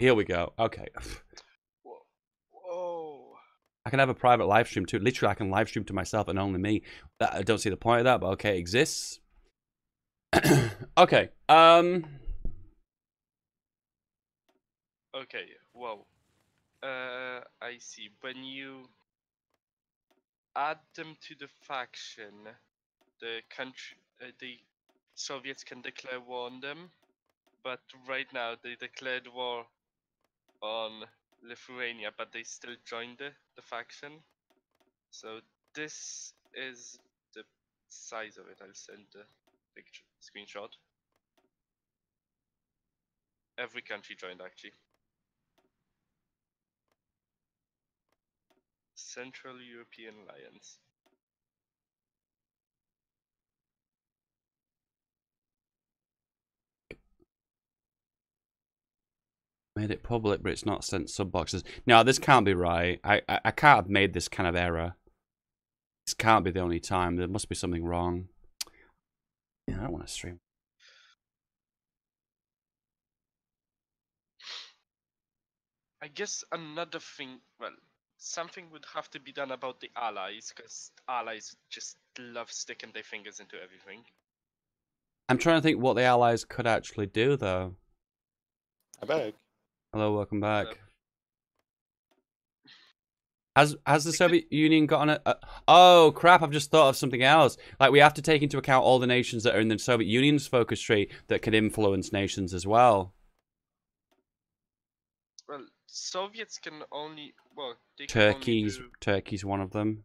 Here we go. Okay. Whoa. I can have a private live stream too. Literally, I can live stream to myself and only me. I don't see the point of that, but okay, it exists. Okay. Okay. Wow. I see. When you add them to the faction, the Soviets can declare war on them. But right now they declared war on Lithuania, but they still joined the faction. So this is the size of it. I'll send the picture screenshot. Every country joined actually. Central European Alliance. Made it public, but it's not sent sub boxes. No, this can't be right. I can't have made this kind of error. This can't be the only time. There must be something wrong. Yeah, I don't want to stream. I guess another thing, well, something would have to be done about the allies, because allies just love sticking their fingers into everything. I'm trying to think what the Allies could actually do, though. I'm back. Hello, welcome back. Has the Soviet Union got on a... Oh, crap, I've just thought of something else. Like, we have to take into account all the nations that are in the Soviet Union's focus tree that could influence nations as well. Well, Soviets can only... Well, they can Turkey's only do, Turkey's one of them.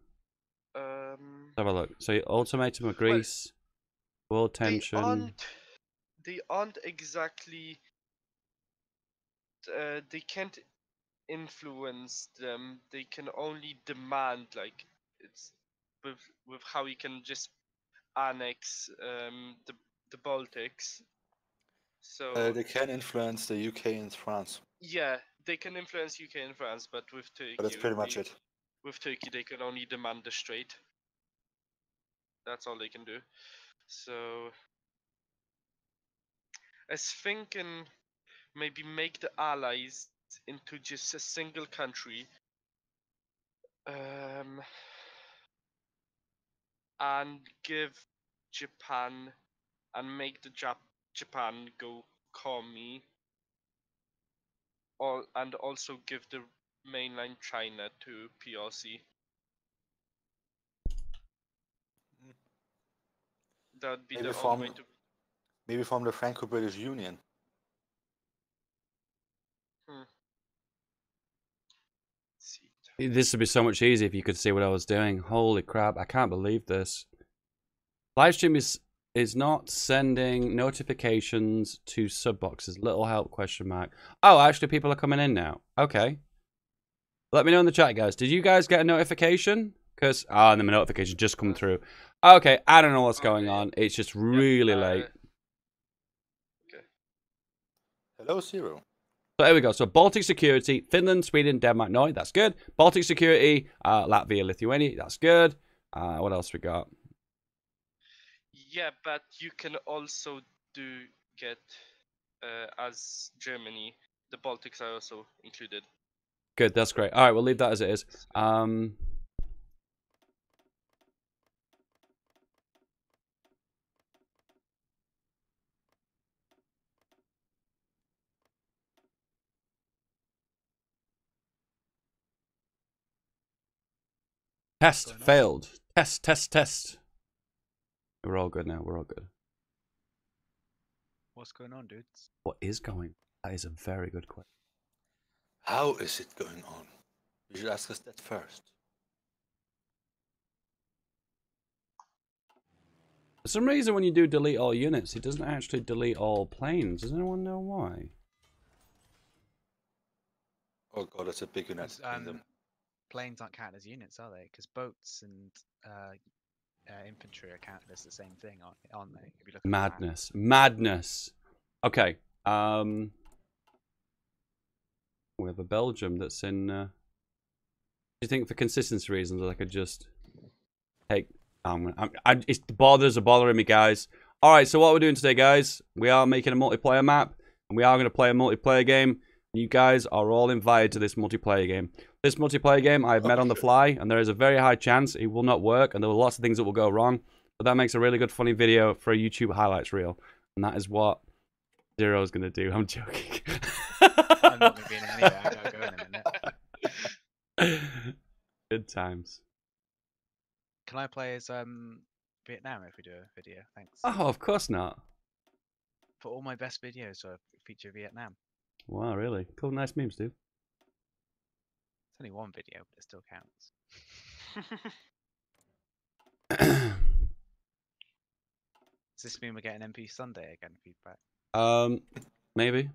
Let's have a look. So, ultimatum of Greece, world tension. They aren't exactly... they can't influence them. They can only demand, like, it's with how you can just annex the Baltics. So They can influence the UK and France. yeah, they can influence UK and France, but with Turkey, But that's pretty much it. With Turkey, they can only demand the strait. That's all they can do. So I was thinking maybe make the allies into just a single country. And give Japan and make the Japan go commie. And also give the mainland China to PRC. That'd be Maybe the only way to. Maybe from the Franco-British Union. This would be so much easier if you could see what I was doing. Holy crap, I can't believe this. Livestream is not sending notifications to sub boxes. Little help question mark. Oh, actually people are coming in now. Okay. Let me know in the chat, guys. Did you guys get a notification? Because and the notification just come through. Okay, I don't know what's going on. It's just really late. Okay. Hello, Zero. So there we go. So Baltic security, Finland, Sweden, Denmark, Norway, that's good. Baltic security, Latvia, Lithuania, that's good. What else we got? Yeah, but you can also get as Germany, the Baltics are also included. Good, that's great. All right, we'll leave that as it is. Test failed. Test. We're all good now. We're all good. What's going on, dudes? What is going on? That is a very good question. How is it going on? You should ask us that first. For some reason, when you do delete all units, it doesn't actually delete all planes. Does anyone know why? Oh god, that's a big United Kingdom. Planes aren't counted as units, are they? Because boats and infantry are counted as the same thing, aren't they? If you look at Madness. Okay. We have a Belgium that's in. Do you think for consistency reasons I could just take? It's the borders are bothering me, guys. All right, so what we're doing today, guys? We are making a multiplayer map, and we are going to play a multiplayer game. You guys are all invited to this multiplayer game. This multiplayer game I've met on the fly, and there is a very high chance it will not work, and there are lots of things that will go wrong. But that makes a really good, funny video for a YouTube highlights reel, and that is what Zero is gonna do. I'm joking. I'm not gonna be in it anyway. I gotta go in a minute. Good times. Can I play as Vietnam if we do a video? Thanks. Oh, of course not. For all my best videos, feature Vietnam. Wow, really? Cool, nice memes, dude. It's only one video, but it still counts. Does this mean we're getting MP Sunday again feedback? Maybe.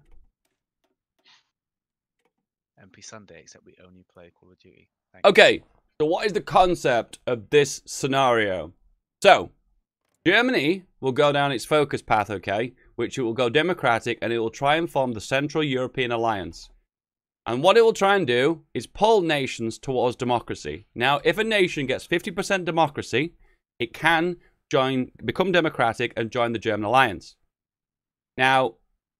MP Sunday, except we only play Call of Duty. Thanks. Okay, so what is the concept of this scenario? So, Germany will go down its focus path, okay, which it will go democratic, and it will try and form the Central European Alliance. And what it will try and do is pull nations towards democracy. Now, if a nation gets 50% democracy, it can become democratic and join the German alliance. Now,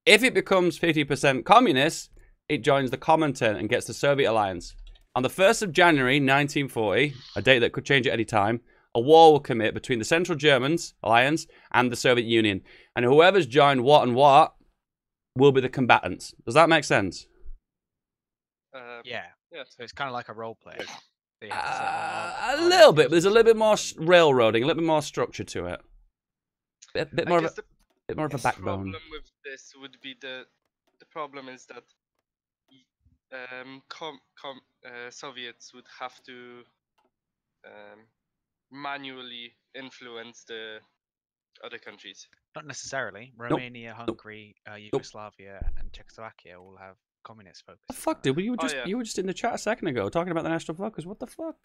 if it becomes 50% communist, it joins the Comintern and gets the Soviet alliance. On the 1st of January 1940, a date that could change at any time, a war will commit between the Central Germans alliance and the Soviet Union. And whoever's joined what and what will be the combatants. Does that make sense? Yeah. Yeah. So it's kind of like a role play. So you have to say, A our little bit. nations There's a little bit more railroading, a little bit more structure to it. Bit more of a The backbone. problem with this would be the problem is that Soviets would have to manually influence the other countries. Not necessarily. Romania, Hungary, Yugoslavia, and Czechoslovakia all have communist focus. What the fuck, dude? You were just yeah. you were just in the chat a second ago talking about the national focus. What the fuck?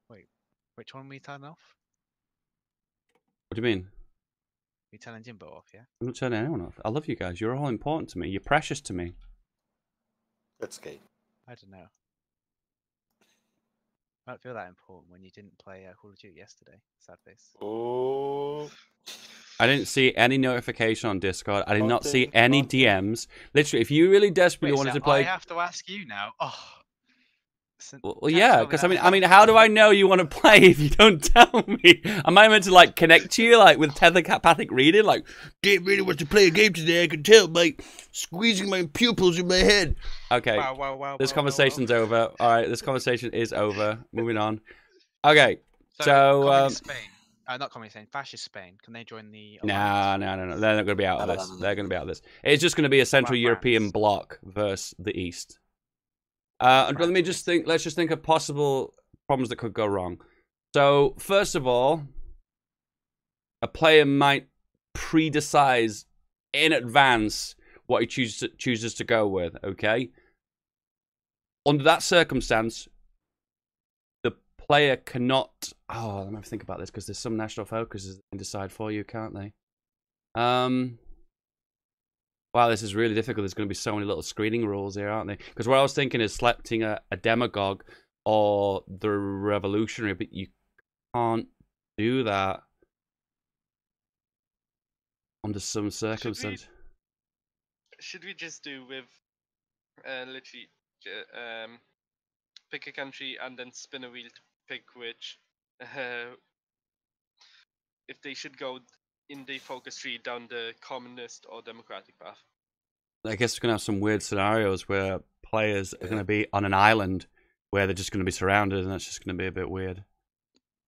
Wait, which one are we turning off? What do you mean? We telling Jimbo off, yeah? I'm not turning anyone off. I love you guys. You're all important to me. You're precious to me. That's gay. I don't know. I don't feel that important when you didn't play Call of Duty yesterday. Sad face. Oh. I didn't see any notification on Discord. I did not see Nothing, any nothing. DMs. Literally, if you really desperately Wait, wanted so to play, I have to ask you now. Oh. well, yeah, because I mean, how do I know you want to play if you don't tell me? Am I meant to like connect to you like with telepathic reading? Like, Dave really wants to play a game today. I can tell by squeezing my pupils in my head. Okay, Wow, this conversation's over. All right, this conversation is over. Moving on. Okay, so Communist Spain. Not communist Spain, fascist Spain. Can they join the? no. They're not going to be out of No, this. no. They're going to be out of this. It's just going to be a Central Well, European France. bloc versus the East. Let me just think. Let's just think of possible problems that could go wrong. So, first of all, a player might pre-decide in advance what he chooses to go with. Okay. Under that circumstance, the player cannot. Oh, let me think about this because there's some national focuses that can decide for you, can't they? Wow, this is really difficult. There's going to be so many little screening rules here, aren't they? Because what I was thinking is selecting a demagogue or the revolutionary, but you can't do that under some circumstance. Should we just do with literally pick a country and then spin a wheel to pick which if they should go in the focus tree down the communist or democratic path? I guess we're going to have some weird scenarios where players are going to be on an island where they're just going to be surrounded, and that's just going to be a bit weird.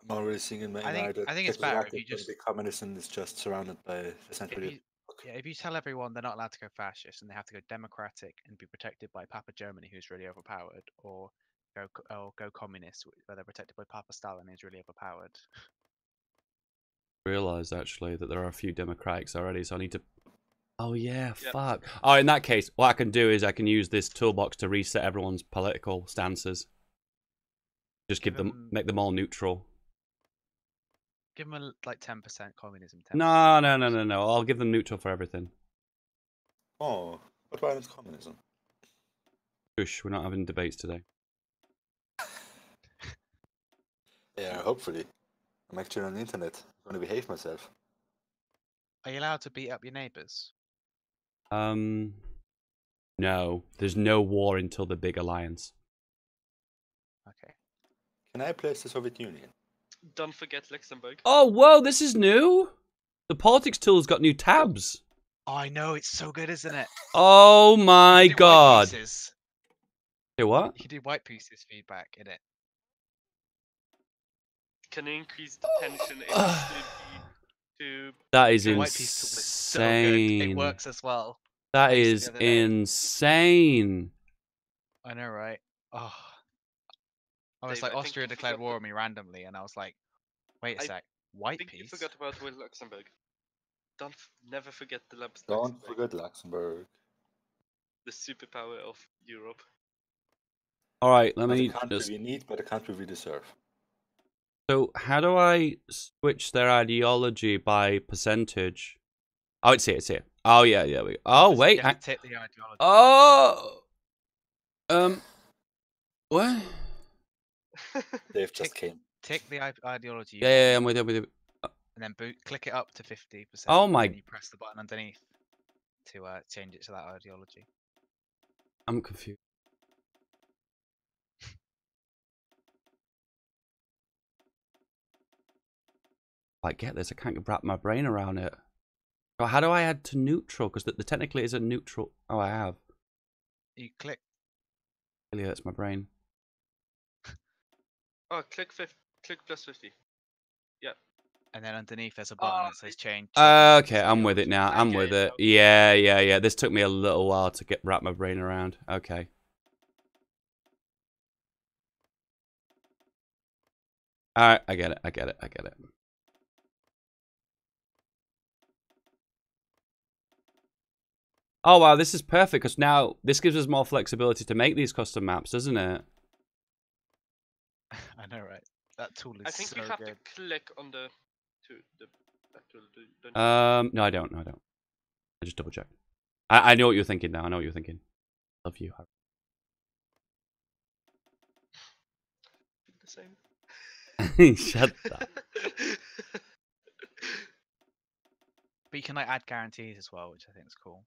I'm already seeing in my I think- that I think it's better if Czechoslovakia you just- The communism is just surrounded by the Central If you, yeah, if you tell everyone they're not allowed to go fascist and they have to go democratic and be protected by Papa Germany, who's really overpowered, or go communist, where they're protected by Papa Stalin, who's really overpowered. Realised actually that there are a few democrats already, so I need to. Oh yeah, Yep. fuck. Oh, in that case, what I can do is I can use this toolbox to reset everyone's political stances. Just Give give them, them- make them all neutral. Give them like 10% communism. 10%. No. I'll give them neutral for everything. Oh, what violence communism? Shush, we're not having debates today. Yeah, hopefully. I'm actually on the internet. gonna behave myself. Are you allowed to beat up your neighbors? No. There's no war until the big alliance. Okay. Can I place the Soviet Union? Don't forget Luxembourg. Oh, whoa, this is new? The politics tool's got new tabs. Oh, I know, it's so good, isn't it? Oh my You can do white god. pieces. Hey, what? You can do white pieces feedback in it. Can you increase the tension if it's to That is The white piece tool is so good. It insane. works as well. That I used it is the other day. insane. I know, right? Oh. I was Dave, like, I think Austria you declared forgot war the- on me randomly, and I was like, wait a I sec, I white think you piece? forgot about Luxembourg. Never forget the Don't Luxembourg, forget Luxembourg. the superpower of Europe. Alright, let Not a me country just... we need, but a country we deserve. So, how do I switch their ideology by percentage? Oh, it's here, it's here. Oh, yeah, yeah. Oh, Just- wait. You have to take the ideology. Oh! What? Dave just came. Take the ideology. You Yeah, want, yeah, yeah, I'm with you, I'm with you. and then click it up to 50%. Oh my- And you press the button underneath to change it to that ideology. I'm confused. I get this. I can't wrap my brain around it. So how do I add to neutral? Because the technically is a neutral. Oh, I have. You click. Really hurts my brain. Oh, click plus 50. And then underneath there's a button that says change. Okay, I'm with it now. I I'm get with it it. Yeah, yeah, yeah. This took me a little while to wrap my brain around. Okay. All right, I get it. I get it. I get it. Oh wow, this is perfect because now this gives us more flexibility to make these custom maps, doesn't it? I know, right? That tool is I think so you have good. to click on the that tool, don't you? No, I don't. No, I don't. I just double check. I know what you're thinking now. I know what you're thinking. Love you. The same. Harry. Shut up. But you can like add guarantees as well, which I think is cool.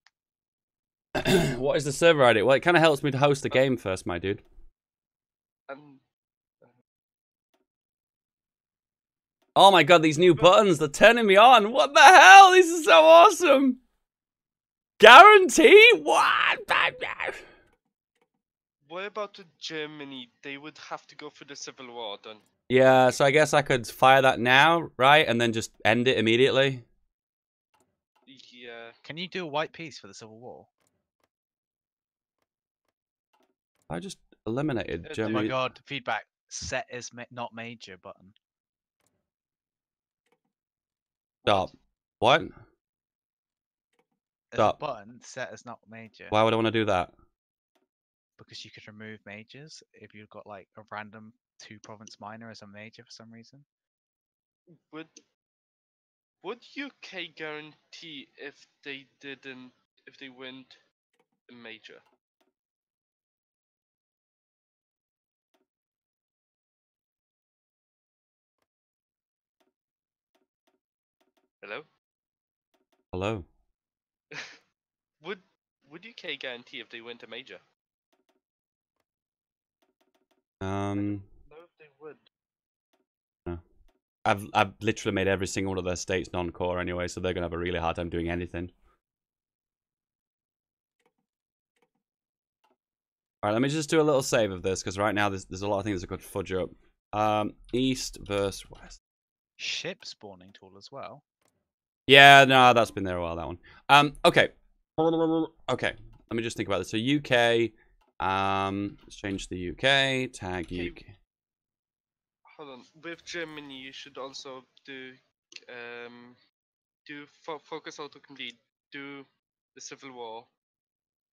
What is the server ID? Well, it kind of helps me to host the game first, my dude. Oh my god, these new buttons, they're turning me on. What the hell? This is so awesome. Guarantee? What? What about Germany? They would have to go through the civil war, don't? Yeah, so I guess I could fire that now, right? And then just end it immediately. Yeah. Can you do a white piece for the Civil War? I just eliminated Oh my Germany. god, feedback. Set is not major button. Stop. What? There's Stop. a button, set as not major. Why would I want to do that? Because you could remove majors if you've got like a random 2-province minor as a major for some reason. Would UK guarantee if they weren't a major? Hello? Hello. would UK guarantee if they weren't a major? No, if they would. No. I've literally made every single one of their states non-core anyway, so they're gonna have a really hard time doing anything. All right, let me just do a little save of this because right now there's a lot of things that could fudge up. East versus west. Ship spawning tool as well. Yeah, no, that's been there a while. That one. Okay. Okay. Let me just think about this. So UK. Let's change the UK. Tag Okay. UK. Hold on. With Germany, you should also do focus autocomplete, do the civil war,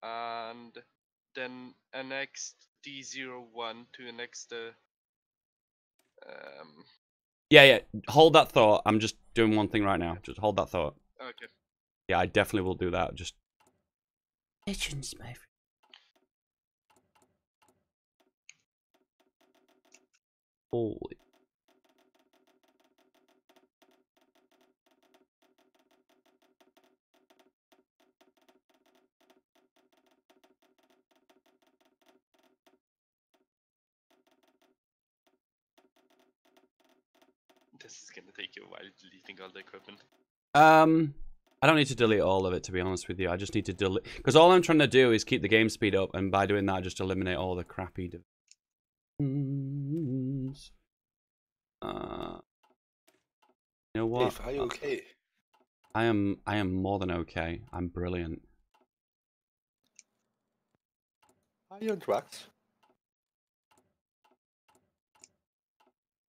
and then annex D01 to annex the Yeah, yeah. Hold that thought. I'm just doing one thing right now. Just hold that thought. okay. Yeah, I definitely will do that. Just. Legends, my friend. Holy. This is gonna take you a while deleting all the equipment. I don't need to delete all of it, to be honest with you. I just need to delete... Because all I'm trying to do is keep the game speed up, and by doing that, I just eliminate all the crappy... You know what? Dave, are you okay? I am more than okay. I'm brilliant. Are you on drugs?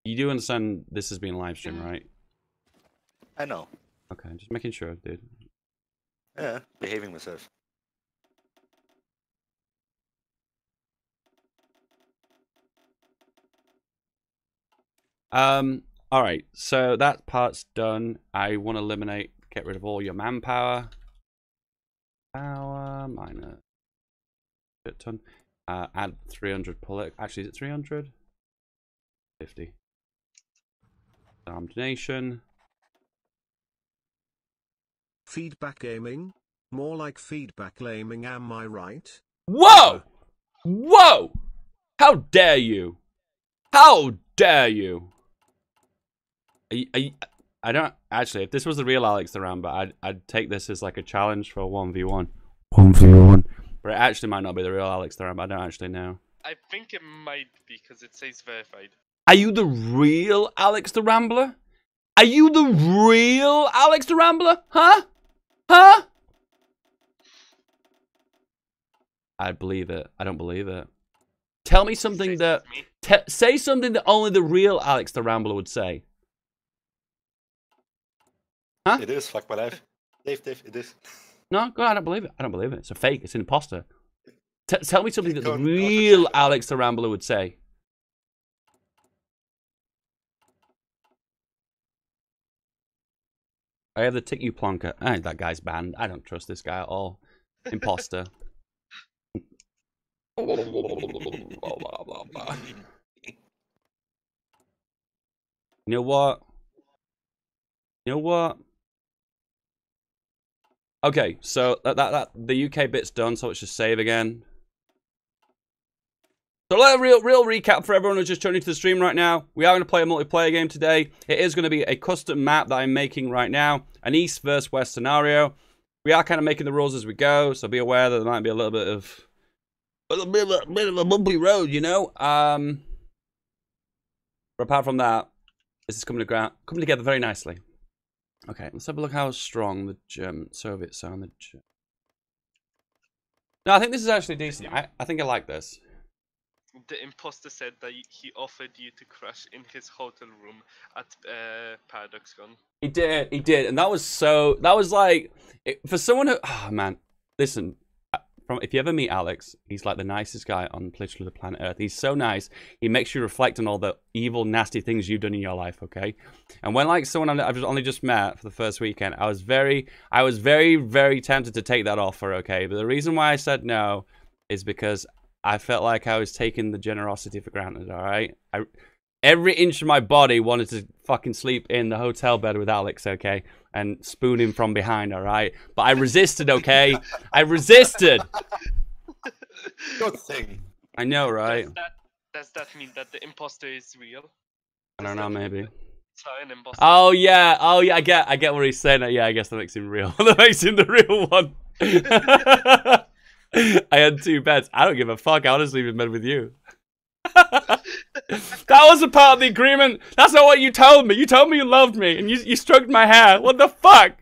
You do understand this is being live streamed, right? I know. Okay, just making sure, dude. Yeah, behaving myself. Alright, so that part's done. I want to eliminate, get rid of all your manpower. Power, minus a ton. Add 300 actually, is it 300? 50. Armed nation. Feedback aiming? More like feedback aiming, am I right? Whoa! Whoa! How dare you? How dare you? I don't actually. If this was the real Alex the Rambler, I'd take this as like a challenge for a 1v1. 1v1. But it actually might not be the real Alex the Rambler. I don't actually know. I think it might be because it says verified. Are you the real Alex the Rambler? Are you the real Alex the Rambler? Huh? Huh? I believe it. I don't believe it. Tell me something that... say something that only the real Alex the Rambler would say. Huh? It is, fuck my life. Dave, it is. No, God, I don't believe it. I don't believe it. It's a fake. It's an imposter. Tell me something that the Don't real check it. Alex the Rambler would say. I have the tick you plonker. That guy's banned. I don't trust this guy at all. Imposter. You know what? You know what? Okay, so that the UK bit's done, so let's just save again. So a real recap for everyone who's just tuning into the stream right now. We are going to play a multiplayer game today. It is going to be a custom map that I'm making right now. An East versus West scenario. We are kind of making the rules as we go, so be aware that there might be a little bit of a bumpy road, you know? But apart from that, this is coming together very nicely. Okay, let's have a look how strong the German Soviets are. No, I think this is actually decent. I think I like this. The imposter said that he offered you to crash in his hotel room at ParadoxCon. He did, and that was like, for someone who, oh man, listen, if you ever meet Alex, he's like the nicest guy on literally the planet Earth. He's so nice. He makes you reflect on all the evil, nasty things you've done in your life, okay? And when like someone I've only just met for the first weekend, I was very, very tempted to take that offer, okay? But the reason why I said no is because I felt like I was taking the generosity for granted, all right? Every inch of my body wanted to fucking sleep in the hotel bed with Alex, okay? And spoon him from behind, all right? But I resisted, okay? I resisted. Good thing. I know, right? Does that mean that the imposter is real? I don't know, maybe. Sorry, an imposter. Oh yeah, I get what he's saying. Yeah, I guess that makes him real. That makes him the real one. I had 2 beds. I don't give a fuck. I'll just leave in bed with you. That wasn't part of the agreement. That's not what you told me. You told me you loved me, and you stroked my hair. What the fuck?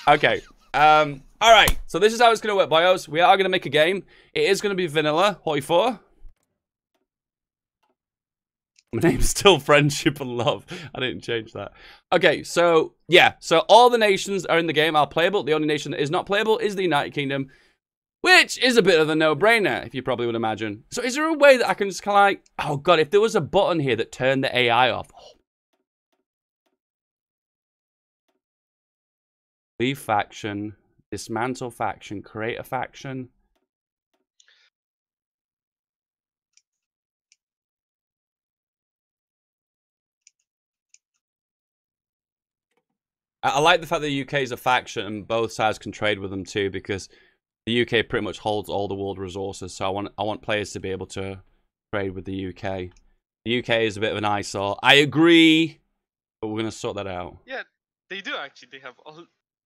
Okay. All right. So this is how it's gonna work, boyos. We are gonna make a game. It is gonna be vanilla. 44. My name's still Friendship and Love. I didn't change that. Okay, so yeah. So all the nations are in the game are playable. The only nation that is not playable is the United Kingdom, which is a bit of a no-brainer, if you probably would imagine. So is there a way that I can just kind of like... Oh, God, if there was a button here that turned the AI off. Oh. Leave faction. Dismantle faction. Create a faction. I like the fact that the UK is a faction and both sides can trade with them too, because the UK pretty much holds all the world resources, so I want players to be able to trade with the UK. The UK is a bit of an eyesore. I agree. but we're gonna sort that out. Yeah, they do actually. They have all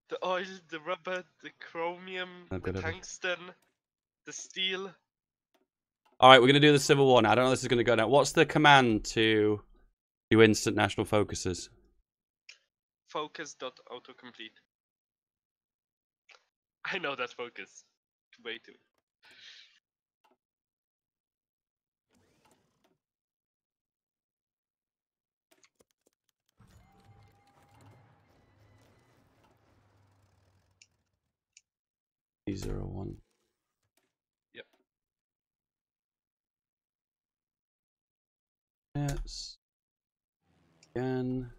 the oil, the rubber, the chromium, A the bit of it. tungsten, the steel. All right, we're gonna do the Civil War now. I don't know if this is gonna go down. What's the command to do instant national focuses? Focus.autocomplete. I know that focus. Way too. E01. Yep. Yes. Again.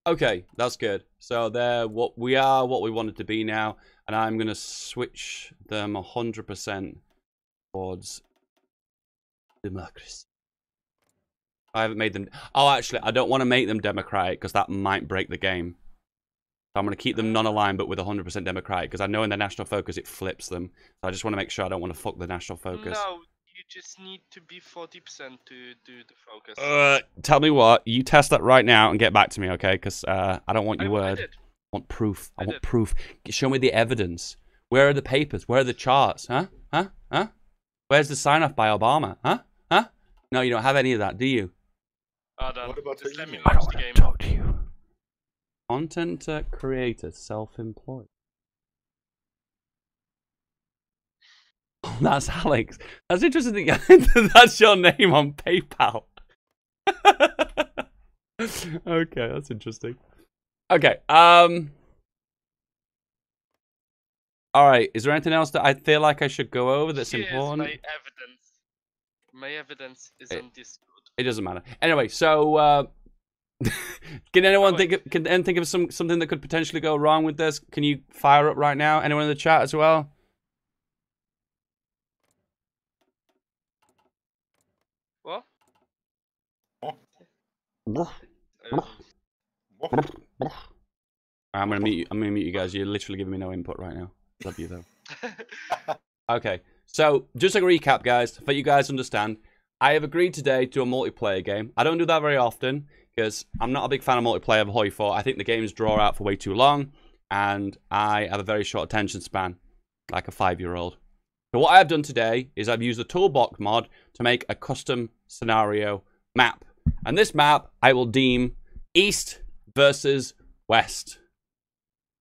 Okay, that's good. So they're what we are, what we wanted to be now, and I'm gonna switch them 100% towards democracy. I haven't made them. Oh, actually, I don't want to make them democratic because that might break the game. So I'm going to keep them non-aligned, but with 100% democratic because I know in the national focus it flips them. So I just want to make sure I don't want to fuck the national focus. No, you just need to be 40% to do the focus. Tell me what. You test that right now and get back to me, okay? Because I don't want your I word. did. I want proof. I want did. proof. Show me the evidence. Where are the papers? Where are the charts? Huh? Huh? Huh? Where's the sign-off by Obama? Huh? Huh? No, you don't have any of that, do you? Done. What about Just the let me email? I don't launch the want game. to talk to you. Content creator, self-employed. Oh, that's Alex. That's interesting. That's your name on PayPal. Okay, that's interesting. Okay. All right. Is there anything else that I feel like I should go over that's Here's important? my evidence. My evidence is on Discord. It doesn't matter. Anyway, so can anyone wait. think of something that could potentially go wrong with this? Can you fire up right now? Anyone in the chat as well? What? Oh. I'm gonna mute you. I'm gonna mute you guys. You're literally giving me no input right now. Love you though. Okay, so just a recap, guys, for you guys to understand. I have agreed today to do a multiplayer game. I don't do that very often because I'm not a big fan of multiplayer of Hoi 4. I think the games draw out for way too long, and I have a very short attention span, like a 5-year-old. So what I've done today is I've used the Toolbox mod to make a custom scenario map. And this map I will deem East versus West.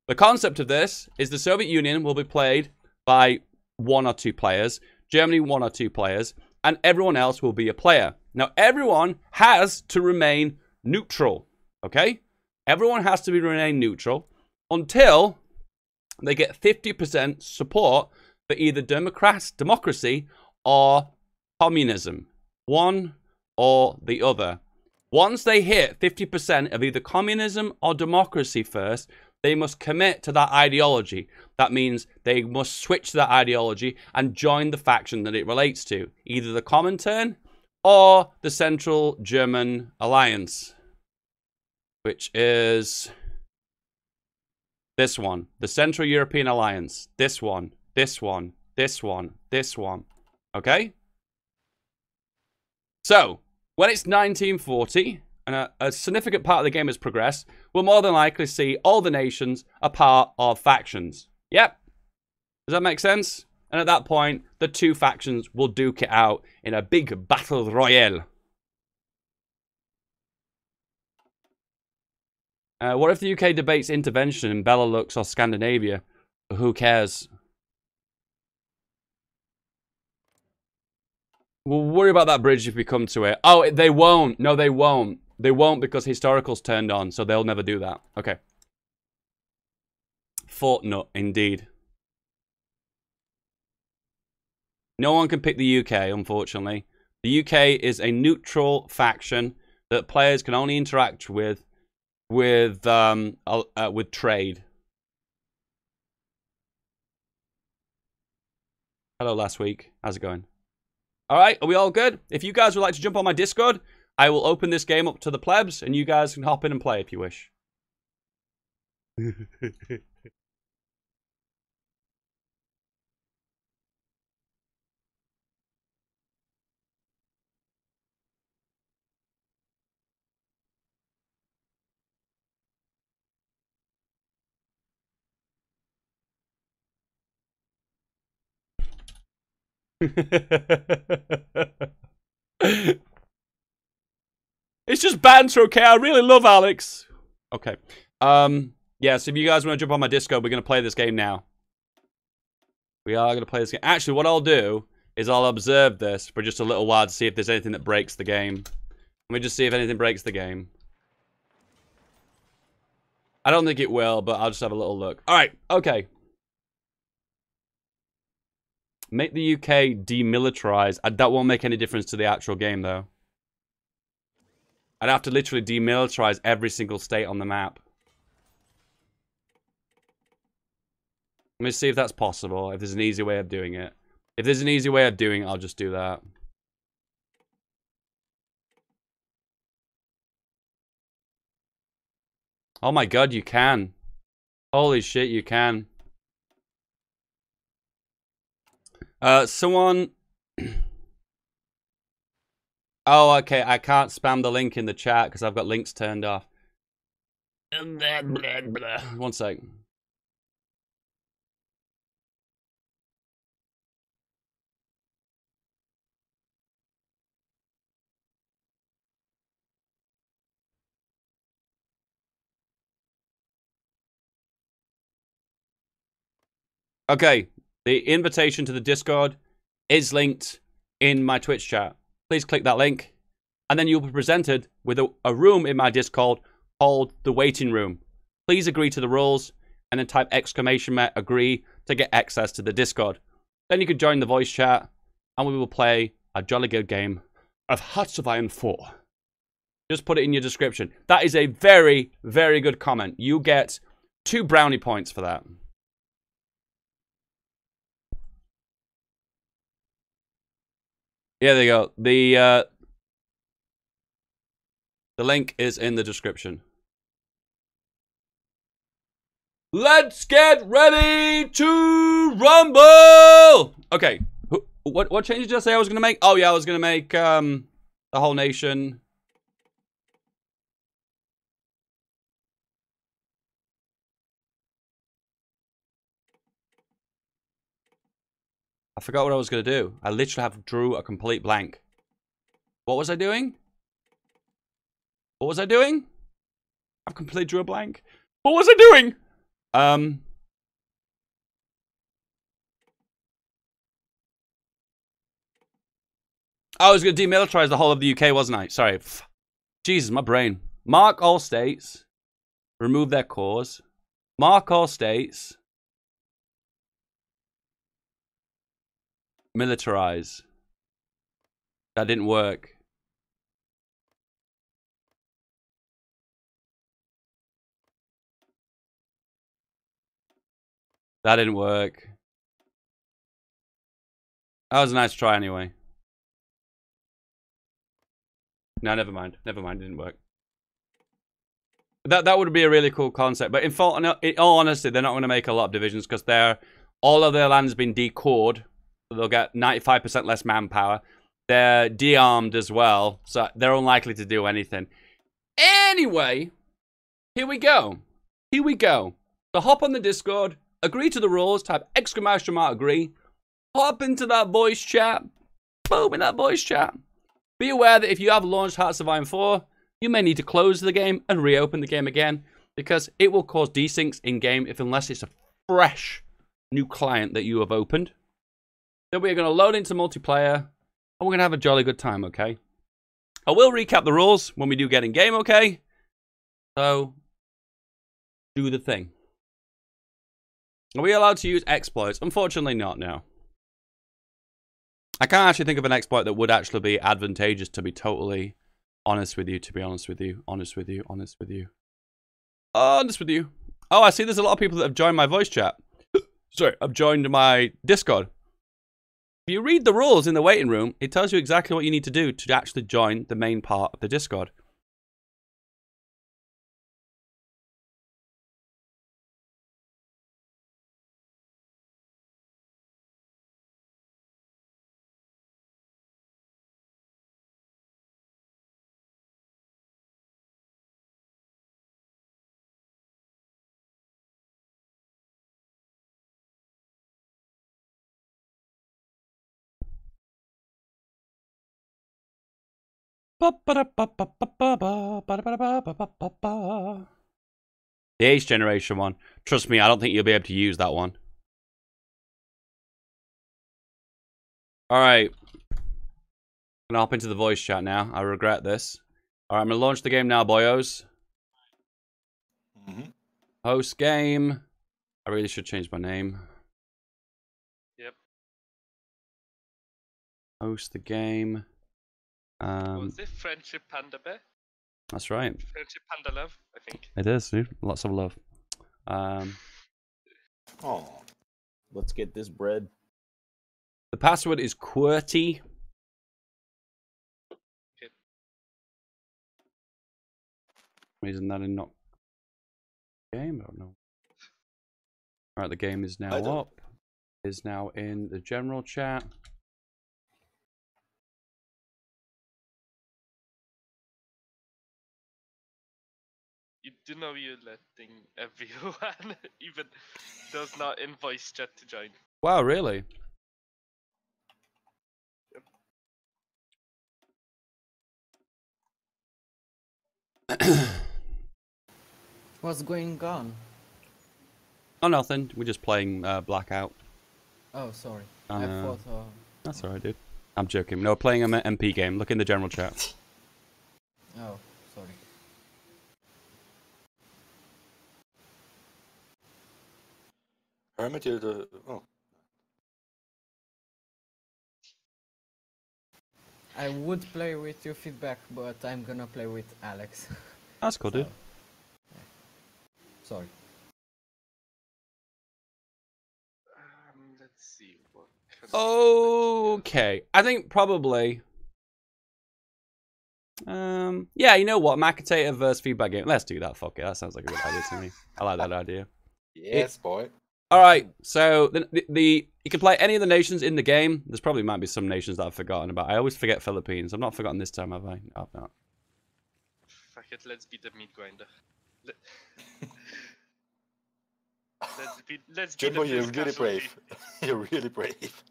The concept of this is the Soviet Union will be played by 1 or 2 players, Germany 1 or 2 players, and everyone else will be a player. Now, everyone has to remain neutral, okay? Everyone has to remain neutral until they get 50% support for either democracy or communism. One or the other. Once they hit 50% of either communism or democracy first, they must commit to that ideology. That means they must switch to that ideology and join the faction that it relates to, either the Comintern or the Central German Alliance, which is this one, the Central European Alliance. This one, this one, this one, this one. Okay? So, when it's 1940, and a significant part of the game has progressed, we'll more than likely see all the nations a part of factions. Yep. Does that make sense? And at that point, the 2 factions will duke it out in a big battle royale. What if the UK debates intervention in Benelux or Scandinavia? Who cares? We'll worry about that bridge if we come to it. Oh, they won't. No, they won't. They won't because historical's turned on, so they'll never do that. Okay. Fortnite, indeed. No one can pick the UK, unfortunately. The UK is a neutral faction that players can only interact with trade. Hello, last week. How's it going? All right, are we all good? If you guys would like to jump on my Discord, I will open this game up to the plebs, and you guys can hop in and play if you wish. It's just banter, okay? I really love Alex. Okay. Yeah, so if you guys want to jump on my Discord, we're going to play this game now. We are going to play this game. Actually, what I'll do is I'll observe this for just a little while to see if there's anything that breaks the game. Let me just see if anything breaks the game. I don't think it will, but I'll just have a little look. Alright, okay. Make the UK demilitarize. That won't make any difference to the actual game, though. I'd have to literally demilitarize every single state on the map. Let me see if that's possible, if there's an easy way of doing it. If there's an easy way of doing it, I'll just do that. Oh my god, you can. Holy shit, you can. Someone... Oh, okay, I can't spam the link in the chat because I've got links turned off. 1 sec. Okay, the invitation to the Discord is linked in my Twitch chat. Please click that link, and then you'll be presented with a room in my Discord called the Waiting Room. Please agree to the rules, and then type !agree to get access to the Discord. Then you can join the voice chat, and we will play a jolly good game of Hearts of Iron 4. Just put it in your description. That is a very, very good comment. You get 2 brownie points for that. Yeah, there you go. The link is in the description. Let's get ready to rumble! Okay, what changes did I say I was going to make? Oh, yeah, I was going to make the whole nation. I forgot what I was going to do. I literally drew a complete blank. What was I doing? What was I doing? I've completely drew a blank. What was I doing? I was going to demilitarize the whole of the UK, wasn't I? Sorry. Jesus, my brain. Mark all states. Remove their cores. Mark all states. Militarize. That didn't work. That didn't work. That was a nice try anyway. No, never mind. Never mind. It didn't work. That would be a really cool concept. But in all honesty, they're not going to make a lot of divisions because all of their land's been decored. So they'll get 95% less manpower. They're de-armed as well. So they're unlikely to do anything. Anyway, here we go. Here we go. So hop on the Discord. Agree to the rules. Type !agree. Hop into that voice chat. Boom, in that voice chat. Be aware that if you have launched Hearts of Iron 4, you may need to close the game and reopen the game again because it will cause desyncs in-game unless it's a fresh new client that you have opened. Then we're going to load into multiplayer and we're going to have a jolly good time, okay? I will recap the rules when we do get in-game, okay? So, do the thing. Are we allowed to use exploits? Unfortunately not, no. I can't actually think of an exploit that would actually be advantageous, to be totally honest with you, honest with you. Oh, I see there's a lot of people that have joined my voice chat. Sorry, I've joined my Discord. If you read the rules in the waiting room, it tells you exactly what you need to do to actually join the main part of the Discord. The Age Generation one. Trust me, I don't think you'll be able to use that one. Alright. I'm gonna hop into the voice chat now. I regret this. Alright, I'm gonna launch the game now, boyos. Host game. I really should change my name. Yep. Host the game. Was it Friendship Panda Bear? That's right. Friendship Panda Love, I think. It is, dude. Lots of love. Oh. Let's get this bread. The password is QWERTY. Okay. Reason that in not game, I don't know. Alright, the game is now I don't- up. Is now in the general chat. You do know you're letting everyone, even those not in voice chat, to join. Wow, really? What's going on? Oh, nothing. We're just playing Blackout. Oh, sorry. I I know. thought. That's alright, dude. I'm joking. No, playing an MP game. Look in the general chat. Oh, sorry. Hermit, you're the. Oh. I would play with your feedback, but I'm gonna play with Alex. That's cool, dude. Sorry. Let's see what. can I Okay. I think probably. Yeah, you know what? Macatator versus feedback game. Let's do that. Fuck it. That sounds like a good idea to me. I like that idea. Yes, boy. All right. So the you can play any of the nations in the game. There's probably might be some nations that I've forgotten about. I always forget Philippines. I've not forgotten this time, have I? No, I've not. Fuck it, let's be the meat grinder. Let's be Jimbo, the you're first really casualty. brave. You're really brave.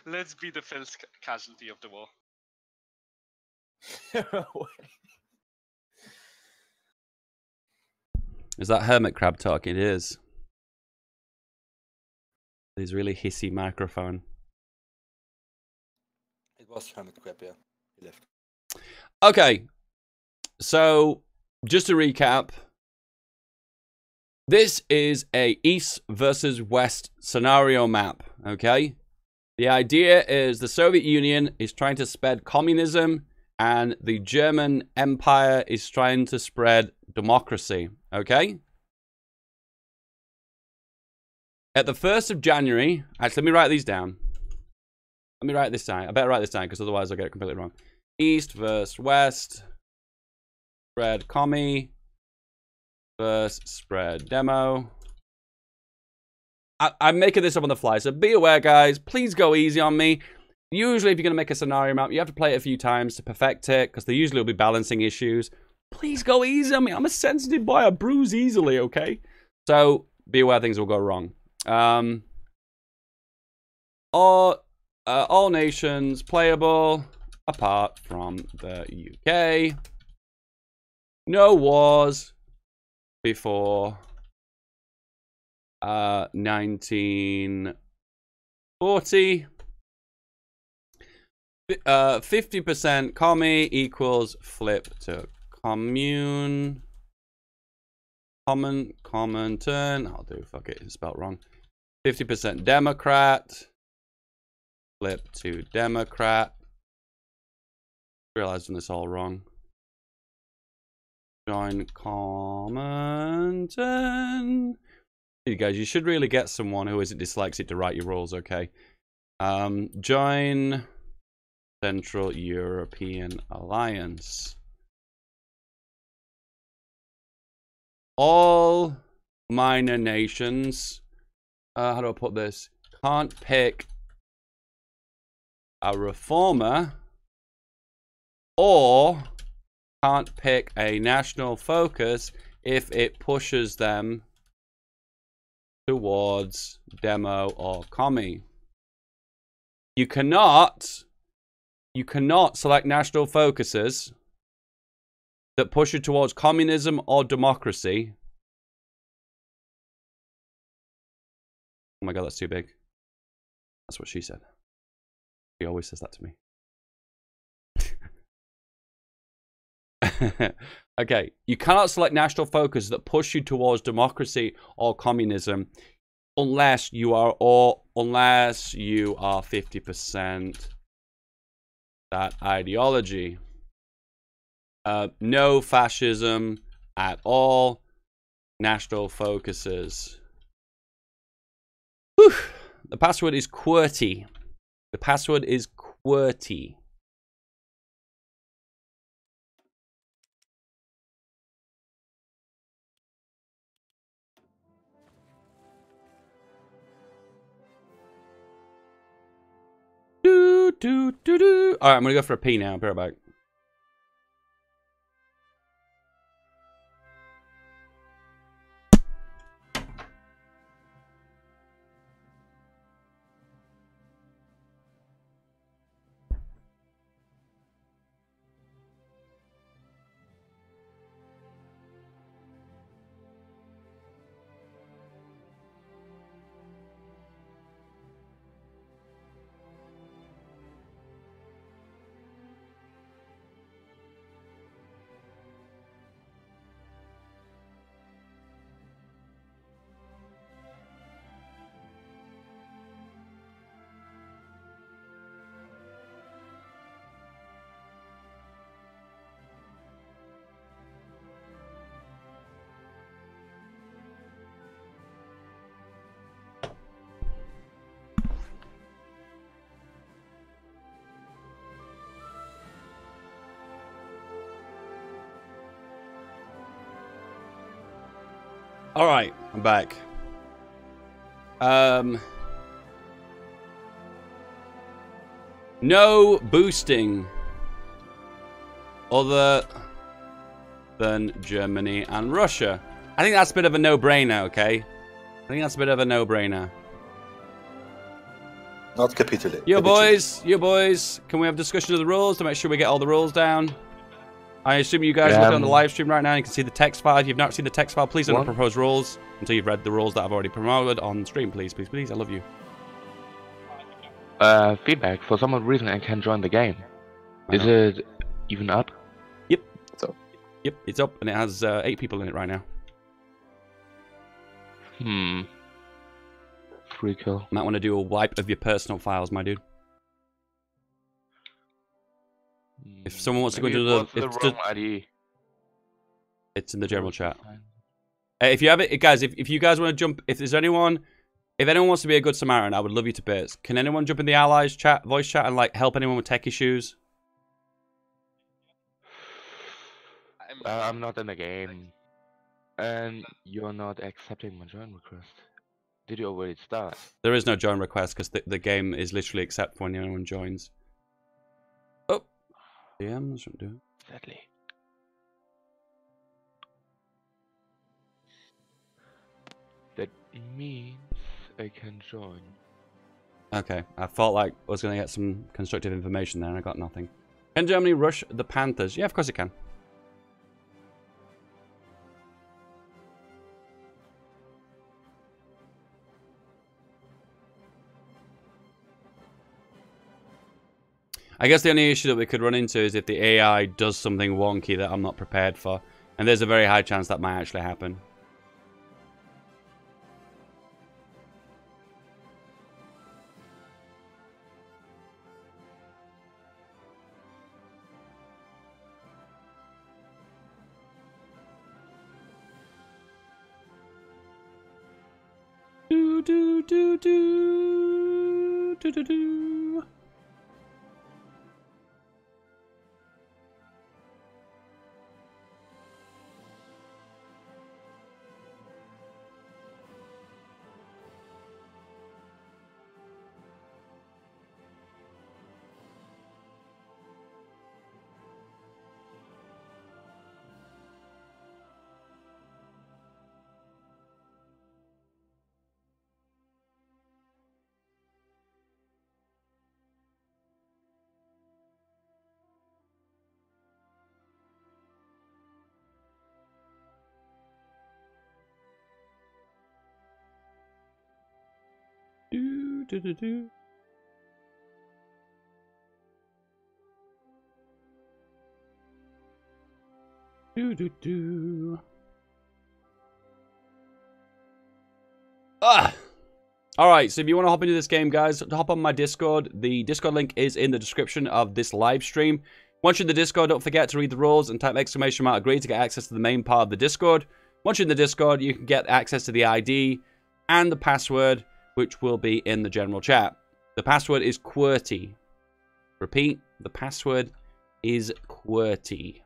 Let's be the first casualty of the war. Is that Hermit Crab talking? It is. His really hissy microphone. It was Hermit Crab, yeah. He left. Okay. So, just to recap. This is a East versus West scenario map, okay? The idea is the Soviet Union is trying to spread communism and the German Empire is trying to spread democracy, okay? At the 1st of January, actually, let me write these down. Let me write this down. I better write this down because otherwise I'll get it completely wrong. East versus West, spread commie versus spread demo. I'm making this up on the fly, so be aware, guys. Please go easy on me. Usually, if you're going to make a scenario map, you have to play it a few times to perfect it, because there usually will be balancing issues. Please go easy on me. I'm a sensitive boy. I bruise easily, okay? So, be aware things will go wrong. All nations playable, apart from the UK. No wars before 1940. 50% commie equals flip to commune. Common turn. I'll do, fuck it, it's spelled wrong. 50% Democrat. Flip to Democrat. Realizing this all wrong. Join common turn. You guys, you should really get someone who isn't dyslexic to write your rules, okay? Join Central European Alliance. All minor nations, how do I put this? Can't pick a reformer or can't pick a national focus if it pushes them towards demo or commie. You cannot You cannot select national focuses that push you towards communism or democracy. Oh my god, that's too big. That's what she said. She always says that to me. Okay, you cannot select national focus that push you towards democracy or communism unless you are 50% that ideology. No fascism at all. National focuses. Whew. The password is QWERTY. The password is QWERTY. Alright, I'm gonna go for a P now. I'll be right back. All right, I'm back. No boosting other than Germany and Russia. I think that's a bit of a no-brainer, okay? I think that's a bit of a no-brainer. Not capitulate. You boys, can we have discussion of the rules to make sure we get all the rules down? I assume you guys are looking on the live stream right now. You can see the text file. If you've not seen the text file, please don't propose rules until you've read the rules that I've already promoted on stream. Please, please, please. I love you. Feedback. For some reason, I can't join the game. Is it even up? Yep. It's up. Yep, it's up, and it has 8 people in it right now. Free kill. Might want to do a wipe of your personal files, my dude. If someone wants to go into the wrong ID. It's in the general chat. If you have it, guys, if you guys want to jump, if anyone wants to be a good Samaritan, I would love you to bits. Can anyone jump in the allies chat, voice chat, and like help anyone with tech issues? I'm not in the game, and you're not accepting my join request. Did you already start? There is no join request because the game is literally accept when anyone joins. Oh, DMs shouldn't do it. Sadly. That means I can join. Okay, I felt like I was going to get some constructive information there and I got nothing. Can Germany rush the Panthers? Yeah, of course it can. I guess the only issue that we could run into is if the AI does something wonky that I'm not prepared for. And there's a very high chance that might actually happen. Do. do. Ah! Alright, so if you want to hop into this game, guys, hop on my Discord. The Discord link is in the description of this live stream. Once you're in the Discord, don't forget to read the rules and type !agree to get access to the main part of the Discord. Once you're in the Discord, you can get access to the ID and the password, which will be in the general chat. The password is QWERTY. Repeat, the password is QWERTY.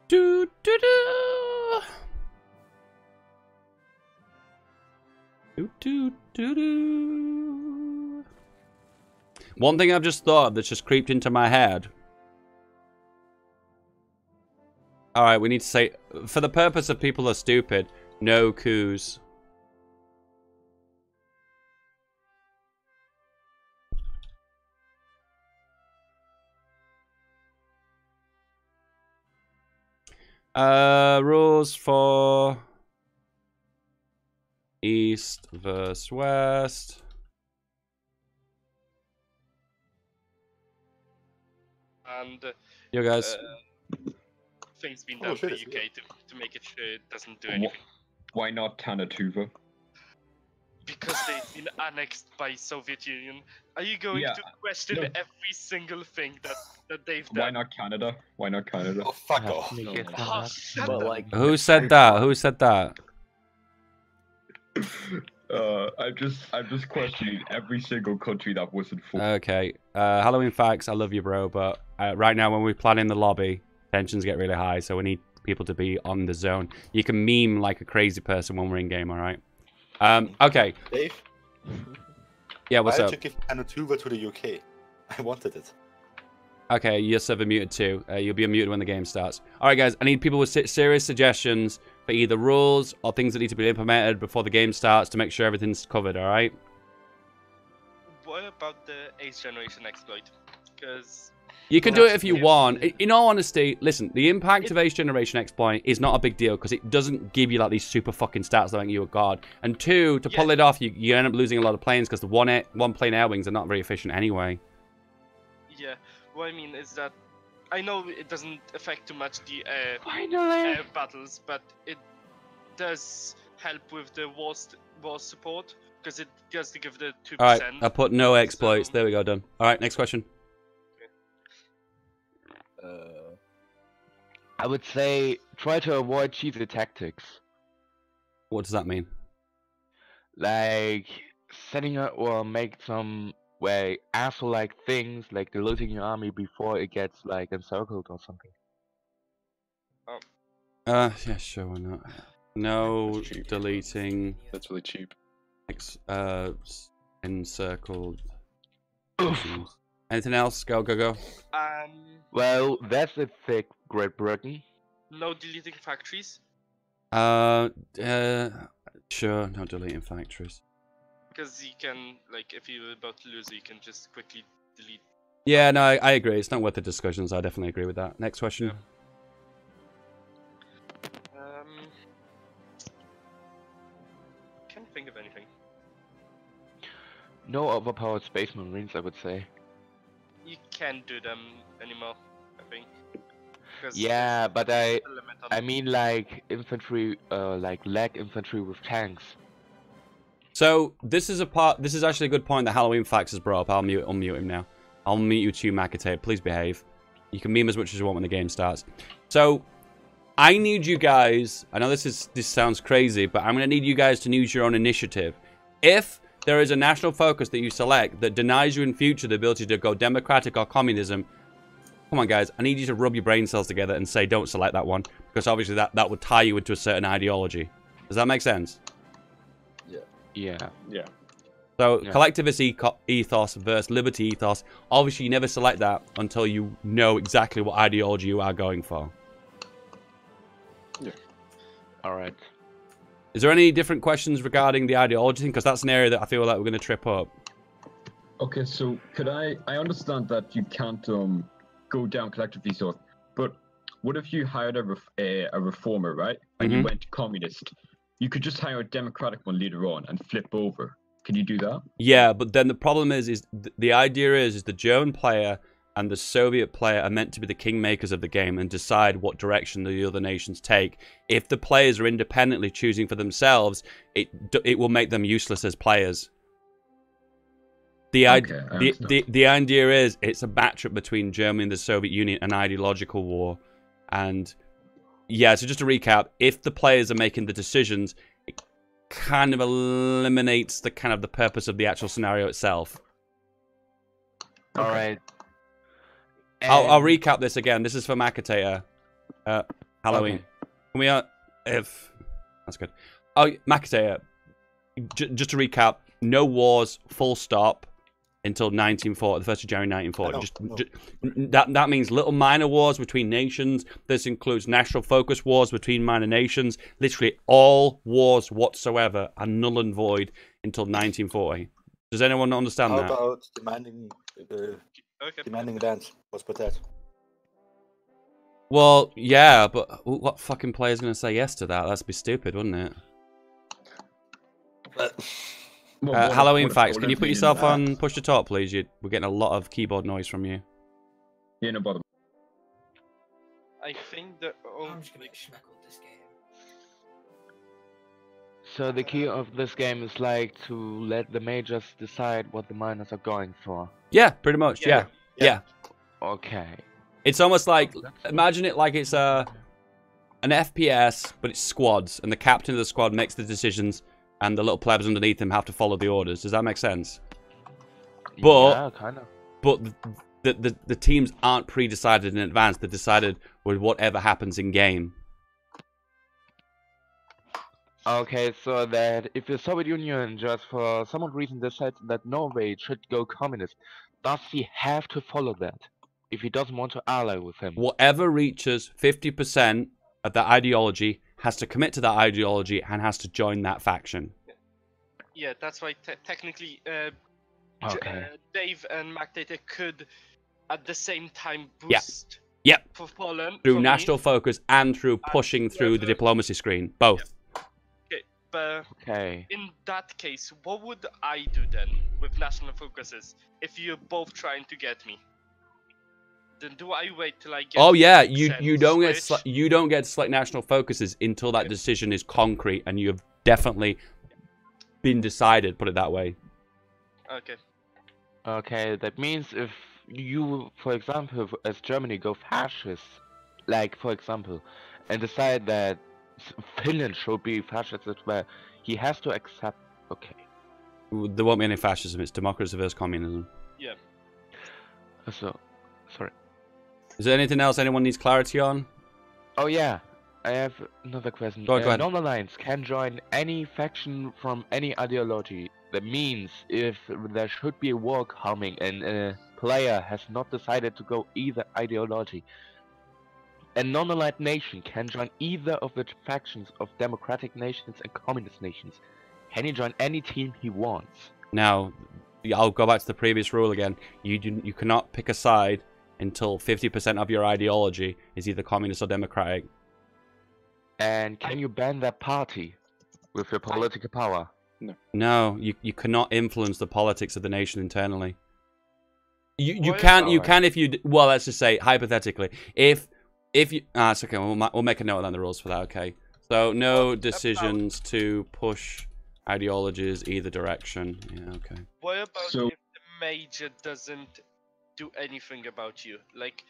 Do, do, do. Do, do, do, do. One thing I've just thought of that's just creeped into my head. Alright, we need to say, for the purpose of people are stupid, no coups. Rules for East versus West. And Yo, guys. things being done for the UK to make it sure it doesn't do anything. Why not Tanatuva? Because they've been annexed by Soviet Union. Are you going to question every single thing that they've done? Why not Canada? Why not Canada? Oh, fuck off. Oh, shut But up. like, Who said that? Who said that? I'm just questioning every single country that wasn't full. Okay. Halloween Facts, I love you, bro, but right now when we plan in the lobby, tensions get really high, so we need people to be on the zone. You can meme like a crazy person when we're in game, alright? Okay. Dave? Yeah, what's Why up? did you give Tanatuva to the UK? I wanted it. Okay, your server muted too. You'll be unmuted when the game starts. Alright guys, I need people with serious suggestions for either rules or things that need to be implemented before the game starts to make sure everything's covered, alright? What about the 8th generation exploit? Because you can do it if you want. In all honesty, listen, the impact of 8th generation exploit is not a big deal because it doesn't give you like these super fucking stats that make you a god. And two, to pull it off, you end up losing a lot of planes because the one plane air wings are not very efficient anyway. Yeah, what I mean is that I know it doesn't affect too much the Finally! air battles, but it does help with the war support because it does give the 2%. Alright, I put no exploits. There we go, done. Alright, next question. I would say try to avoid cheesy tactics. What does that mean? Like setting up or make some asshole-like things, like deleting your army before it gets like encircled or something. Yeah, sure, why not? No deleting. That's really cheap. Encircled. Anything else? Go, go, go. Well, that's a thick Great Britain. No deleting factories. Sure, no deleting factories. Because you can, like, if you're about to lose, you can just quickly delete. Yeah, no, I agree. It's not worth the discussions. I definitely agree with that. Next question. Can't think of anything. No overpowered space marines, I would say. You can't do them anymore, I think. Yeah, but I mean like infantry, like leg infantry with tanks. So this is actually a good point that Halloween Facts has brought up. I'll unmute him now. I'll mute you too, Makate. Please behave. You can meme as much as you want when the game starts. So I need you guys. I know this sounds crazy, but I'm gonna need you guys to use your own initiative. If there is a national focus that you select that denies you in future the ability to go democratic or communism, come on, guys, I need you to rub your brain cells together and say don't select that one, because obviously that would tie you into a certain ideology. Does that make sense? Yeah. So collectivist ethos versus liberty ethos. Obviously, you never select that until you know exactly what ideology you are going for. Yeah. All right. Is there any different questions regarding the ideology thing? Because that's an area that I feel like we're going to trip up. Okay, so could I understand that you can't go down collectively, so, but what if you hired a reformer, right? And you went communist? You could just hire a democratic one later on and flip over. Can you do that? Yeah, but then the problem is the idea is the German player and the Soviet player are meant to be the kingmakers of the game and decide what direction the other nations take. If the players are independently choosing for themselves, it will make them useless as players. The idea is it's a matchup between Germany and the Soviet Union, an ideological war. And yeah, so just to recap, if the players are making the decisions, it kind of eliminates the purpose of the actual scenario itself. All right. I'll recap this again. This is for Macatator. Halloween. Okay. That's good. Oh, Macatator. Just to recap, no wars, full stop, until 1940, the 1st of January 1940. That means little minor wars between nations. This includes national focus wars between minor nations. Literally all wars whatsoever are null and void until 1940. Does anyone understand that? How about demanding land? What's with that? Well, yeah, but what fucking player is going to say yes to that? That'd be stupid, wouldn't it? Halloween facts. Can you put yourself on push to talk, please? We're getting a lot of keyboard noise from you. Yeah, no bother. I think the So the key of this game is like to let the majors decide what the minors are going for. Yeah, pretty much. Yeah. Okay. It's almost like, imagine it like it's an FPS, but it's squads, and the captain of the squad makes the decisions, and the little plebs underneath him have to follow the orders. Does that make sense? But yeah, kind of. But the teams aren't pre-decided in advance. They're decided with whatever happens in game. Okay, so that if the Soviet Union just for some odd reason decides that Norway should go communist, does he have to follow that if he doesn't want to ally with him? Whatever reaches 50% of that ideology has to commit to that ideology and has to join that faction. Yeah, that's why technically Okay. Dave and Macatator could at the same time boost for Poland through for national focus and through pushing through the diplomacy screen. Both. Okay, but Okay. in that case, what would I do then with national focuses if you're both trying to get me? Then do I wait till I get? Oh yeah, you don't switch? get to select national focuses until that decision is concrete and you have definitely been decided. Put it that way. Okay. Okay, that means if you, for example, as Germany go fascist, like for example, and decide that Finland should be fascist as well, he has to accept. Okay. There won't be any fascism. It's democracy versus communism. Yeah. So, sorry. Is there anything else anyone needs clarity on? Oh yeah, I have another question. Go ahead. Non-alliance can join any faction from any ideology. That means if there should be a war coming and a player has not decided to go either ideology, a non-allied nation can join either of the factions of democratic nations and communist nations. Can he join any team he wants? Now, I'll go back to the previous rule again. You cannot pick a side until 50% of your ideology is either communist or democratic. And can you ban that party with your political power? No, you cannot influence the politics of the nation internally. You Why- can if you well, let's just say hypothetically, if you it's okay, we'll make a note on the rules for that. Okay, so no decisions to push ideologies either direction. Yeah, okay. What about So- if the major doesn't do anything about you? Like,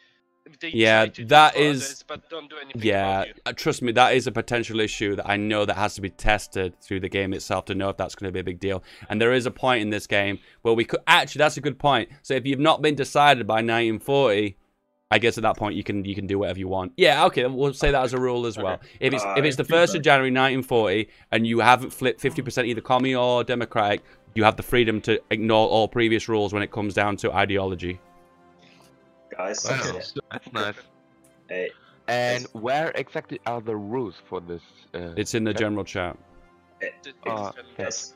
They Yeah, try to do that for is- others, but don't do anything Yeah, about you. trust me, that is a potential issue that I know that has to be tested through the game itself to know if that's going to be a big deal. And there is a point in this game where we could actually, that's a good point. So if you've not been decided by 1940, I guess at that point you can do whatever you want. Yeah, okay, we'll say that as a rule as well. If it's the 1st of January 1940 and you haven't flipped 50% either commie or democratic, you have the freedom to ignore all previous rules when it comes down to ideology. Guys, Wow, Okay, so- that's nice. hey, And where exactly are the rules for this? It's in the general chat. yes.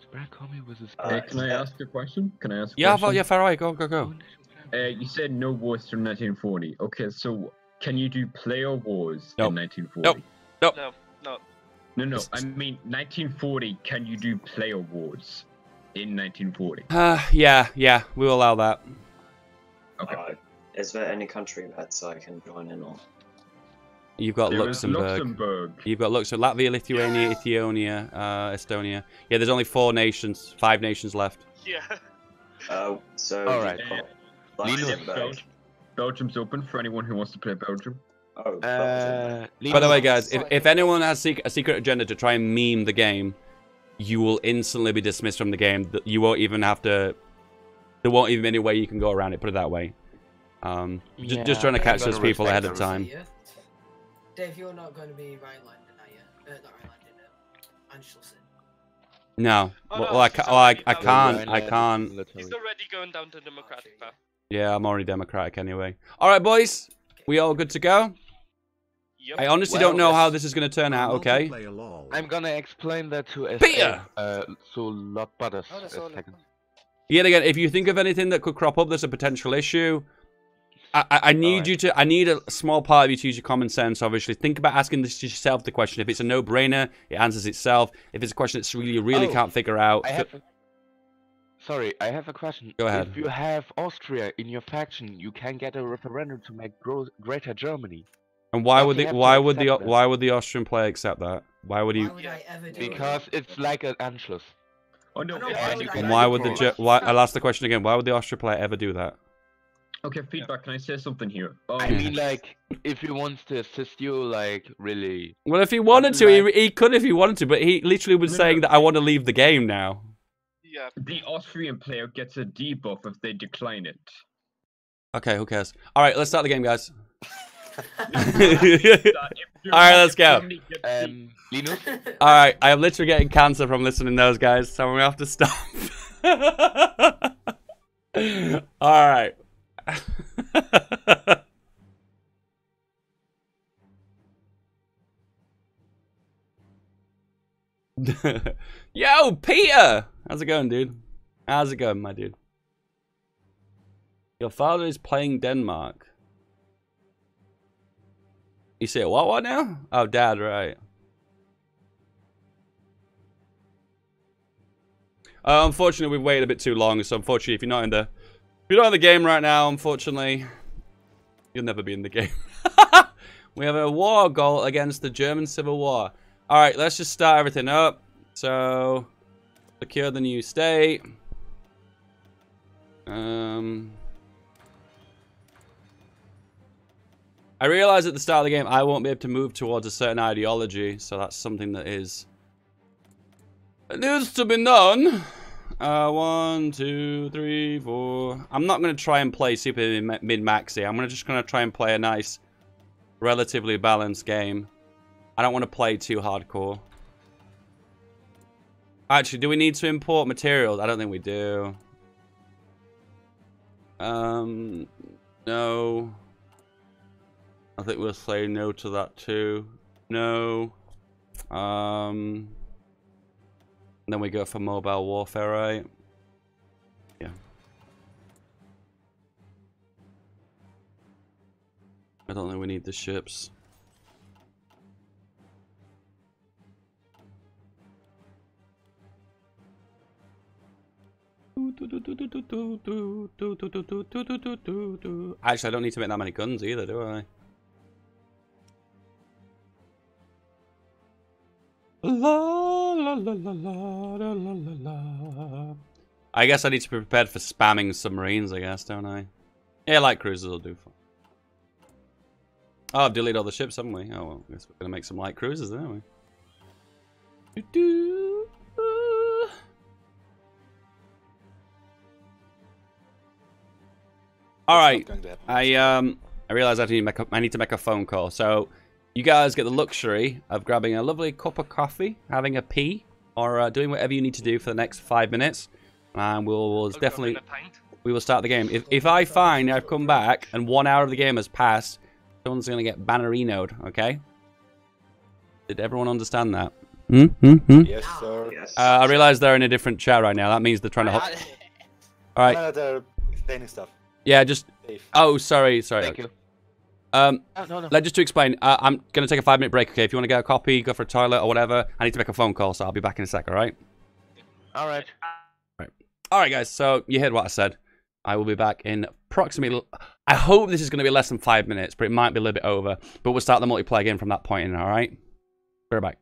Spread commie versus Can I ask a question? Can I ask a Yeah, question? yeah, fair right. Go. You said no wars from 1940. Okay, so can you do player wars Nope. in 1940? Nope. No. No, I mean 1940. Can you do player wars in 1940? Yeah, we'll allow that. Okay. Is there any country that I can join in on? You've got There is Luxembourg. Luxembourg. You've got Luxembourg, Latvia, Lithuania, Ethiopia, Estonia. Yeah, there's only 5 nations left. Yeah. So All right. Luxembourg. Belgium's open for anyone who wants to play Belgium. Oh, Belgium. By the way, guys, if anyone has a secret agenda to try and meme the game, you will instantly be dismissed from the game. You won't even have to. There won't even be any way you can go around it. Put it that way. Just trying to catch those people ahead of time. Dave, you're not going to be Rhineland, are you? Not Rhineland, Anschlussen. No. Oh, Well, no, I he's can't. already I can't. He's already going down the Democratic path. Yeah, I'm already Democratic anyway. All right, boys. We all good to go? Yep. I honestly don't know how this is going to turn out, okay? I'm gonna explain that to Peter! so Lord Butters Oh, a that's all. second. Yet again, if you think of anything that could crop up, there's a potential issue. I need you to. I need a small part of you to use your common sense. Obviously, think about asking this yourself. The question: if it's a no-brainer, it answers itself. If it's a question that you really Oh, can't figure out, Sorry, I have a question. Go ahead. If you have Austria in your faction, you can get a referendum to make Greater Germany. and why Don't would you the have to why would the accept that? why would the Austrian player accept that? Why would he? Why would I ever do Because it's like an Anschluss. Oh no. No, yeah, why you would can- And why would Of the? course. Why? I'll ask the question again. Why would the Austrian player ever do that? Okay, feedback. Can I say something here? I mean, like, if he wants to assist you, like, really. Well, if he wanted to, he could if he wanted to, but he literally was No, saying no. that I want to leave the game now. Yeah. The Austrian player gets a debuff if they decline it. Okay, who cares? All right, let's start the game, guys. All All right, let's go. Linus? All right, I am literally getting cancer from listening to those guys, so we have to stop. All right. Yo, Peter! How's it going, dude? How's it going, my dude? Your father is playing Denmark. You say what now? Oh, Dad, right. Unfortunately, we've waited a bit too long, so unfortunately, if you're not in the game right now, unfortunately, you'll never be in the game. We have a war goal against the German Civil War. All right, let's just start everything up. So, secure the new state. I realize at the start of the game I won't be able to move towards a certain ideology, so that's something that needs to be done. 1, 2, 3, 4. I'm not going to try and play super min-maxi. I'm just going to try and play a nice, relatively balanced game. I don't want to play too hardcore. Actually, do we need to import materials? I don't think we do. No. I think we'll say no to that too. No. And then we go for mobile warfare, right? Yeah. I don't think we need the ships. Actually, I don't need to make that many guns either, do I? La la la la la la la la. I guess I need to be prepared for spamming submarines, I guess, don't I? Yeah, light cruisers will do fine. Oh, I've deleted all the ships, haven't we? Oh, well, I guess we're going to make some light cruisers, then, aren't we? Doo-doo. All right. I realize I need to make a phone call. So you guys get the luxury of grabbing a lovely cup of coffee, having a pee, or doing whatever you need to do for the next 5 minutes, and we will start the game. If I find I've come back and 1 hour of the game has passed, someone's gonna get bannerinoed. Okay? Did everyone understand that? Yes, sir. Yes. I realize they're in a different chat right now. That means they're trying to. All right. No, they're explaining stuff. Yeah, just. Oh, sorry. Thank you. No. Just to explain, I'm gonna take a 5-minute break. Okay, if you want to get a coffee, go for a toilet or whatever, I need to make a phone call, so I'll be back in a sec. All right. All right. All right, guys. So you heard what I said. I will be back in approximately. I hope this is going to be less than 5 minutes, but it might be a little bit over. But we'll start the multiplayer game from that point in. All right. We're back.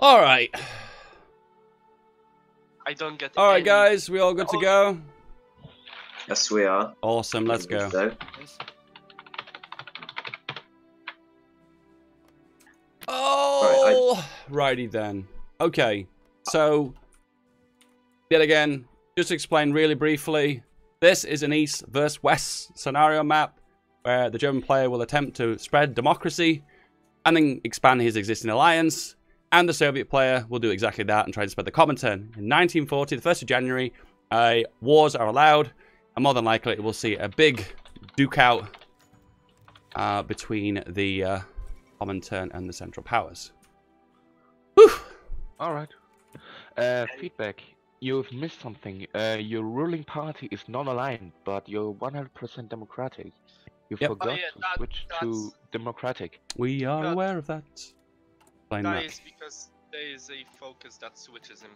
All right. I don't get. All right, guys, we all good to go? Yes, we are. Awesome. Let's go. Oh, righty then. Okay, so yet again, just to explain really briefly, this is an East versus West scenario map where the German player will attempt to spread democracy and then expand his existing alliance, and the Soviet player will do exactly that and try to spread the Comintern. In 1940, the 1st of January, wars are allowed, and more than likely we'll see a big duke out between the Comintern and the Central Powers. Whew. All right. Feedback. You've missed something. Your ruling party is non-aligned, but you're 100% democratic. You forgot to switch to democratic. We are aware of that. That is because there is a focus that switches him.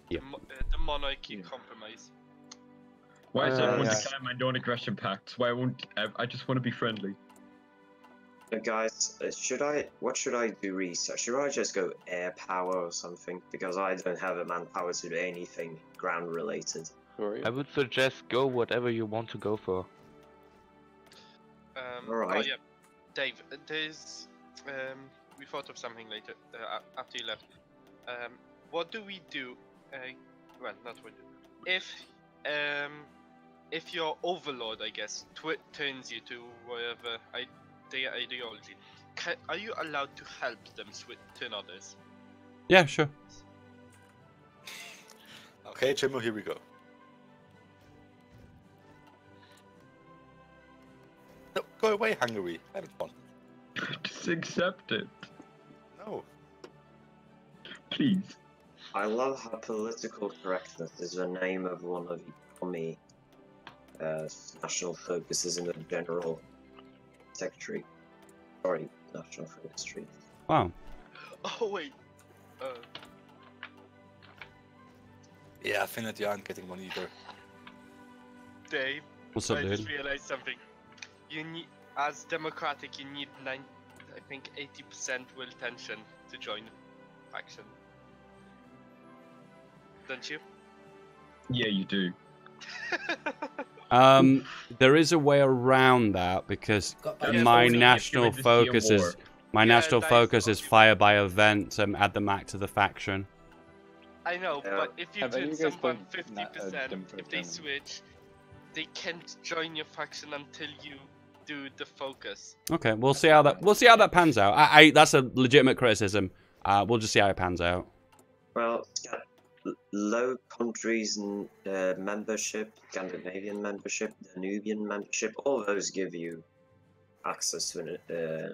Yep. The monarchy compromise. Why is everyone declaring my non-aggression pact? Why won't I just want to be friendly? Guys, what should I do research? Should I just go air power or something? Because I don't have the manpower to do anything ground related. I would suggest go whatever you want to go for. Alright. Oh yeah, Dave. There's we thought of something later after you left. What do we do? Well, not what. If your overlord, I guess, turns you to whatever their ideology, are you allowed to help them turn others? Yeah, sure. Okay, Jimmo, here we go. No, go away, Hungary. Have it fun. Just accept it. No. Please. I love how political correctness is the name of one of the commie national focuses in the general secretary. Sorry, national focus tree. Wow. Oh wait. Yeah, Finland, you aren't getting one either. Dave. What's up, I dude? just realized something. You need, as democratic, you need 80% will tension to join faction. Don't you? Yeah, you do. There is a way around that because Yeah, my only national if you're in the focus war. is national focus is fire by event. Add them back to the faction. I know, but if you Have any turn of you guys someone played 50%, if they switch, they can't join your faction until you do the focus. Okay, we'll see how that pans out. I that's a legitimate criticism. We'll just see how it pans out. Well, low countries and membership, Scandinavian membership, Danubian membership, all those give you access to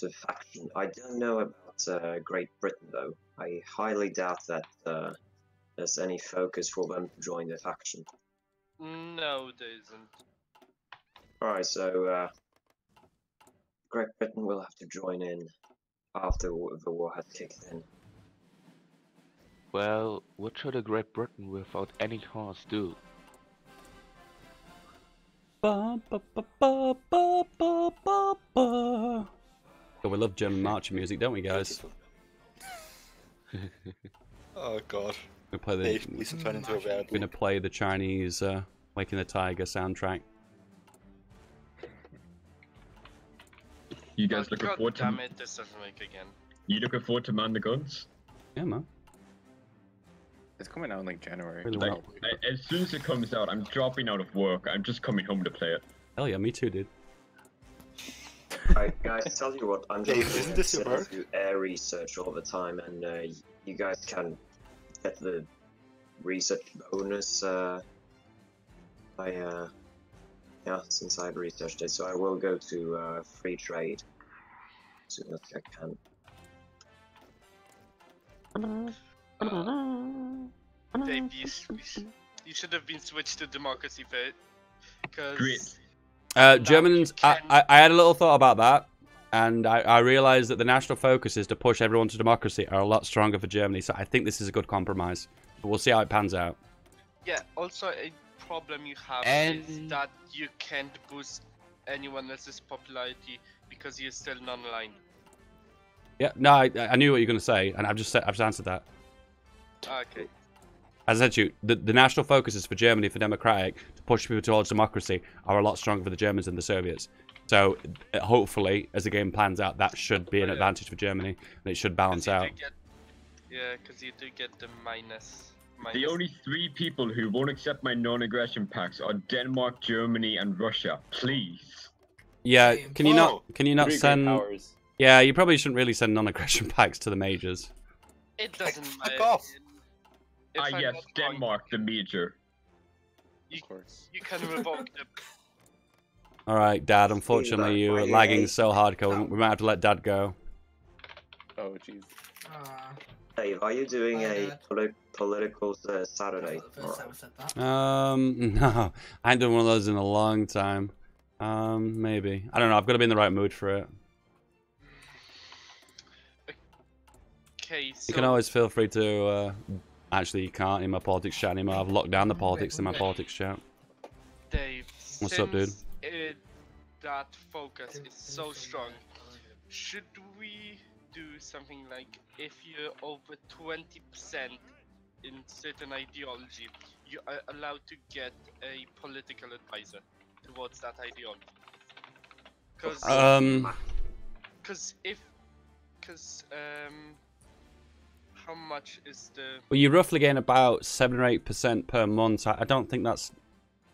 faction. I don't know about Great Britain though. I highly doubt that there's any focus for them to join the faction. No, there isn't. Alright, so Great Britain will have to join in after the war has kicked in. Well, what should a Great Britain without any cause do? Ba, ba, ba, ba, ba, ba, ba, ba. Oh, we love German marching music, don't we, guys? Oh god. We play the. Dave, please turn into a We're werewolf. gonna play the Chinese Waking the Tiger soundtrack. You guys looking God forward to? damn it, this doesn't work again. You looking forward to Man the Guns? Yeah, man. It's coming out in like January. Really Like, well. as soon as it comes out, I'm dropping out of work. I'm just coming home to play it. Hell yeah, me too, dude. Alright, guys, tell you what, I'm Dave, just isn't this your gonna work? do air research all the time, and you guys can get the research bonus yeah, since I've researched it. So I will go to free trade as soon as I can. Dave, you should have been switched to democracy first. Great. Germans, I had a little thought about that, and I realized that the national focus is to push everyone to democracy are a lot stronger for Germany, so I think this is a good compromise. But we'll see how it pans out. Yeah, also a problem you have is that you can't boost anyone else's popularity because you're still non-aligned. Yeah, no, I knew what you were going to say, and I've just answered that. Okay. As I said to you, the national focus is for Germany, for democratic, to push people towards democracy, are a lot stronger for the Germans than the Soviets. So hopefully, as the game plans out, that should be an advantage for Germany, and it should balance out. Yeah, because you do get the minus. The only 3 people who won't accept my non-aggression pacts are Denmark, Germany, and Russia. Please. Yeah, can you not Three send? great powers. Yeah, you probably shouldn't really send non-aggression packs to the majors. It doesn't matter. Fuck off. If I'm Yes, not wrong, Denmark, the major. Of course. you can revoke them. All right, Dad. Unfortunately, you are lagging so hardcore. We might have to let Dad go. Oh jeez. Dave, are you doing a political Saturday? No, I ain't done one of those in a long time. Maybe. I don't know. I've got to be in the right mood for it. Okay, so You can always feel free to. Actually, you can't in my politics chat anymore. I've locked down the politics in my politics chat. Dave, What's up, dude? The that focus is so strong. Should we do something like if you're over 20% in certain ideology, you are allowed to get a political advisor towards that ideology? Because how much is the? Well, you roughly gain about 7 or 8% per month. I don't think that's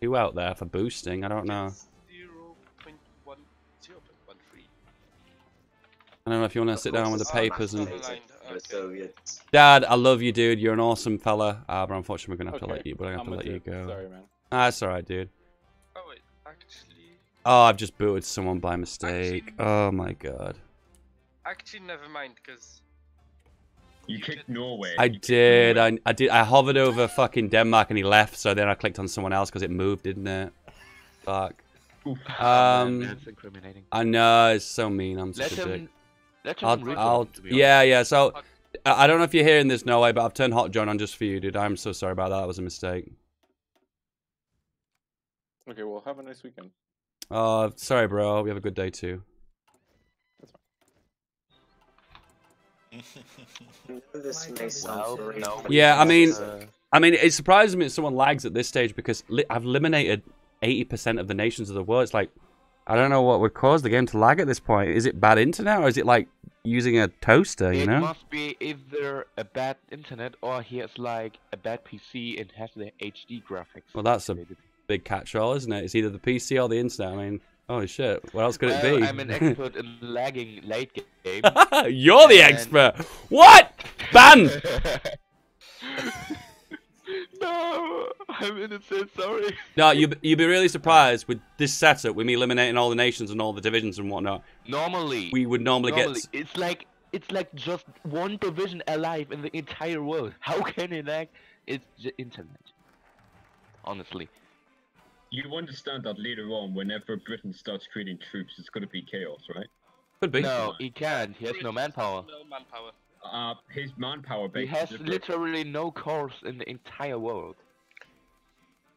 too out there for boosting. I don't know. 0.13. I don't know if you want to sit down with the papers and. Okay. Dad, I love you, dude. You're an awesome fella. But unfortunately, we're gonna have to let you. But I have I'm to let with you go. Sorry, man. That's alright, dude. Oh wait, actually. Oh, I've just booted someone by mistake. Oh my god. Actually, never mind, because. You kicked Norway. I did. I did. I hovered over fucking Denmark and he left. So then I clicked on someone else because it moved, didn't it? Fuck. That's incriminating. I know, it's so mean. I'm such a dick. Let him read I'll to be yeah. So I don't know if you're hearing this, no way, but I've turned Hot John on just for you, dude. I'm so sorry about that. That was a mistake. Okay, well, have a nice weekend. Oh, sorry, bro. We have a good day too. Yeah, I mean, it surprises me that someone lags at this stage because I've eliminated 80% of the nations of the world. It's like, I don't know what would cause the game to lag at this point. Is it bad internet or is it like using a toaster, you know? It must be either a bad internet or he has like a bad PC and has the HD graphics. Well, that's a big catch-all, isn't it? It's either the PC or the internet. I mean, holy shit, what else could it be? I'm an expert in lagging late game. You're the expert! What? Ban! No, I'm innocent, sorry. No, you'd be really surprised with this setup, with me eliminating all the nations and all the divisions and whatnot. Normally, we would normally get... It's like just one division alive in the entire world. How can it lag? It's the internet. Honestly. You understand that later on, whenever Britain starts creating troops, it's going to be chaos, right? Could be. No, he can't. He has no manpower. No manpower. His manpower base. He has literally no cores in the entire world.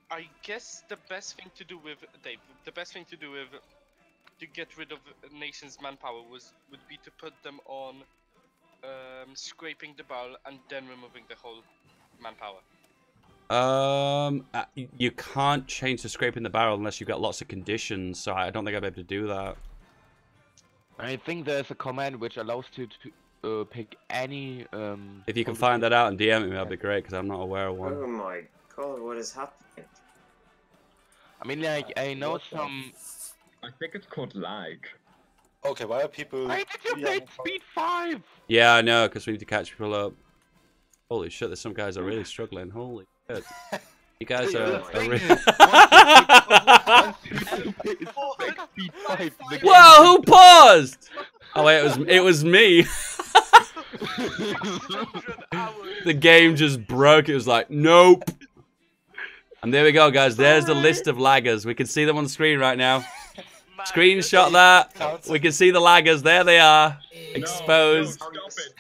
I guess the best thing to do with Dave, the best thing to do with to get rid of a nation's manpower would be to put them on scraping the barrel and then removing the whole manpower. You can't change the scraping the barrel unless you've got lots of conditions, so I don't think I'll be able to do that. I think there's a command which allows you to pick any. If you can find that out and DM me, that'd be great because I'm not aware of one. Oh my god, what is happening? I mean, like, I know some. I think it's called lag. Okay, why are people? Why did you play Speed 5? Yeah, I know, because we need to catch people up. Holy shit, there's some guys are really struggling. Holy shit. You guys are really... Whoa, who paused? Oh wait, it was me. The game just broke. It was like, nope. And there we go, guys. There's the list of laggers. We can see them on the screen right now. Screenshot that. We can see the laggers. There they are. Exposed.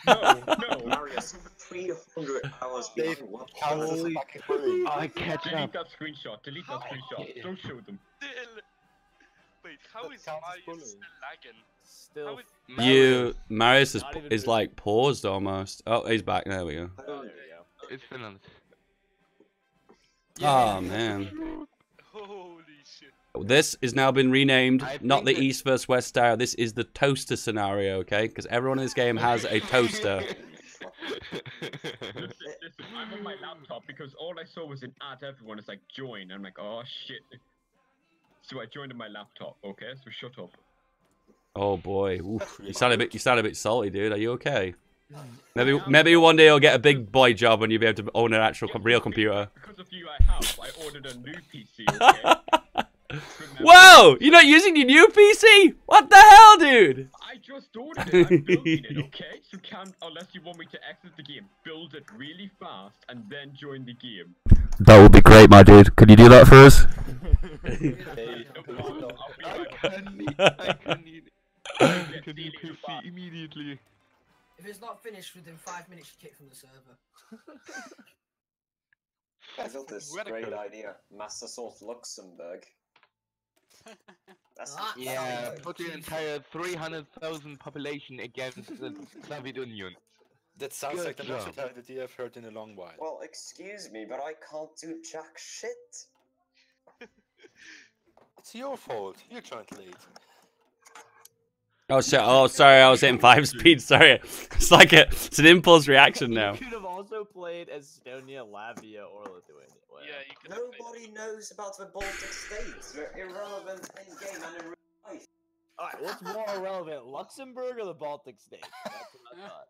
Marius, 300 hours behind. What? I catch Delete up. that screenshot. Delete that screenshot. Don't show them. Wait, how is Marius still lagging? Still. Marius is like paused almost. Oh, he's back. There we go. It's Finland. Oh man. Holy shit. This has now been renamed, not the think East vs West style. This is the toaster scenario, okay? Because everyone in this game has a toaster. Listen, I'm on my laptop because all I saw was an ad everyone is like join. I'm like, oh shit. So I joined on my laptop, okay? So shut up. Oh boy, oof. You sound a bit salty, dude. Are you okay? Maybe one day you'll get a big boy job and you'll be able to own an actual real computer. Because of you, I ordered a new PC, okay? Whoa! You're not using your new PC? What the hell, dude? I just ordered it. I'm building it, okay? So unless you want me to exit the game, build it really fast and then join the game. That would be great, my dude. Could you do that for us? I need PC immediately. If it's not finished within 5 minutes, you kick from the server. I got this great idea. Master Sort Luxembourg. That's Yeah, put the entire 300,000 population against the Soviet Union. That sounds Good like the most job. mentality I've heard in a long while. Well, excuse me, but I can't do jack shit. It's your fault. You joined late. Oh shit! Oh, sorry, I was hitting 5 speed. Sorry, it's like it's an impulse reaction now. You could have also played Estonia, Latvia, or Lithuania. Wow. Yeah, you can. Nobody knows about the Baltic states. They're irrelevant in game and in real life. Alright, what's more irrelevant, Luxembourg or the Baltic states? That's what I thought.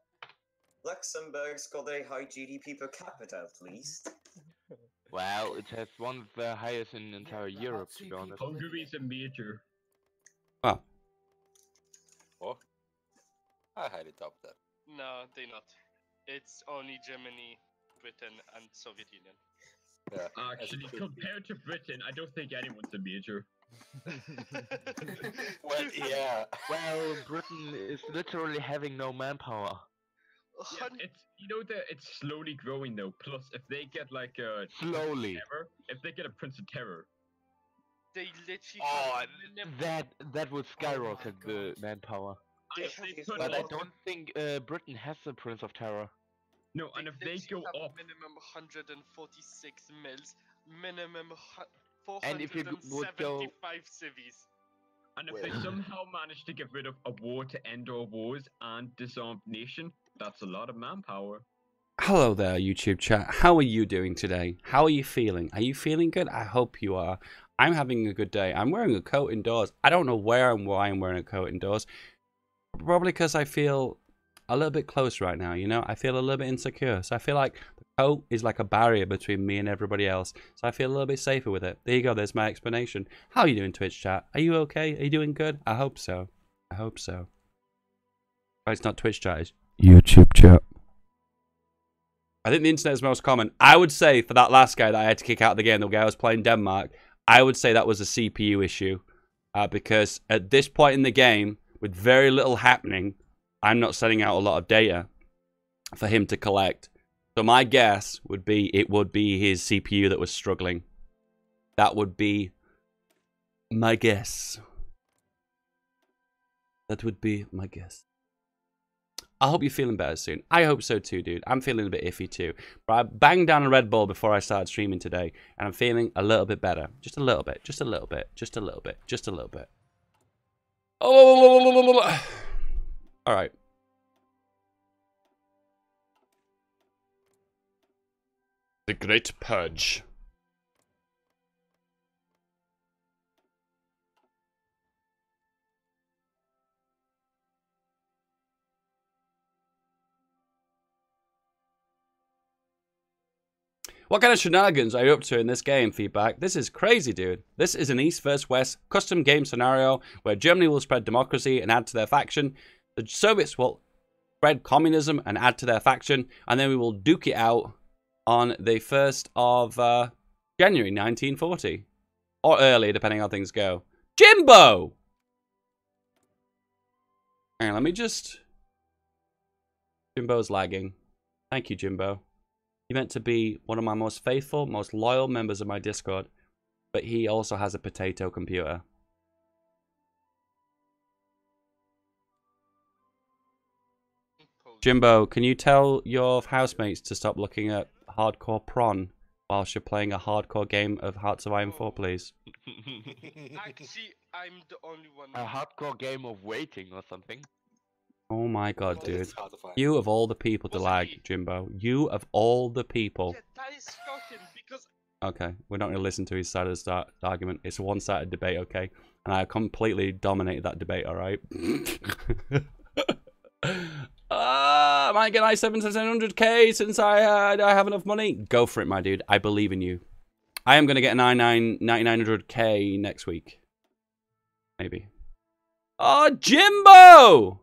Luxembourg's got a high GDP per capita, at least. Well, it has one of the highest in entire Europe, to be honest. Hungary's a major. Wow. Oh, I highly doubt that. No, they're not. It's only Germany, Britain, and Soviet Union. Yeah. Actually, compared to Britain, I don't think anyone's a major. Well, yeah. Well, Britain is literally having no manpower. Yeah, it's slowly growing though. Plus, if they get like a Slowly. if they get a Prince of Terror, They literally. Oh, that would skyrocket the manpower. But I don't think Britain has a Prince of Terror. No, and if they go have up, minimum 146 mils, minimum And if you would go- 475 civies. and if they somehow manage to get rid of a war to end all wars and disarmed nation, that's a lot of manpower. Hello there, YouTube chat. How are you doing today? How are you feeling? Are you feeling good? I hope you are. I'm having a good day. I'm wearing a coat indoors. I don't know where and why I'm wearing a coat indoors. Probably because I feel a little bit close right now, you know? I feel a little bit insecure. So I feel like the coat is like a barrier between me and everybody else. So I feel a little bit safer with it. There you go. There's my explanation. How are you doing, Twitch chat? Are you okay? Are you doing good? I hope so. I hope so. Oh, it's not Twitch chat. It's YouTube chat. I think the internet is most common. I would say for that last guy that I had to kick out of the game, the guy I was playing Denmark, I would say that was a CPU issue. Because at this point in the game, with very little happening, I'm not sending out a lot of data for him to collect. So my guess would be it would be his CPU that was struggling. That would be my guess. That would be my guess. I hope you're feeling better soon. I hope so too, dude. I'm feeling a bit iffy too. But I banged down a Red Bull before I started streaming today, and I'm feeling a little bit better. Just a little bit. Just a little bit. Just a little bit. Just a little bit. Oh! All right. The Great Purge. What kind of shenanigans are you up to in this game, Feedback? This is crazy, dude. This is an East vs. West custom game scenario where Germany will spread democracy and add to their faction. The Soviets will spread communism and add to their faction. And then we will duke it out on the 1st of January 1940. Or early, depending on how things go. Jimbo! Hang on, let me just... Jimbo's lagging. Thank you, Jimbo. He meant to be one of my most faithful, most loyal members of my Discord, but he also has a potato computer. Jimbo, can you tell your housemates to stop looking at hardcore prawn whilst you're playing a hardcore game of Hearts of Iron 4, please? Actually, I'm the only one. A hardcore game of waiting or something. Oh my god, dude. You of all the people to lag, Jimbo. You of all the people. Yeah, that is shocking because... Okay, we're not going to listen to his side of the argument. It's a one-sided debate, okay? And I completely dominated that debate, alright? I might get i7-700k since I have enough money. Go for it, my dude. I believe in you. I am going to get an i9-9900k next week. Maybe. Oh, Jimbo!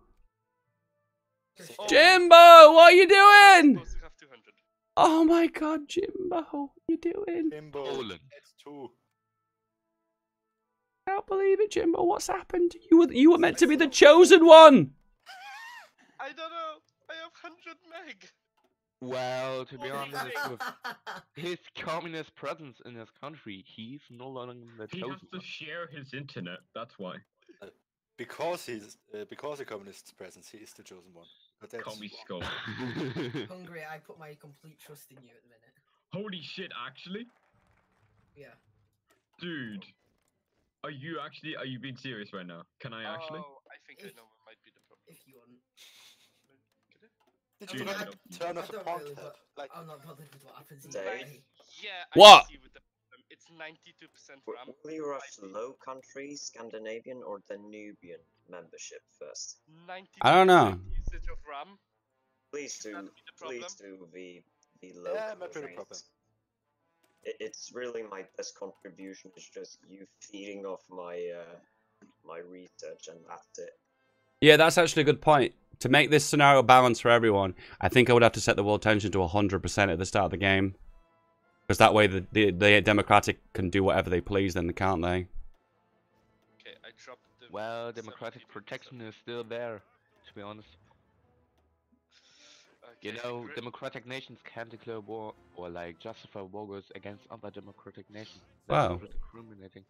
Jimbo, what are you doing? Oh my god, Jimbo, what are you doing? Jimbo, it's 2. I can't believe it, Jimbo. What's happened? You were meant to be the chosen one. I don't know. I have 100 meg. Well, to be honest, with his communist presence in his country, he's no longer the He has chosen to one. share his internet. That's why. Because the communist's presence, he is the chosen one. But that's Commie skull. Hungry, I put my complete trust in you at the minute. Holy shit! Actually, Yeah. dude, are you being serious right now? Can I actually? Oh, I think I know what might be the problem. If you want. Did I you mean, not turn I off a don't porn really, tab? but Like, I'm not bothered with what happens Dave? either way. Yeah, What? I see with the problem. It's 92% RAM. Will you rush Low Country, Scandinavian, or Danubian membership first? 90% I don't know. usage of RAM. Please Should that do. be the problem? Please do the low yeah, might be the countries. problem. It's really my best contribution. Is just you feeding off my my research, and that's it. Yeah, that's actually a good point. To make this scenario balanced for everyone, I think I would have to set the world tension to 100% at the start of the game. Because that way the Democratic can do whatever they please then, can't they? Okay, I dropped the. Well, democratic protection is still there, to be honest. You Okay, know, democratic nations can declare war or like justify wars against other democratic nations. That's Wow. discriminating.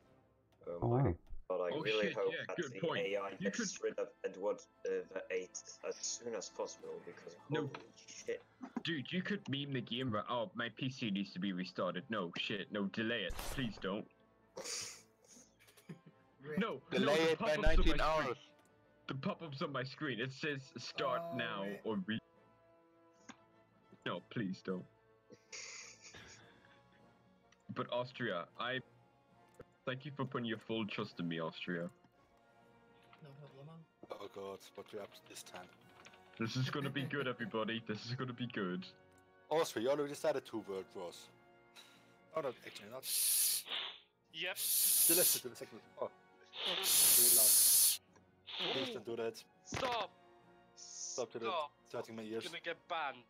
Oh Oh, my wow. god, I Oh, really shit, hope yeah, that good the point. AI You gets rid of Edward the 8th as soon as possible, because No. holy shit. Dude, you could meme the game right. Oh, my PC needs to be restarted. No, shit, no, delay it. Please don't. No, Delay no, the it by pop-ups on 19 my screen- hours. The pop-ups on my screen, it says start Oh, now right. or re. No, please don't. But Austria, I thank you for putting your full trust in me, Austria. No problem. Oh god, what we up to this time? This is gonna be good, everybody. This is gonna be good. Also, you already started 2 world wars. Oh, no, actually not. Yep. Still left to the second. Oh. Really loud. Please don't do that. Stop! Stop to the starting my ears. I'm gonna get banned.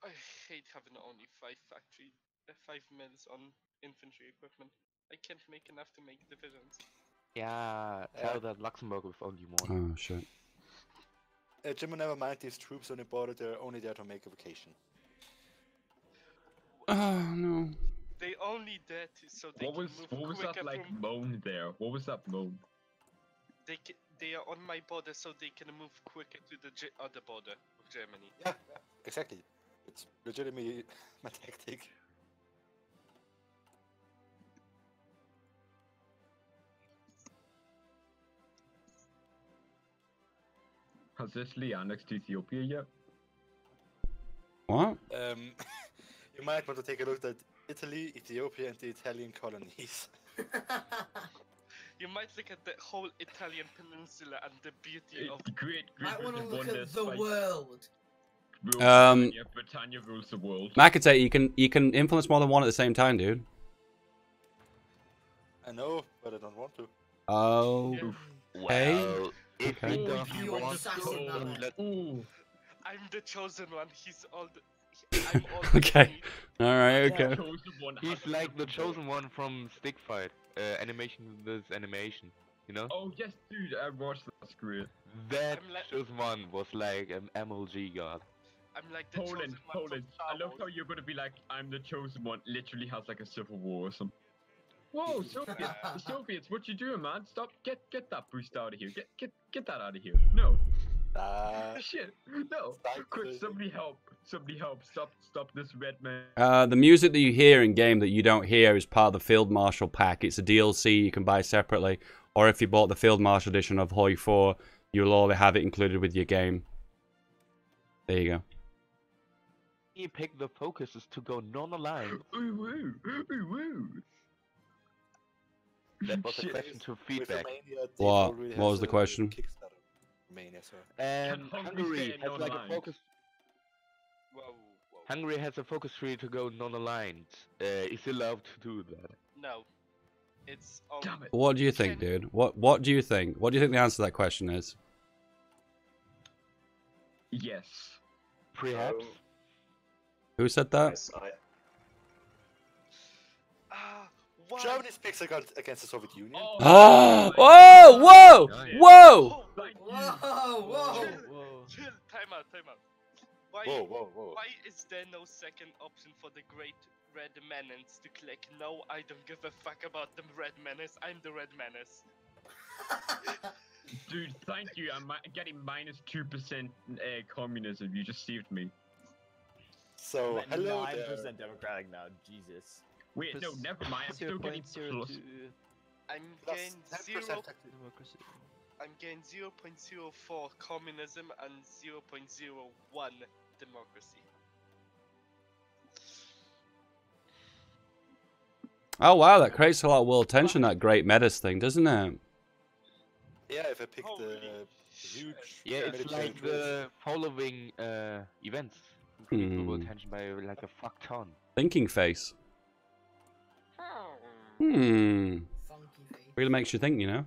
I hate having only 5 mills on infantry equipment. I can't make enough to make divisions. Yeah, tell that Luxembourg with only one. Oh, shit. Jimmy, never mind these troops on the border, they're only there to make a vacation. Oh, no. They only did so they What can was move quicker that like from. moan there? What was that moan? They are on my border, so they can move quicker to the other border of Germany. Yeah, exactly. It's legitimately my tactic. Has Italy annexed Ethiopia yet? What? You might want to take a look at Italy, Ethiopia, and the Italian colonies. You might look at the whole Italian peninsula and the beauty of. Great Might want to Britain look won at this the by- world. Britannia rules the world. Makate, you can influence more than one at the same time, dude. I know, but I don't want to. Oh. Okay. Well, if Okay. he doesn't You want assassin, to, man. let I'm the chosen one. He's all. I'm all. Okay. Alright, okay. he's like the chosen one from Stick Fight. Animation this animation, you know? Oh yes, dude, I watched that. That's great. That I'm like- chosen one was like an MLG god. I'm like the Poland, chosen one Poland. from I Star love Wars. how you're gonna be like, I'm the chosen one. Literally has like a civil war or something. Whoa, Soviets, the Soviets, what you doing, man? Stop, get that boost out of here. Get that out of here. No. Shit, no. Quick, somebody help. Stop this red man. The music that you hear in game that you don't hear is part of the Field Marshal pack. It's a DLC you can buy separately. Or if you bought the Field Marshal edition of Hoi 4, you'll already have it included with your game. There you go. He picked the focuses to go non-aligned. Ooh woo, ooh woo. That was a Shit. question to With feedback. Romania, they What? already What was has the a question? Kickstarter. Romania, so. Hungary stay has like a non-aligned? focus. Whoa. Hungary has a focus tree to go non-aligned. Is he allowed to do that? No. It's only. Damn it. What do you think, dude? What do you think? What do you think the answer to that question is? Yes. Perhaps. Who said that? Yes, Germany speaks against the Soviet Union. Oh, whoa, whoa, whoa! Chill. Time out. Why, why is there no second option for the Great Red Menace to click? No, I don't give a fuck about the Red Menace. I'm the Red Menace. Dude, thank you. I'm getting minus 2% communism. You just saved me. So, hello 9% there. Democratic now. Jesus. Wait, no, never mind. I'm still getting plus. I'm Plus getting 10% democracy. I'm getting 0.04 communism and 0.01 democracy. Oh wow, that creates a lot of world tension, that Great Menace thing, doesn't it? Yeah, if I pick the huge. Yeah, it's military like the following events. Increase the world tension by like a fuck ton. Thinking face. Really makes you think, you know?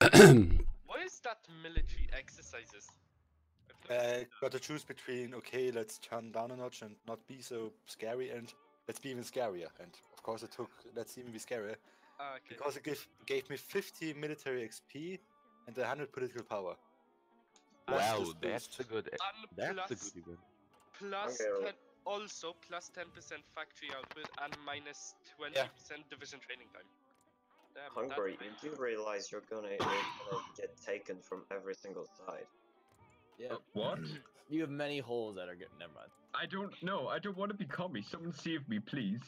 What is that military exercises? Got to choose between, okay, let's turn down a notch and not be so scary, and let's be even scarier. And of course, it took let's even be scarier. Okay. Because it gave me 50 military XP and 100 political power. Wow, this that's boost. a good. That's a good event. Plus Okay. 10, also plus 10% factory output and minus 20% division training time. Damn, Hungary, you do realize you're gonna get taken from every single side. Yeah. What? You have many holes that are getting. Never mind. I don't know. I don't want to be commie. Someone save me, please.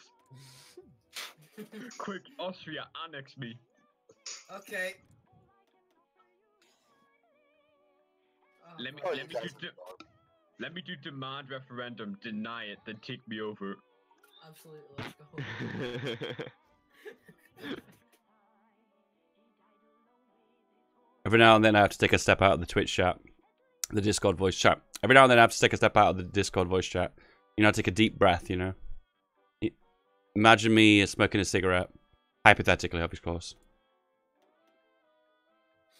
Quick, Austria, annex me. Okay. Let me do demand referendum. Deny it, then take me over. Absolutely, let's go. Every now and then I have to take a step out of the Twitch chat. The Discord voice chat. Every now and then I have to take a step out of the Discord voice chat. You know, take a deep breath, you know. Imagine me smoking a cigarette. Hypothetically, of course.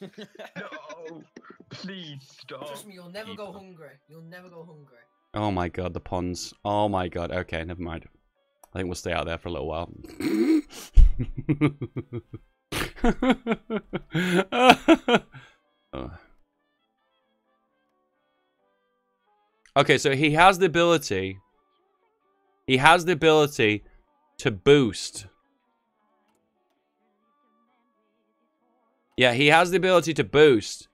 No, please stop. Trust me, you'll never go hungry. You'll never go hungry. Oh my god, the puns. Oh my god. Okay, never mind. I think we'll stay out there for a little while. Oh. Okay, so he has the ability. He has the ability to boost. Yeah, he has the ability to boost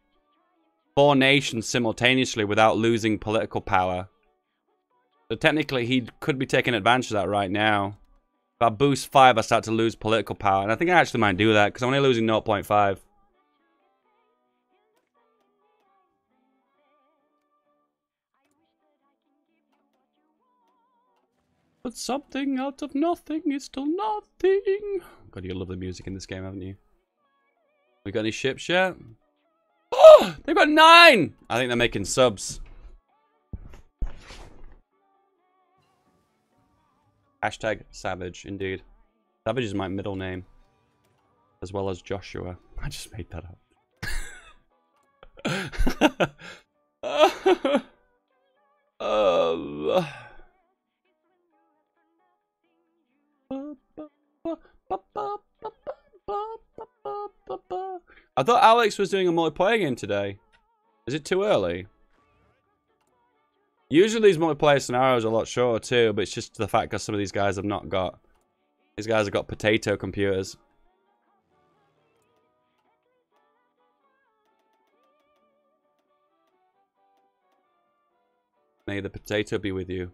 4 nations simultaneously without losing political power. So technically, he could be taking advantage of that right now. If I boost 5, I start to lose political power. And I think I actually might do that, because I'm only losing 0.5. But something out of nothing is still nothing. God, you love the music in this game, haven't you? We got any ships yet? Oh, they've got 9! I think they're making subs. Hashtag Savage, indeed. Savage is my middle name. As well as Joshua. I just made that up. I thought Alex was doing a multiplayer game today. Is it too early? Usually these multiplayer scenarios are a lot shorter too, but it's just the fact that some of these guys have not got... These guys have got potato computers. May the potato be with you.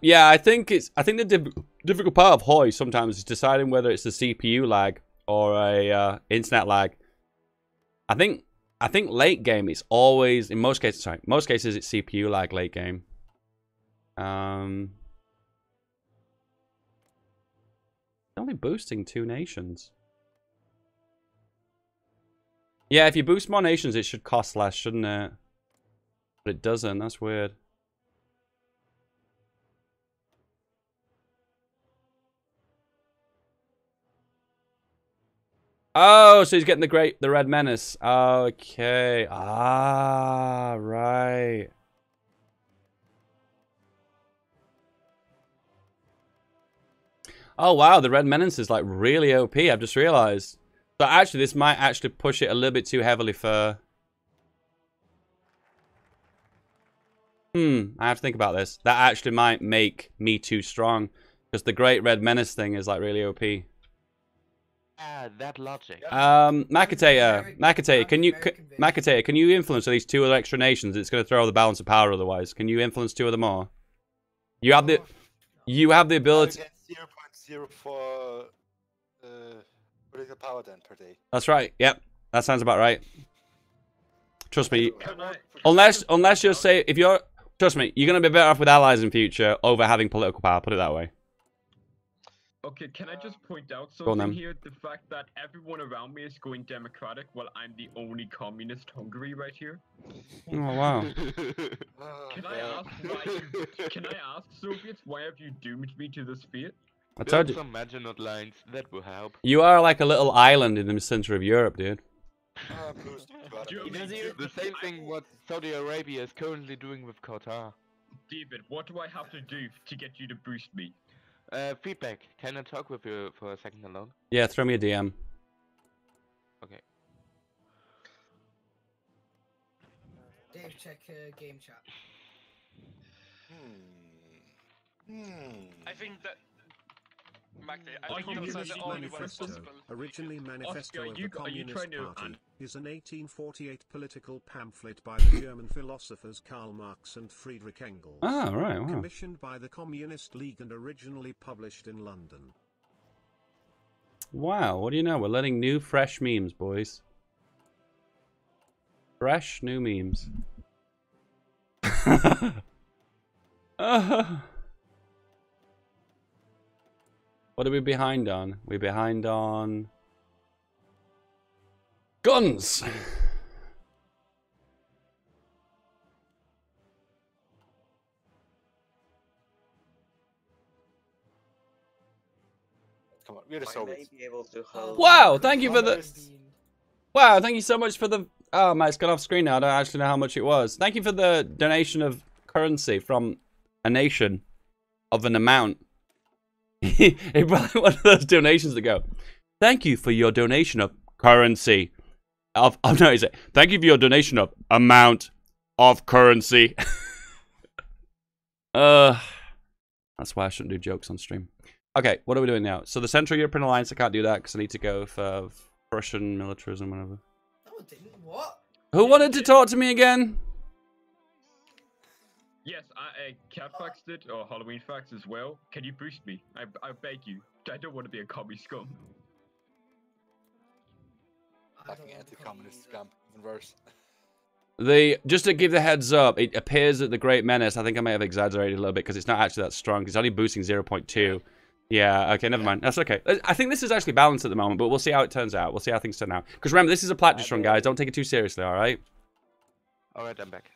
Yeah, I think the difficult part of Hoi sometimes is deciding whether it's a CPU lag or a internet lag. I think late game it's always most cases it's CPU lag late game. Only boosting 2 nations. Yeah, if you boost more nations, it should cost less, shouldn't it? But it doesn't. That's weird. Oh, so he's getting the Red Menace. Okay. Ah, right. Oh wow, the Red Menace is like really OP. I've just realized. So actually, this might actually push it a little bit too heavily for. I have to think about this. That actually might make me too strong, because the Great Red Menace thing is like really OP. Ah, that logic. Makatator, can you influence at least 2 other extra nations? It's going to throw the balance of power otherwise. Can you influence 2 of them more? You have the ability. You get 0.04 political power then per day. That's right. Yep, that sounds about right. Trust me. Unless you're trust me, you're going to be better off with allies in future over having political power. Put it that way. Okay, can I just point out Go on, something then. here? The fact that everyone around me is going democratic while I'm the only communist Hungary right here. Oh wow. Can I ask Soviets, why have you doomed me to this fate? I told you. Some Maginot lines, that will help. You are like a little island in the center of Europe, dude. The same thing what Saudi Arabia is currently doing with Qatar. David, what do I have to do to get you to boost me? Feedback. Can I talk with you for a second alone? Yeah, throw me a DM. Okay. Dave, check game chat. I think that. Magday, I The think those are Communist the only ones Manifesto, possible. originally Manifesto Oscar, of you- the are you Communist trying to Party, is an 1848 political pamphlet by the German philosophers Karl Marx and Friedrich Engels. Ah, right, wow. Commissioned by the Communist League and originally published in London. Wow, what do you know? We're learning new, fresh memes, boys. Fresh, new memes. What are we behind on? We're behind on... guns! Come on, we're the I may Soviets. be able to hold. Wow, thank you for the... Wow, thank you so much for the... Oh, man, it's gone off screen now. I don't actually know how much it was. Thank you for the donation of currency from a nation of an amount. It probably one of those donations that go, thank you for your donation of currency. No, is it? Thank you for your donation of amount of currency. That's why I shouldn't do jokes on stream. Okay, what are we doing now? So the Central European Alliance, I can't do that because I need to go for Russian militarism, whatever. No, it didn't. What? Who wanted to talk to me again? Yes, Cat Fax did, or Halloween Fax as well. Can you boost me? I beg you. I don't want to be a commie scum. Fucking anti-communist scum, even worse. Just to give the heads up, it appears that the Great Menace, I think I may have exaggerated a little bit because it's not actually that strong. It's only boosting 0.2. Yeah, okay, never mind. That's okay. I think this is actually balanced at the moment, but we'll see how it turns out. We'll see how things turn out. Because remember, this is a practice run, guys. Don't take it too seriously, alright? Alright, I'm back.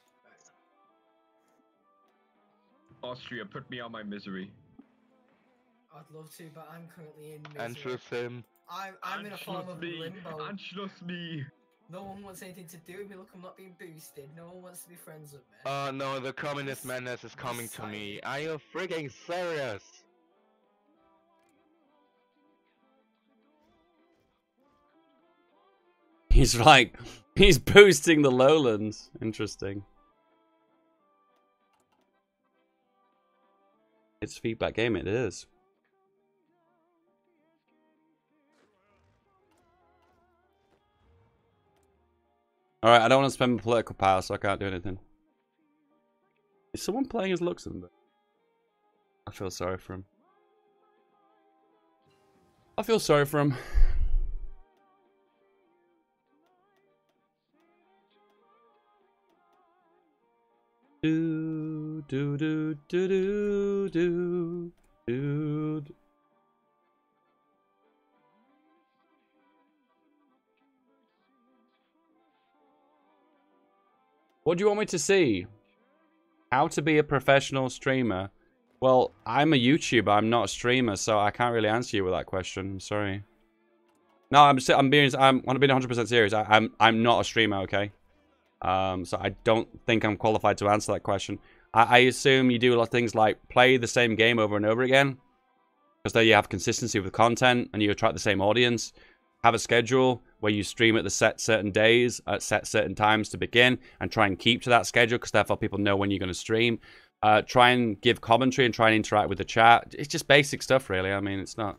Austria, put me on my misery. I'd love to, but I'm currently in misery. Anschluss him. I'm in a form of limbo. Anschluss me. No one wants anything to do with me. Look, I'm not being boosted. No one wants to be friends with me. Oh no, the communist madness is coming to me. Are you freaking serious? He's boosting the lowlands. Interesting. It's feedback game, it is. Alright, I don't want to spend my political power, so I can't do anything. Is someone playing as Luxembourg? I feel sorry for him. I feel sorry for him. Do do do do do do do. What do you want me to see? How to be a professional streamer? Well, I'm a YouTuber. I'm not a streamer, so I can't really answer you with that question. I'm sorry. No, I'm being 100% serious. I'm not a streamer, okay? So I don't think I'm qualified to answer that question. I assume you do a lot of things like play the same game over and over again, because there you have consistency with content and you attract the same audience. Have a schedule where you stream at the certain days at certain times to begin, and try and keep to that schedule, because therefore people know when you're going to stream. Try and give commentary and try and interact with the chat. It's just basic stuff, really. I mean, it's not.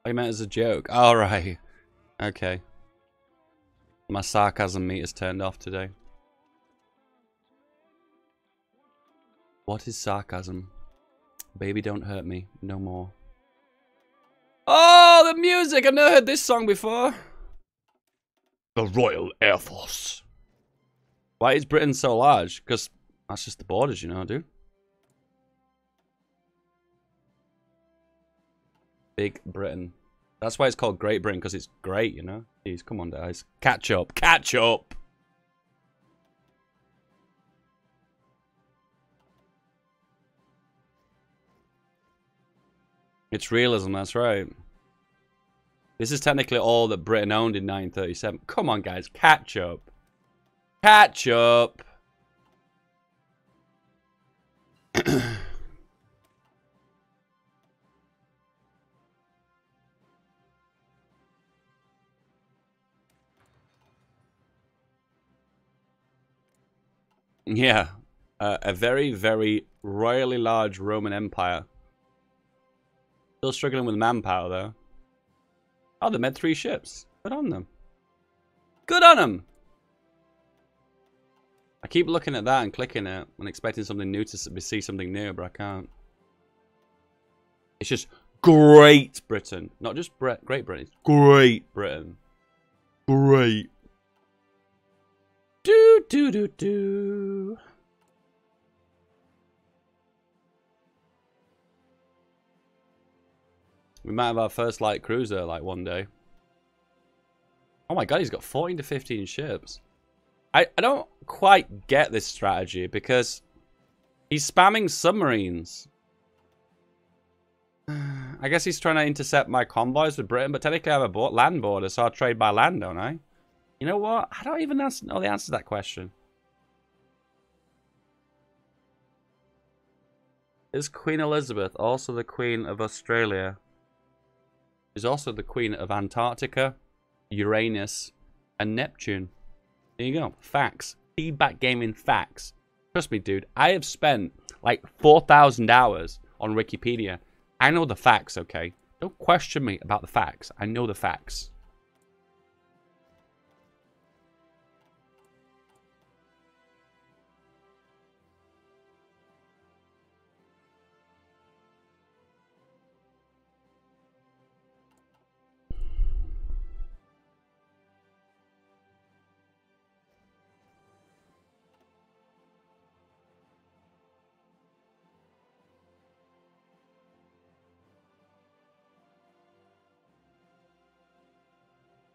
I meant as a joke. All right. Okay. My sarcasm meter's turned off today. What is sarcasm? Baby, don't hurt me. No more. Oh, the music! I've never heard this song before. The Royal Air Force. Why is Britain so large? Because that's just the borders, you know, dude. Big Britain. That's why it's called Great Britain, because it's great, you know? Jeez, come on, guys. Catch up. Catch up! It's realism, that's right. This is technically all that Britain owned in 1937. Come on, guys. Catch up. Catch up! Yeah, a very, very royally large Roman Empire. Still struggling with manpower, though. Oh, they made 3 ships. Good on them. Good on them! I keep looking at that and clicking it and expecting something new to see something new, but I can't. It's just Great Britain. Not just Great Britain. It's Great Britain. Great. Do do do do. We might have our first light cruiser like one day. Oh my god, he's got 14 to 15 ships. I don't quite get this strategy because he's spamming submarines. I guess he's trying to intercept my convoys with Britain, but technically I have a land border, so I'll trade by land, don't I? You know what? I don't even know the answer to that question. Is Queen Elizabeth also the Queen of Australia? She's also the Queen of Antarctica, Uranus, and Neptune. There you go. Facts. Feedback gaming facts. Trust me, dude. I have spent like 4,000 hours on Wikipedia. I know the facts, okay? Don't question me about the facts. I know the facts.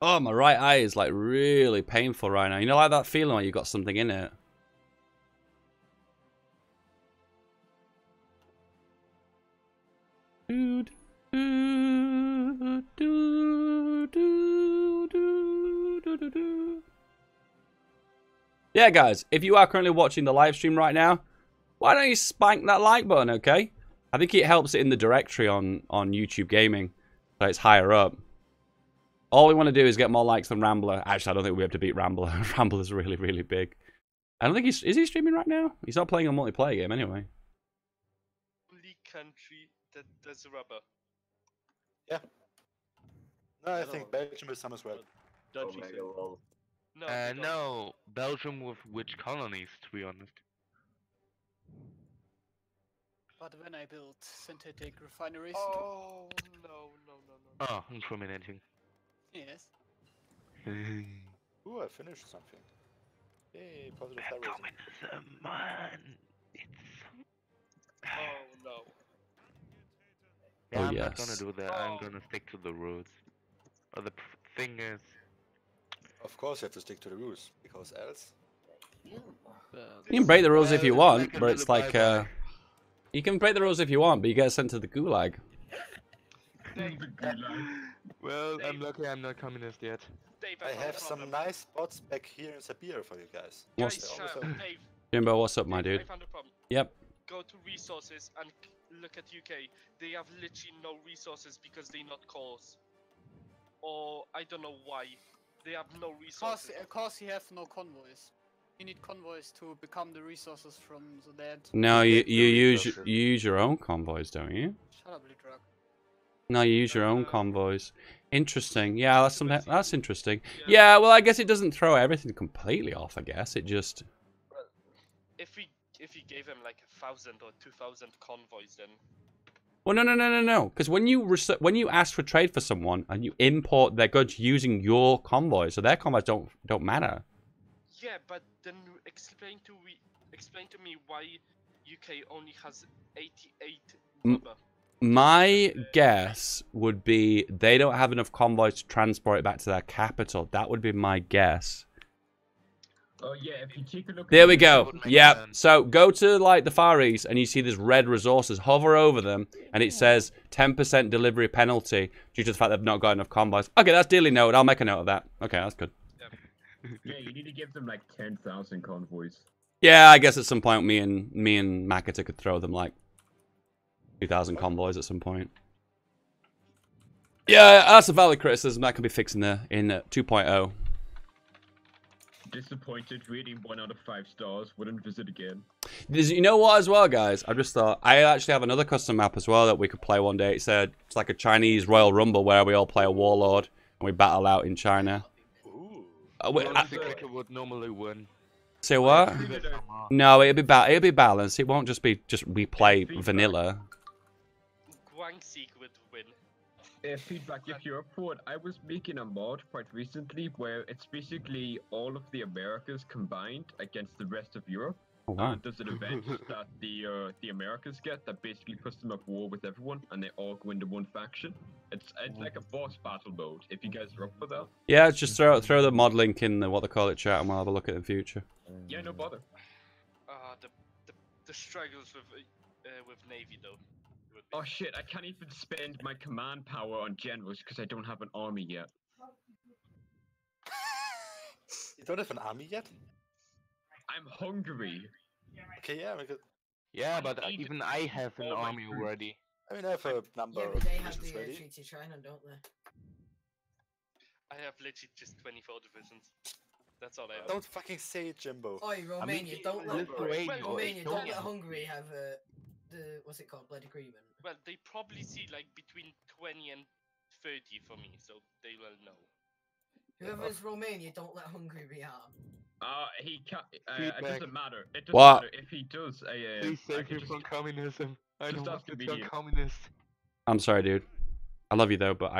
Oh, my right eye is like really painful right now. You know, like that feeling like you got something in it. Yeah, guys, if you are currently watching the live stream right now, why don't you spank that like button, okay? I think it helps it in the directory on YouTube Gaming, so it's higher up. All we want to do is get more likes than Rambler. Actually, I don't think we'll be able to beat Rambler. Rambler's really, really big. I don't think is he streaming right now? He's not playing a multiplayer game anyway. Only country that does rubber. Yeah. No, I think Belgium is some as well. Dutchy well. No, Belgium with which colonies, to be honest. But when I build synthetic refineries. Oh no. Oh, incriminating. Yes. Ooh, I finished something. Hey, positive terrorism. Communism, man. Oh no. Yeah, Oh, I'm not gonna yes. do that. I'm gonna stick to the rules. But the thing is, Of course, you have to stick to the rules because else. You can break the rules if you well, want, like a but it's little like bye-bye. you can break the rules if you want, but you get sent to the gulag. Well, I'm lucky I'm not communist yet. Dave, I found a have some problem. nice spots back here in Siberia for you guys. What's- Guys, They're always open. Dave, Jimbo, what's up, my Dave, dude? I found a problem. Yep. Go to resources and look at UK. They have literally no resources because they're not cores. Or I don't know why. They have no resources. Cause you have no convoys. You need convoys to become the resources from the land. No, you use your own convoys, don't you? Shut up, Lidrak. No, you use your own convoys. Interesting. Yeah, that's interesting. Yeah, well, I guess it doesn't throw everything completely off. I guess it just. If we gave them like 1,000 or 2,000 convoys, then Well, no. Because when you ask for trade for someone and you import their goods using your convoys, so their convoys don't matter. yeah, but then explain to me why UK only has 88 rubber. My guess would be they don't have enough convoys to transport it back to their capital. That would be my guess. Oh yeah, if you take a look. There at we the go. map- Yeah. So go to like the Far East and you see these red resources. Hover over them and it says 10% delivery penalty due to the fact they've not got enough convoys. Okay, that's duly noted. I'll make a note of that. Okay, that's good. Yeah, you need to give them like 10,000 convoys. Yeah, I guess at some point me and Makita could throw them like 2,000 convoys at some point. Yeah, that's a valid criticism. That can be fixed in 2.0. Disappointed, rating 1 out of 5 stars. Wouldn't visit again. You know what as well, guys? I just thought, I actually have another custom map as well that we could play one day. It's like a Chinese Royal Rumble where we all play a warlord and we battle out in China. Clicker would normally win. Say what? No, it'll be balanced. It won't just be we play vanilla. Guangxi would win. Feedback, if you're up for it, I was making a mod quite recently where it's basically all of the Americas combined against the rest of Europe. Oh, wow. There's an event that the Americas get that basically puts them at war with everyone, and they all go into one faction. It's like a boss battle mode. If you guys are up for that. Yeah, just throw the mod link in the what they call it chat, and we'll have a look at it in future. Yeah, no bother. The struggles with Navy though. Oh shit! I can't even spend my command power on generals because I don't have an army yet. You don't have an army yet? I'm Hungary. Okay, yeah, we could. Yeah, but even I have an army already. I mean, I have a number Yeah, of but they have divisions the ready. Treaty China, don't they? I have literally just 24 divisions. That's all I have. Don't fucking say it, Jimbo. Oi, Romania, don't let Lithuania or Romania, don't let Estonia. Hungary have the what's it called, blood agreement. Well, they probably see like between 20 and 30 for me, so they will know. Whoever's Romania, don't let Hungary be armed. He can't. It Feedback. doesn't matter. It doesn't What? matter if he does. Please I save can me from communism. I just don't want ask to the become media. communist. I'm sorry, dude. I love you though, but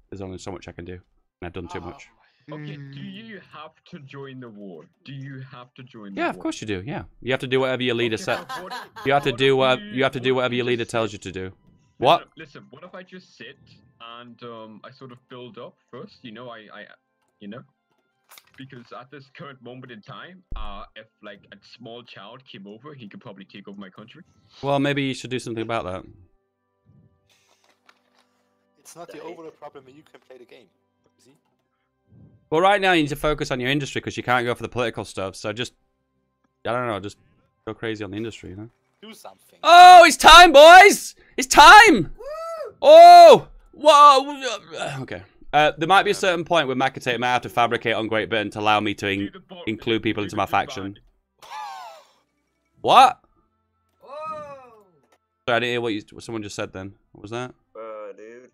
there's only so much I can do, and I've done too much. Okay, do you have to join the war? Do you have to join the Yeah, war? of course you do. Yeah, you have to do whatever your leader Okay, said. but what- You have to do what you have to do what whatever if your you leader just tells sit- you to do. What? Listen, what if I just sit and I sort of build up first? You know, because at this current moment in time, if like a small child came over, he could probably take over my country. Well, maybe you should do something about that. It's not the overall problem when you can play the game. You see? Well, right now you need to focus on your industry because you can't go for the political stuff. So just, I don't know, just go crazy on the industry, you know? Do something. Oh, it's time, boys! It's time! Oh! Whoa! Okay. There might be a certain point where Makate might have to fabricate on Great Britain to allow me to include people into my faction. What? Sorry, I didn't hear what someone just said then. What was that? Dude.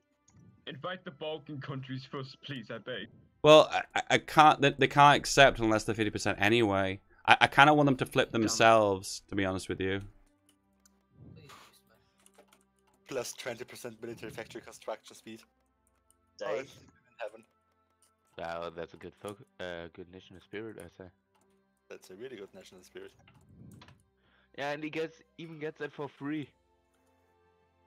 Invite the Balkan countries first, please, I beg. Well, I can't. They can't accept unless they're 50% anyway. I kind of want them to flip themselves, to be honest with you. Plus 20% military factory construction speed. Dave. Oh, it's in heaven. Wow, that's a good good national spirit, I say. That's a really good national spirit. Yeah, and he even gets it for free.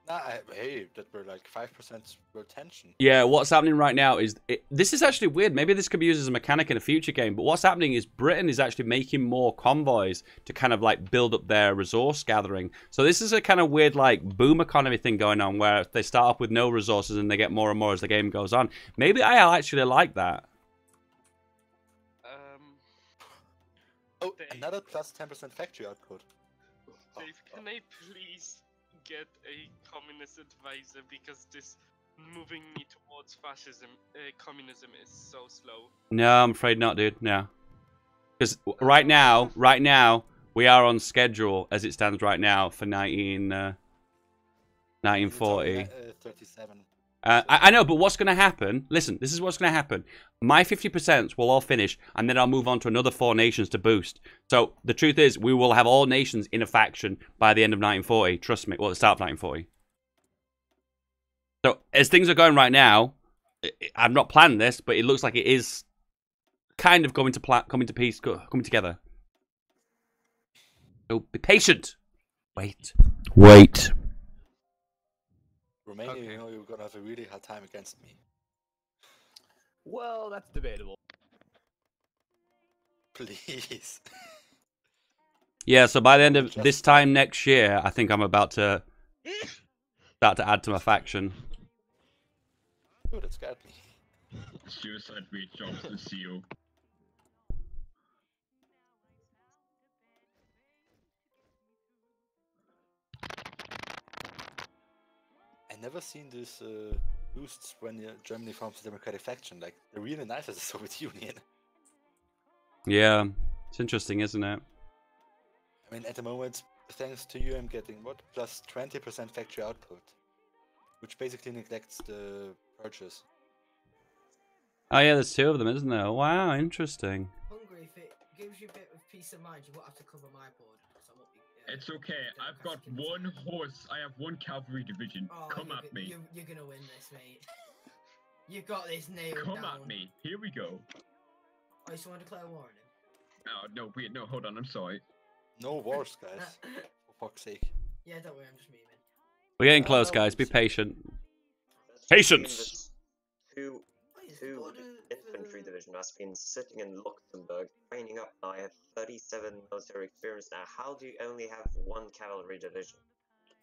Nah, hey, that were like 5% retention. Yeah, what's happening right now is... this is actually weird. Maybe this could be used as a mechanic in a future game. But what's happening is Britain is actually making more convoys to kind of like build up their resource gathering. So this is a kind of weird like boom economy thing going on where they start off with no resources and they get more and more as the game goes on. Maybe I actually like that. Oh, another plus 10% factory output. Dave, can I please get a communist advisor because this moving me towards fascism, communism is so slow. No, I'm afraid not, dude. No. Because right now, we are on schedule as it stands right now for 1940. 37. I know, but what's going to happen? Listen, this is what's going to happen. My 50% will all finish, and then I'll move on to another 4 nations to boost. So the truth is, we will have all nations in a faction by the end of 1940. Trust me. Well, the start of 1940. So as things are going right now, I've not planned this, but it looks like it is kind of coming together. So be patient. Wait. Romania, you know, you're gonna have a really hard time against me. Well, that's debatable. Please. Yeah, so by the end of this time next year, I think I'm about to start to add to my faction. Oh, that scared me. Suicide rate drops to CO. I never seen these boosts when Germany forms a democratic faction. Like, they're really nice as the Soviet Union. Yeah, it's interesting, isn't it? I mean, at the moment, thanks to you, I'm getting what? Plus 20% factory output. Which basically neglects the purchase. Oh yeah, there's 2 of them, isn't there? Wow, interesting. Hungary, if it gives you a bit of peace of mind, you won't have to cover my board. So I won't be, It's okay. I've got 1 horse. I have 1 cavalry division. Oh, Come at me. You're gonna win this, mate. You got this nailed Come down. at me. Here we go. Oh, you still want to declare war on him? Oh, no, wait, no, hold on. I'm sorry. No wars, guys. For fuck's sake. Yeah, don't worry, I'm just memeing. We're getting close, guys. Be patient. Patience! Two infantry division has been sitting in Luxembourg, training up. I have 37 military experience now. How do you only have 1 cavalry division?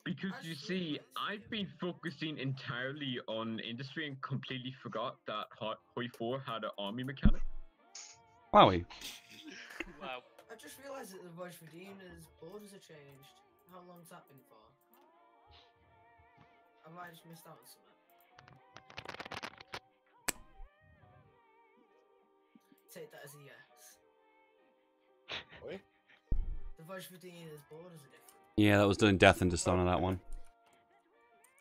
Because you see, I've been focusing entirely on industry and completely forgot that Hoi 4 had an army mechanic. Wowie. Wow. I just realised that the Vojvodina's borders have changed. How long's that been for? Have I just missed out on something? Take that as a yes. Oi? The Vojvodina's borders are different. Yeah, that was doing death and dishonor, that one.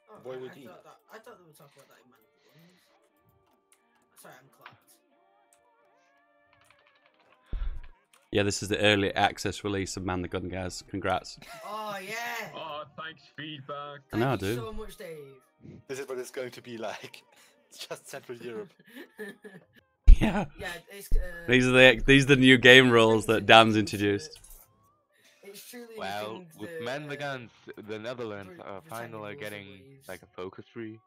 Oh, Vojvodina. I thought they were talking about that in Man of the Guns. Sorry, I'm clapped. Yeah, this is the early access release of Man the Gun, guys. Congrats. Oh, yeah! Oh, thanks, feedback. I know, Thank you dude. so much, Dave. This is what it's going to be like. It's just Central Europe. Yeah. Yeah, it's, These are the new game rules that Dan's introduced. It's truly Well, the with thing Man the that, Guns, the Netherlands Brit- are Britannia finally also getting believes. like a focus tree,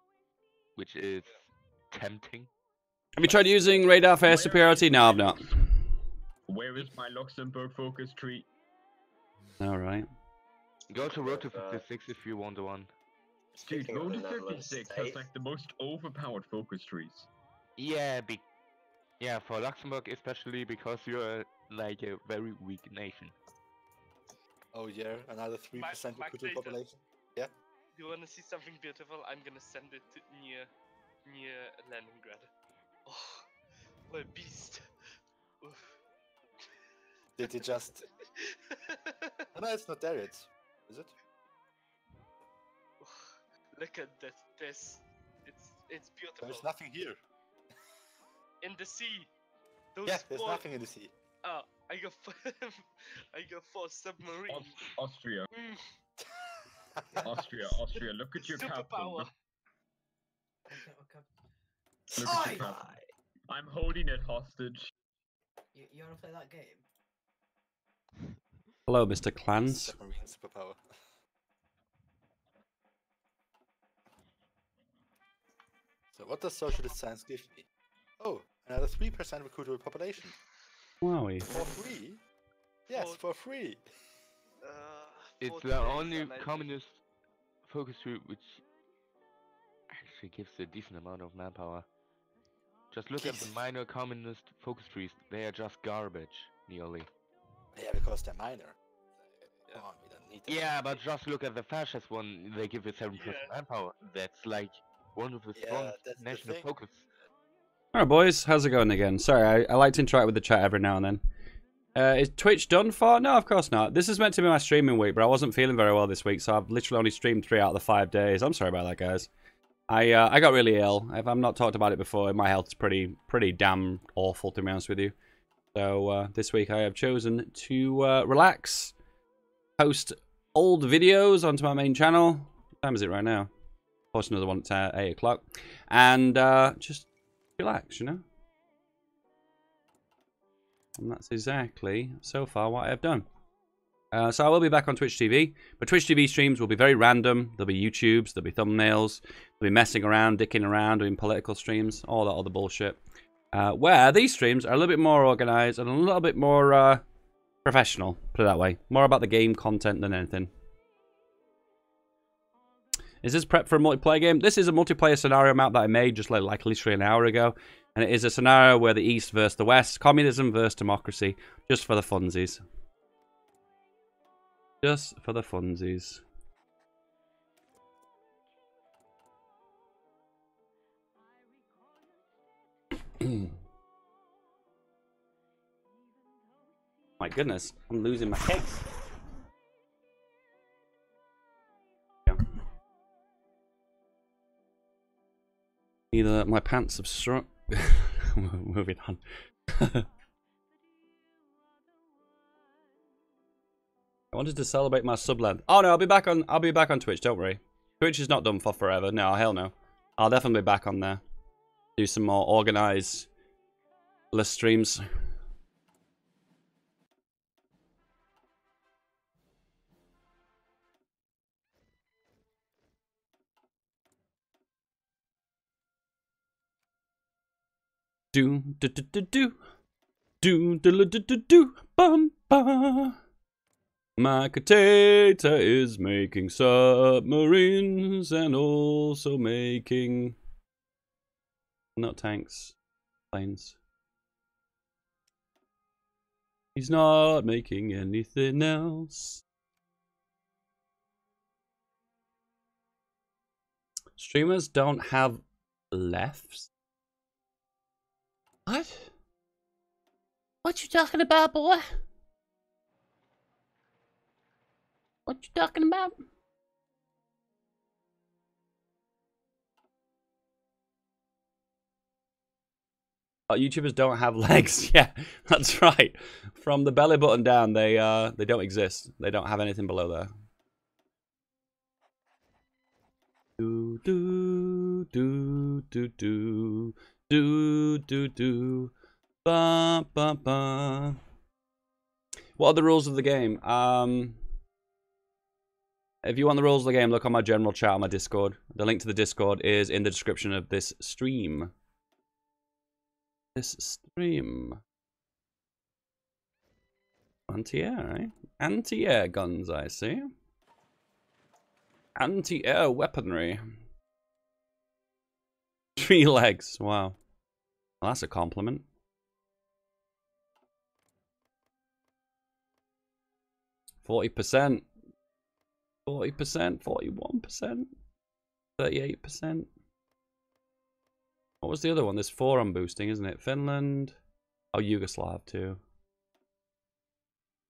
which is tempting. Have you tried using radar for air superiority? No, I've not. Where is my Luxembourg focus tree? Alright. Go to Road to 56 if you want one. Dude, Speaking of Road the to Netherlands, 56 Dave, has like the most overpowered focus trees. Yeah, yeah, for Luxembourg especially because you're like a very weak nation. Oh yeah, another 3% Mac recruited data. population. Yeah. You wanna see something beautiful? I'm gonna send it to near Leningrad. Oh, what a beast! Oof. Did they just... Oh, no, it's not there yet. Is it? Look at that! It's beautiful. There's nothing here. In the sea. Those Yeah, there's 4 nothing in the sea. Oh, I got I got 4 submarines. Austria. Austria, look at your capital. Superpower. Look at your capital. I'm holding it hostage. You wanna play that game? Hello, Mr. Clans. Submarine superpower. So what does socialist science give me? Oh, another 3% recruitable population. Wowie. For free? Yes, for free. It's the only communist focus group which actually gives a decent amount of manpower. Just look at the minor communist focus trees. They are just garbage, nearly. Yeah, because they're minor. Come on, we don't need them. Yeah, but just look at the fascist one. They give you 7% manpower. That's like one of the strongest national focus. Alright, boys. How's it going again? Sorry, I like to interact with the chat every now and then. Is Twitch done for? No, of course not. This is meant to be my streaming week, but I wasn't feeling very well this week, so I've literally only streamed 3 out of the 5 days. I'm sorry about that, guys. I got really ill. If I've not talked about it before, my health's pretty damn awful, to be honest with you. So this week I have chosen to relax, post old videos onto my main channel. What time is it right now? Post another one at 8 o'clock, and just relax, you know. And that's exactly, so far, what I've done. So I will be back on Twitch TV. But Twitch TV streams will be very random. There'll be YouTubes, there'll be thumbnails, there'll be messing around, dicking around, doing political streams, all that other bullshit. Where these streams are a little bit more organized and a little bit more professional, put it that way. More about the game content than anything. Is this prep for a multiplayer game? This is a multiplayer scenario map that I made just like literally an hour ago. And it is a scenario where the East versus the West, communism versus democracy, just for the funsies. Just for the funsies. My goodness, I'm losing my case. Yeah. Either my pants have struck. Moving on. I wanted to celebrate my sublength. Oh no, I'll be back on Twitch, don't worry. Twitch is not done for forever. No, hell no. I'll definitely be back on there. Do some more organized list streams. Do do do do do do do do do do bum bum. My potato is making submarines and also making not tanks, planes. He's not making anything else. Streamers don't have lefts. What? What you talking about, boy? What you talking about? Oh, YouTubers don't have legs. Yeah, that's right. From the belly button down, they don't exist. They don't have anything below there. Do do do do do do do do. Ba ba ba. What are the rules of the game? If you want the rules of the game, look on my general chat on my Discord. The link to the Discord is in the description of this stream. Anti-air, eh? Anti-air guns, I see. Anti-air weaponry. 3 legs, wow. Well, that's a compliment. %. 40%, 41%, 38%. What was the other one? There's 4 on boosting, isn't it? Finland. Oh, Yugoslav too.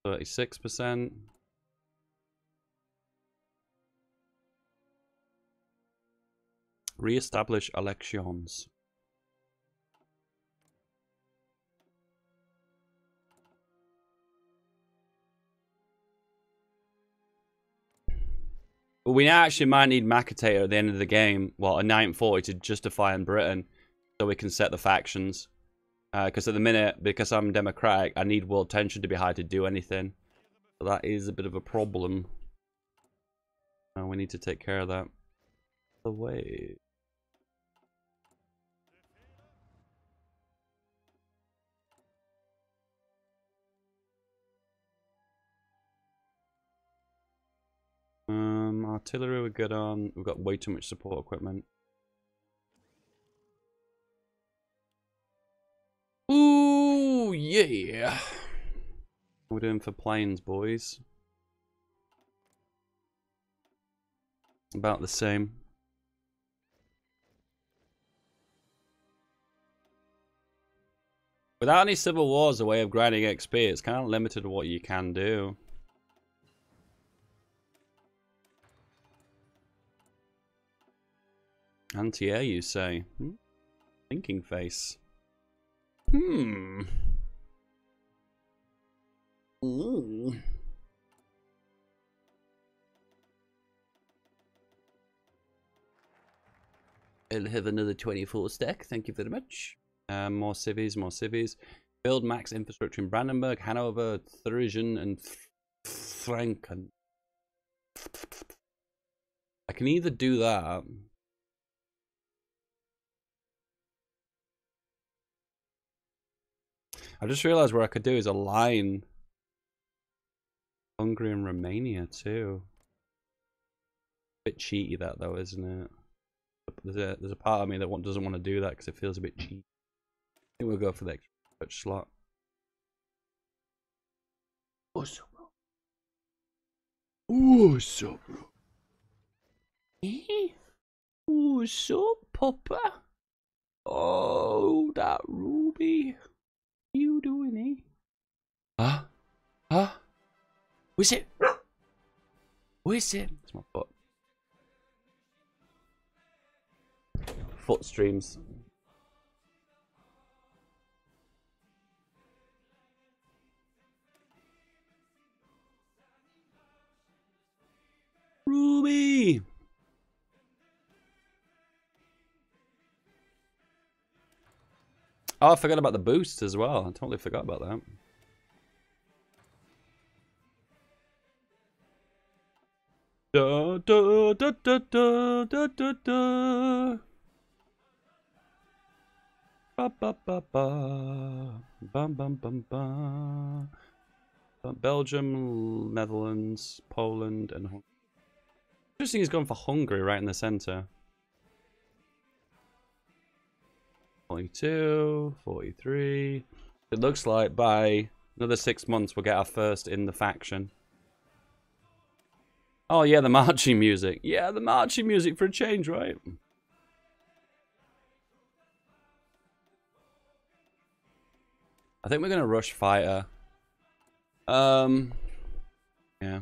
36%. Re-establish elections. But we actually might need Macatator at the end of the game, well, a 940 to justify in Britain, so we can set the factions. Because at the minute, because I'm democratic, I need world tension to be high to do anything. So that is a bit of a problem. We need to take care of that. Away. Artillery we're good on. We've got way too much support equipment. Ooh, yeah. What we're doing for planes, boys. About the same. Without any civil wars, a way of grinding XP, it's kind of limited to what you can do. Anti-air, you say? Thinking face. Ooh. I'll have another 24 stack. Thank you very much. More civvies, more civvies. Build max infrastructure in Brandenburg, Hanover, Thuringen, and Franken. I can either do that. I just realized what I could do is align Hungary and Romania too. Bit cheaty that though, isn't it? There's a part of me that doesn't want to do that because it feels a bit cheap. I think we'll go for the extra slot. What's up, bro? What's up, bro? Eh? What's up, Papa? Oh, that Ruby. You doing, eh? Huh? Huh? What's it? What's it? It's my foot. Foot streams. Ruby! Oh, I forgot about the boost as well. I totally forgot about that. Da da da da da da da da. Ba ba ba ba. Bum bum bum bum. Belgium, Netherlands, Poland, and Hungary. Interesting, he's gone for Hungary right in the center. 42, 43. It looks like by another 6 months we'll get our first in the faction. Oh yeah, the marching music. Yeah, the marching music for a change, right? I think we're gonna rush fighter. Yeah.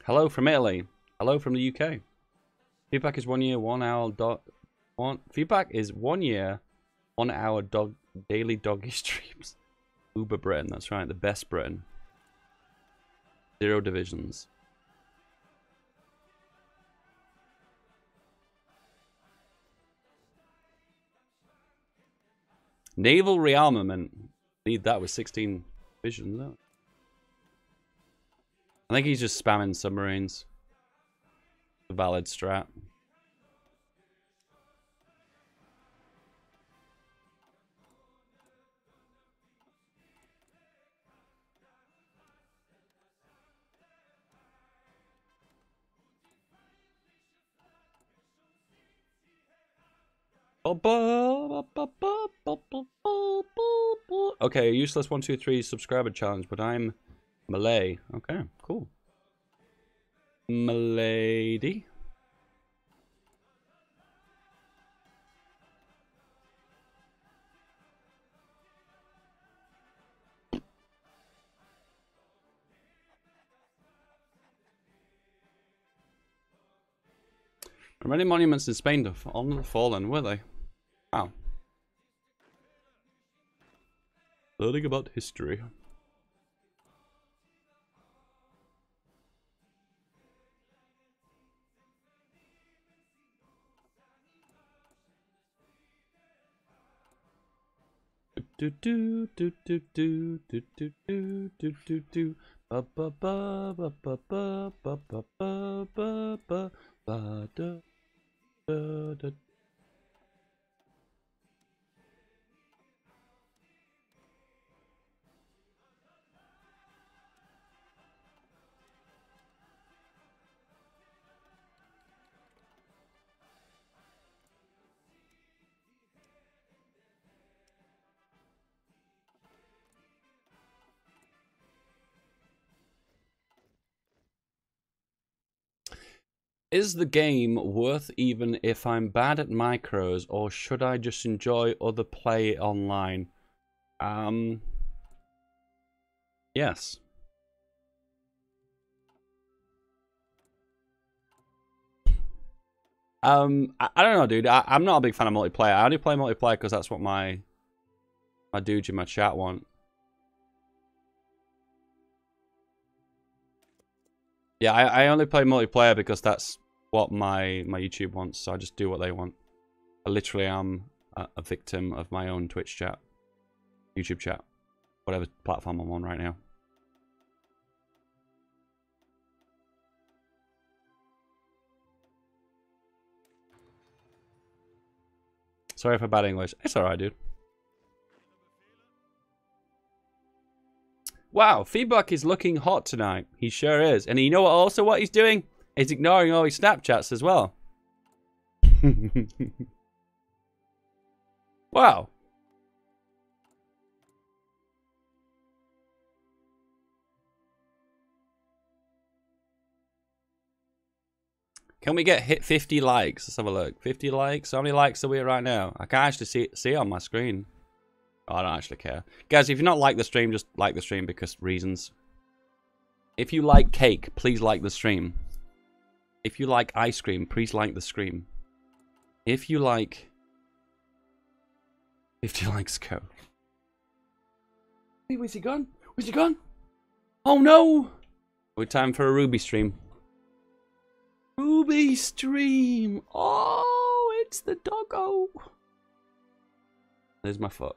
Hello from Italy. Hello from the UK. Feedback is 1 year, 1 hour feedback is 1 year, 1 hour daily doggy streams. Uber Britain, that's right, the best Britain. 0 divisions. Naval rearmament. Need that with 16 divisions. No? I think he's just spamming submarines. A valid strat. Okay, useless 1, 2, 3 subscriber challenge, but I'm Malay. Okay, cool. Malady. Are many monuments in Spain to honor the fallen, were they? Wow. Learning about history. do do do do do do do do do do do ba ba ba ba ba ba ba ba ba ba ba ba da da da. Is the game worth even if I'm bad at micros, or should I just enjoy other play online? Yes. I don't know, dude. I'm not a big fan of multiplayer. I only play multiplayer because that's what my dudes in my chat want. Yeah, I only play multiplayer because that's what my YouTube wants, so I just do what they want. I literally am a victim of my own Twitch chat, YouTube chat, whatever platform I'm on right now. Sorry for bad English. It's alright, dude. Wow, Feedback is looking hot tonight. He sure is. And you know what he's doing? He's ignoring all his Snapchats as well. Wow. Can we get hit 50 likes? Let's have a look. 50 likes? How many likes are we at right now? I can't actually see it on my screen. Oh, I don't actually care. Guys, if you not like the stream, just like the stream because reasons. If you like cake, please like the stream. If you like ice cream, please like the stream. If you like 50 likes, go. Hey, where's he gone? Where's he gone? Oh no! We're time for a Ruby stream. Ruby stream! Oh, it's the doggo! There's my foot.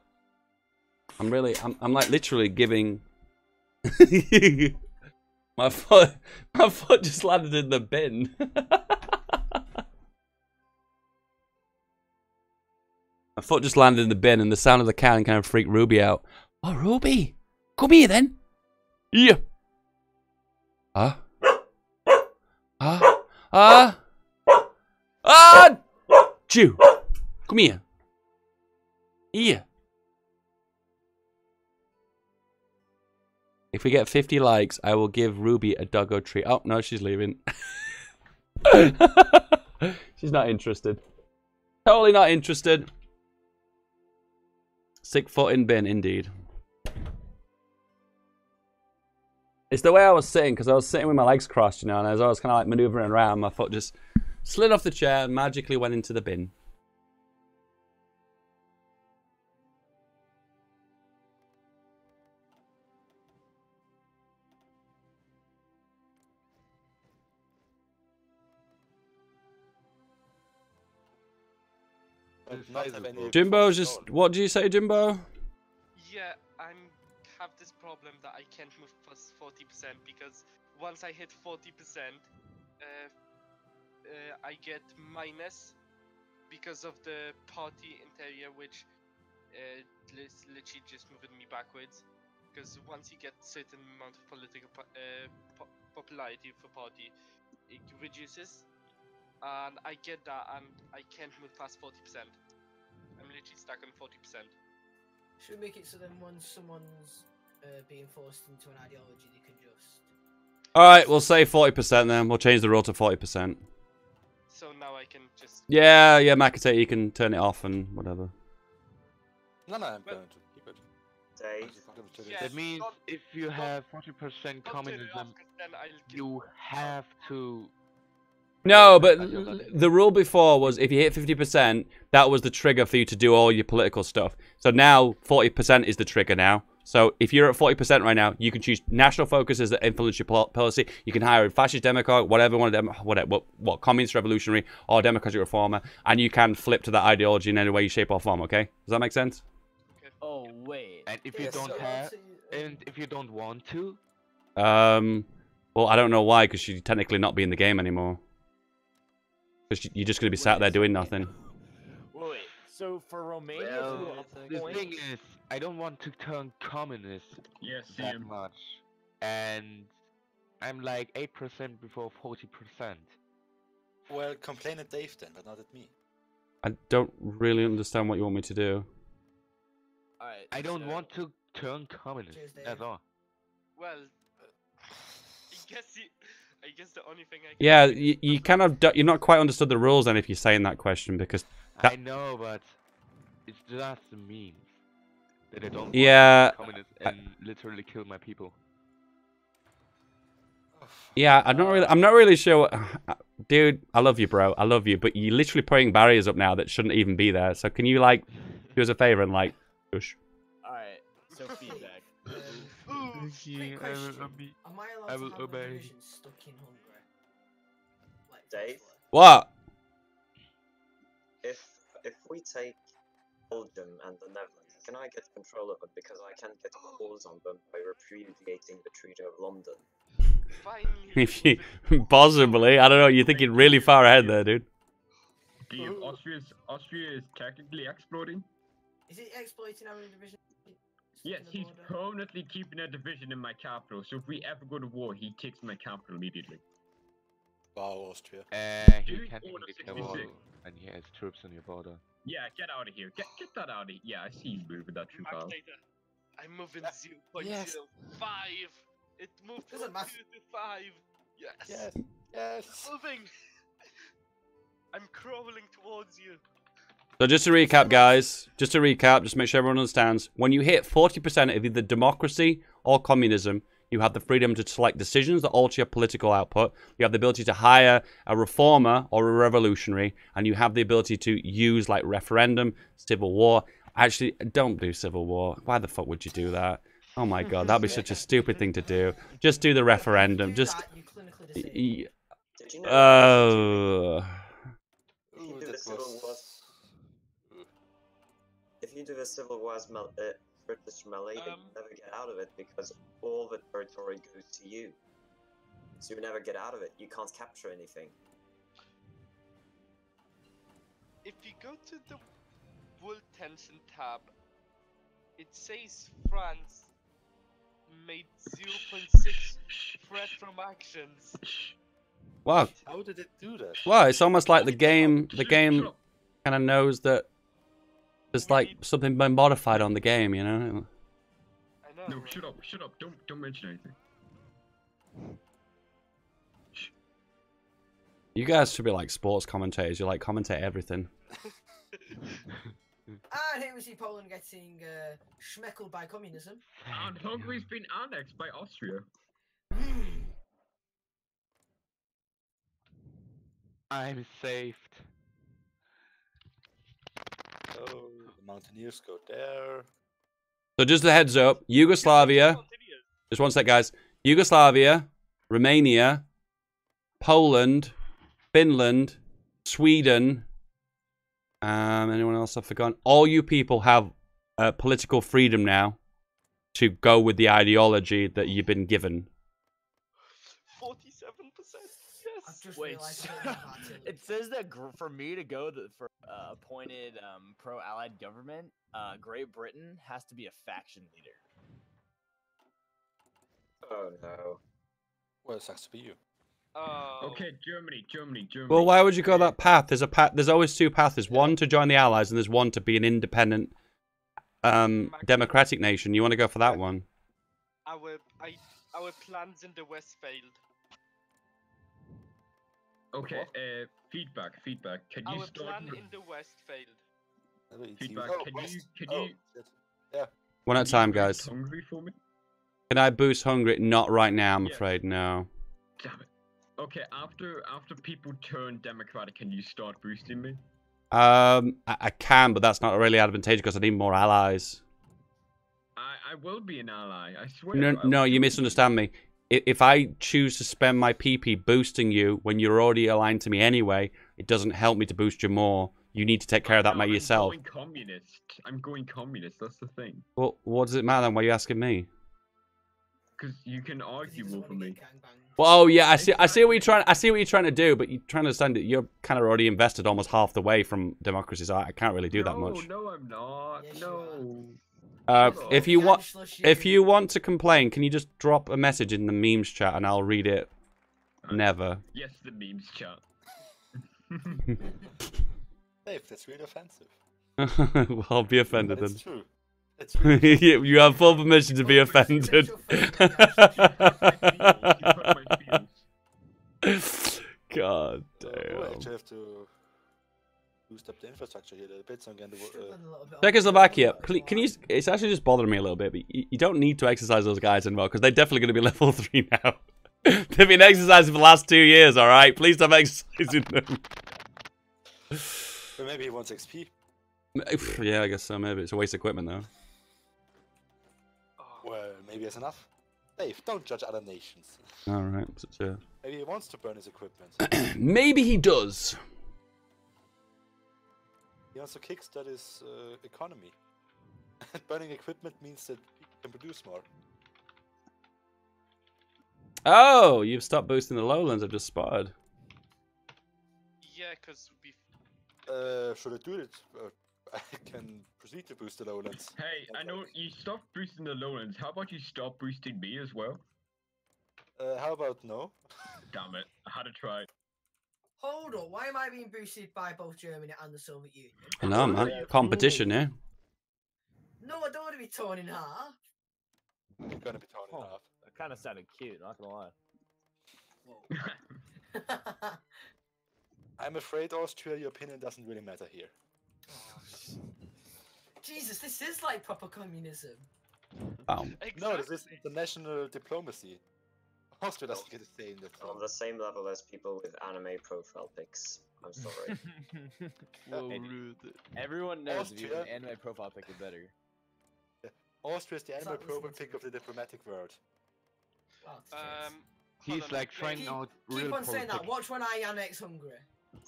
I'm like literally giving my foot just landed in the bin. My foot just landed in the bin and the sound of the can kind of freaked Ruby out. Oh, Ruby, come here then. Yeah. Chew. Come here. Here. If we get 50 likes, I will give Ruby a doggo treat. Oh, no, she's leaving. She's not interested. Totally not interested. Sick foot in bin, indeed. It's the way I was sitting, because I was sitting with my legs crossed, you know, and as I was kind of like maneuvering around, my foot just slid off the chair and magically went into the bin. Jimbo's just... What do you say, Jimbo? Yeah, I have this problem that I can't move past 40% because once I hit 40%, I get minus because of the party interior, which literally just moving me backwards. Because once you get certain amount of political popularity for party, it reduces. And I get that, and I can't move past 40%. I'm literally stuck on 40%. Should we make it so then once someone's being forced into an ideology, they can just... Alright, we'll say 40% then. We'll change the rule to 40%. So now I can just... Yeah, Makate, you can turn it off and whatever. No, I'm going to keep it. That means if you have 40% communism, you have to... No, but the rule before was if you hit 50%, that was the trigger for you to do all your political stuff. So now 40% is the trigger now. So if you're at 40% right now, you can choose national focuses that influence your policy. You can hire a fascist demagogue, whatever, what communist revolutionary or democratic reformer, and you can flip to that ideology in any way, shape, or form. Okay, does that make sense? Okay. Oh wait. And if you don't have, and if you don't want to, well, I don't know why, because she'd technically not be in the game anymore. Because you're just going to be sat there doing nothing. Wait. So for Romania, well, the thing is, I don't want to turn communist that much, and I'm like 8% before 40%. Well, complain at Dave then, but not at me. I don't really understand what you want me to do. Alright. I don't want to turn communist. That's all. Well, I guess the only thing I can Yeah, do is you kind of you're not quite understood the rules then if you're saying that question, because I know, but it's just a meme that I don't Yeah, want to be communist and literally kill my people. yeah, I'm not really sure. Dude, I love you, bro. I love you, but you're literally putting barriers up now that shouldn't even be there. So can you like do us a favor and like push? Alright. So feedback. Quick question. Am I allowed I will to have obey. a division stuck in Hungary? Like, Dave, What? if we take Belgium and the Netherlands, can I get control of it because I can get calls on them by repudiating the Treaty of London? If you possibly, I don't know. You're thinking really far ahead there, dude. Austria is technically exploiting. Is it exploiting our division? Yes, he's permanently keeping a division in my capital. So if we ever go to war, he takes my capital immediately. Wow, Austria. He Dude, can't order make a war 66. when he has troops on your border. Yeah, get out of here. Get that out of here. Yeah, I see you moving that troop out. I'm moving 0.05. Yes. It moved Doesn't from matter. 2 to 5. Yes. Yes. Yes. Moving. I'm crawling towards you. So just to recap, guys, just to make sure everyone understands, when you hit 40% of either democracy or communism, you have the freedom to select decisions that alter your political output. You have the ability to hire a reformer or a revolutionary, and you have the ability to use like referendum, civil war. Actually, don't do civil war. Why the fuck would you do that? Oh my god, that'd be such a stupid thing to do. Just do the referendum. Just. Did you know if you do the Civil War's British melee, you never get out of it because all the territory goes to you. So you never get out of it. You can't capture anything. If you go to the World Tension tab, it says France made 0.6 threat from actions. Wow. How did it do that? Well, it's almost like the game kind of knows that there's like something been modified on the game, you know? I know. No, shut up, don't mention anything. You guys should be like sports commentators. You like commentate everything. And here we see Poland getting schmeckled by communism. And Hungary's been annexed by Austria. I'm saved. Oh, the Mountaineers go there. So just a heads up, Yugoslavia. Just one sec, guys. Yugoslavia, Romania, Poland, Finland, Sweden. Anyone else I've forgotten? All you people have political freedom now to go with the ideology that you've been given. 47%. Yes. Wait, it says that for me to go for appointed pro-allied government, Great Britain has to be a faction leader. Oh no. Well, it sucks to be you. Okay, Germany. Well, why would you go that path? There's a path. There's always two paths. There's one to join the Allies, and there's one to be an independent, democratic nation. You want to go for that one? Our plans in the West failed. Okay, feedback. Can you Our start? plan in the West failed. Feedback. Oh, Can West. you? Oh, shit. Yeah. One at a time, guys. Hungary for me? Can I boost Hungary? Not right now, I'm afraid. No. Damn it. Okay, after people turn democratic, can you start boosting me? I can, but that's not really advantageous because I need more allies. I will be an ally. I swear. No, you misunderstand me. If I choose to spend my PP boosting you when you're already aligned to me anyway, it doesn't help me to boost you more. You need to take care of that by yourself. I'm going communist. I'm going communist. That's the thing. Well, what does it matter then? Why are you asking me? Because you can argue more for me. Well, oh yeah, I see what you're trying. I see what you're trying to do, but you're trying to understand that you're kind of already invested almost half the way from democracy. So I can't really do that much. No, I'm not. No. If you want to complain, can you just drop a message in the memes chat and I'll read it? Never. Yes, the memes chat. Dave, that's really offensive. Well, I'll be offended then. It's true. It's really You have full permission to be offended. God damn. We actually have to boost up the infrastructure here a little bit. So I'm going to. Czechoslovakia, please, can you? It's actually just bothering me a little bit, but you don't need to exercise those guys anymore because they're definitely going to be level 3 now. They've been exercising for the last 2 years. All right, please stop exercising them. But maybe he wants XP. Yeah, I guess so. Maybe it's a waste of equipment though. Well, maybe it's enough. Dave, don't judge other nations. All right, Maybe he wants to burn his equipment. Maybe he does. He wants to kickstart his economy. Burning equipment means that people can produce more. Oh, you've stopped boosting the lowlands. I've just spotted. Yeah, because we. Should I do it? I can proceed to boost the lowlands. Hey, I know you stopped boosting the lowlands. How about you stop boosting me as well? How about no? Damn it, I had to try. Hold on, why am I being boosted by both Germany and the Soviet Union? I know, man. Competition, yeah. No, I don't want to be torn in half. You're gonna be torn in half. That kind of sounded cute, not gonna lie. I'm afraid, Austria, your opinion doesn't really matter here. Jesus, this is like proper communism. Oh. No, this is international diplomacy. Austria doesn't get a say in that. On the same level as people with anime profile pics. I'm sorry. Everyone knows if you have Austria- an anime profile pic, you're better. Austria is the anime profile pic of the diplomatic world. He's like trying out real Keep on saying that. politics. Watch when I annex Hungary.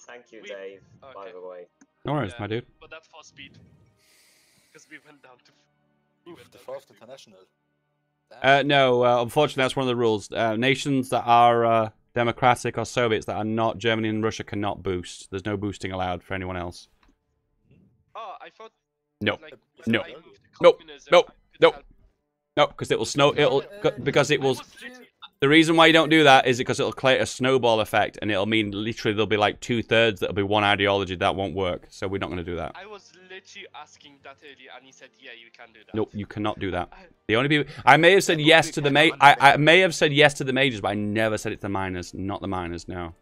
Thank you, Dave, by the way. No worries, my dude. But that's for speed. Because we went down to. Oof, the fourth international. No, unfortunately, that's one of the rules. Nations that are democratic or Soviets that are not Germany and Russia cannot boost. There's no boosting allowed for anyone else. Oh, I thought. No, like, no, I moved to no, communism, no, I could no, help. no, because it will snow. Because it will. I was literally- The reason why you don't do that is because it'll create a snowball effect, and it'll mean literally there'll be like 2/3 that'll be one ideology that won't work. So we're not going to do that. I was literally asking that earlier, and he said, "Yeah, you can do that." Nope, you cannot do that. The only people I may have said yes to the I may have said yes to the majors, but I never said it to the minors. Not the minors, no.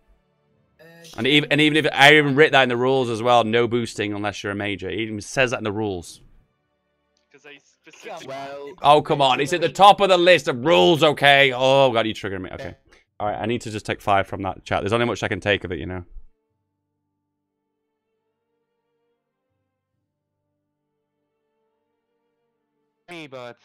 And even if I even writ that in the rules as well, no boosting unless you're a major. It even says that in the rules. Because I specifically. Oh come on, it's at the top of the list of rules. Okay. Oh god, you triggered me. Okay. All right, I need to just take 5 from that chat. There's only much I can take of it, you know. Hey, but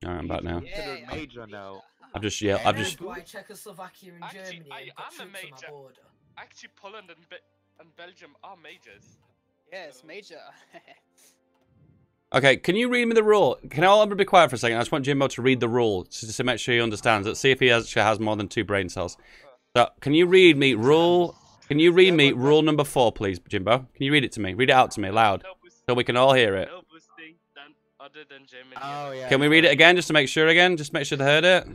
All right, I'm back now. considered major now. I've just I've just. Why Czechoslovakia and Actually, Germany I have got am a troops on major. our border? Actually, Poland and Belgium are majors. Yes, major. Okay, can you read me the rule? Can I all be quiet for a second? I just want Jimbo to read the rule just to make sure he understands. Let's see if he actually has more than 2 brain cells. So, can you read me rule? Can you read me rule number 4, please, Jimbo? Can you read it to me? Read it out to me loud, so we can all hear it. No boosting other than Germany. Oh yeah. Can we read it again, just to make sure again? Just make sure they heard it.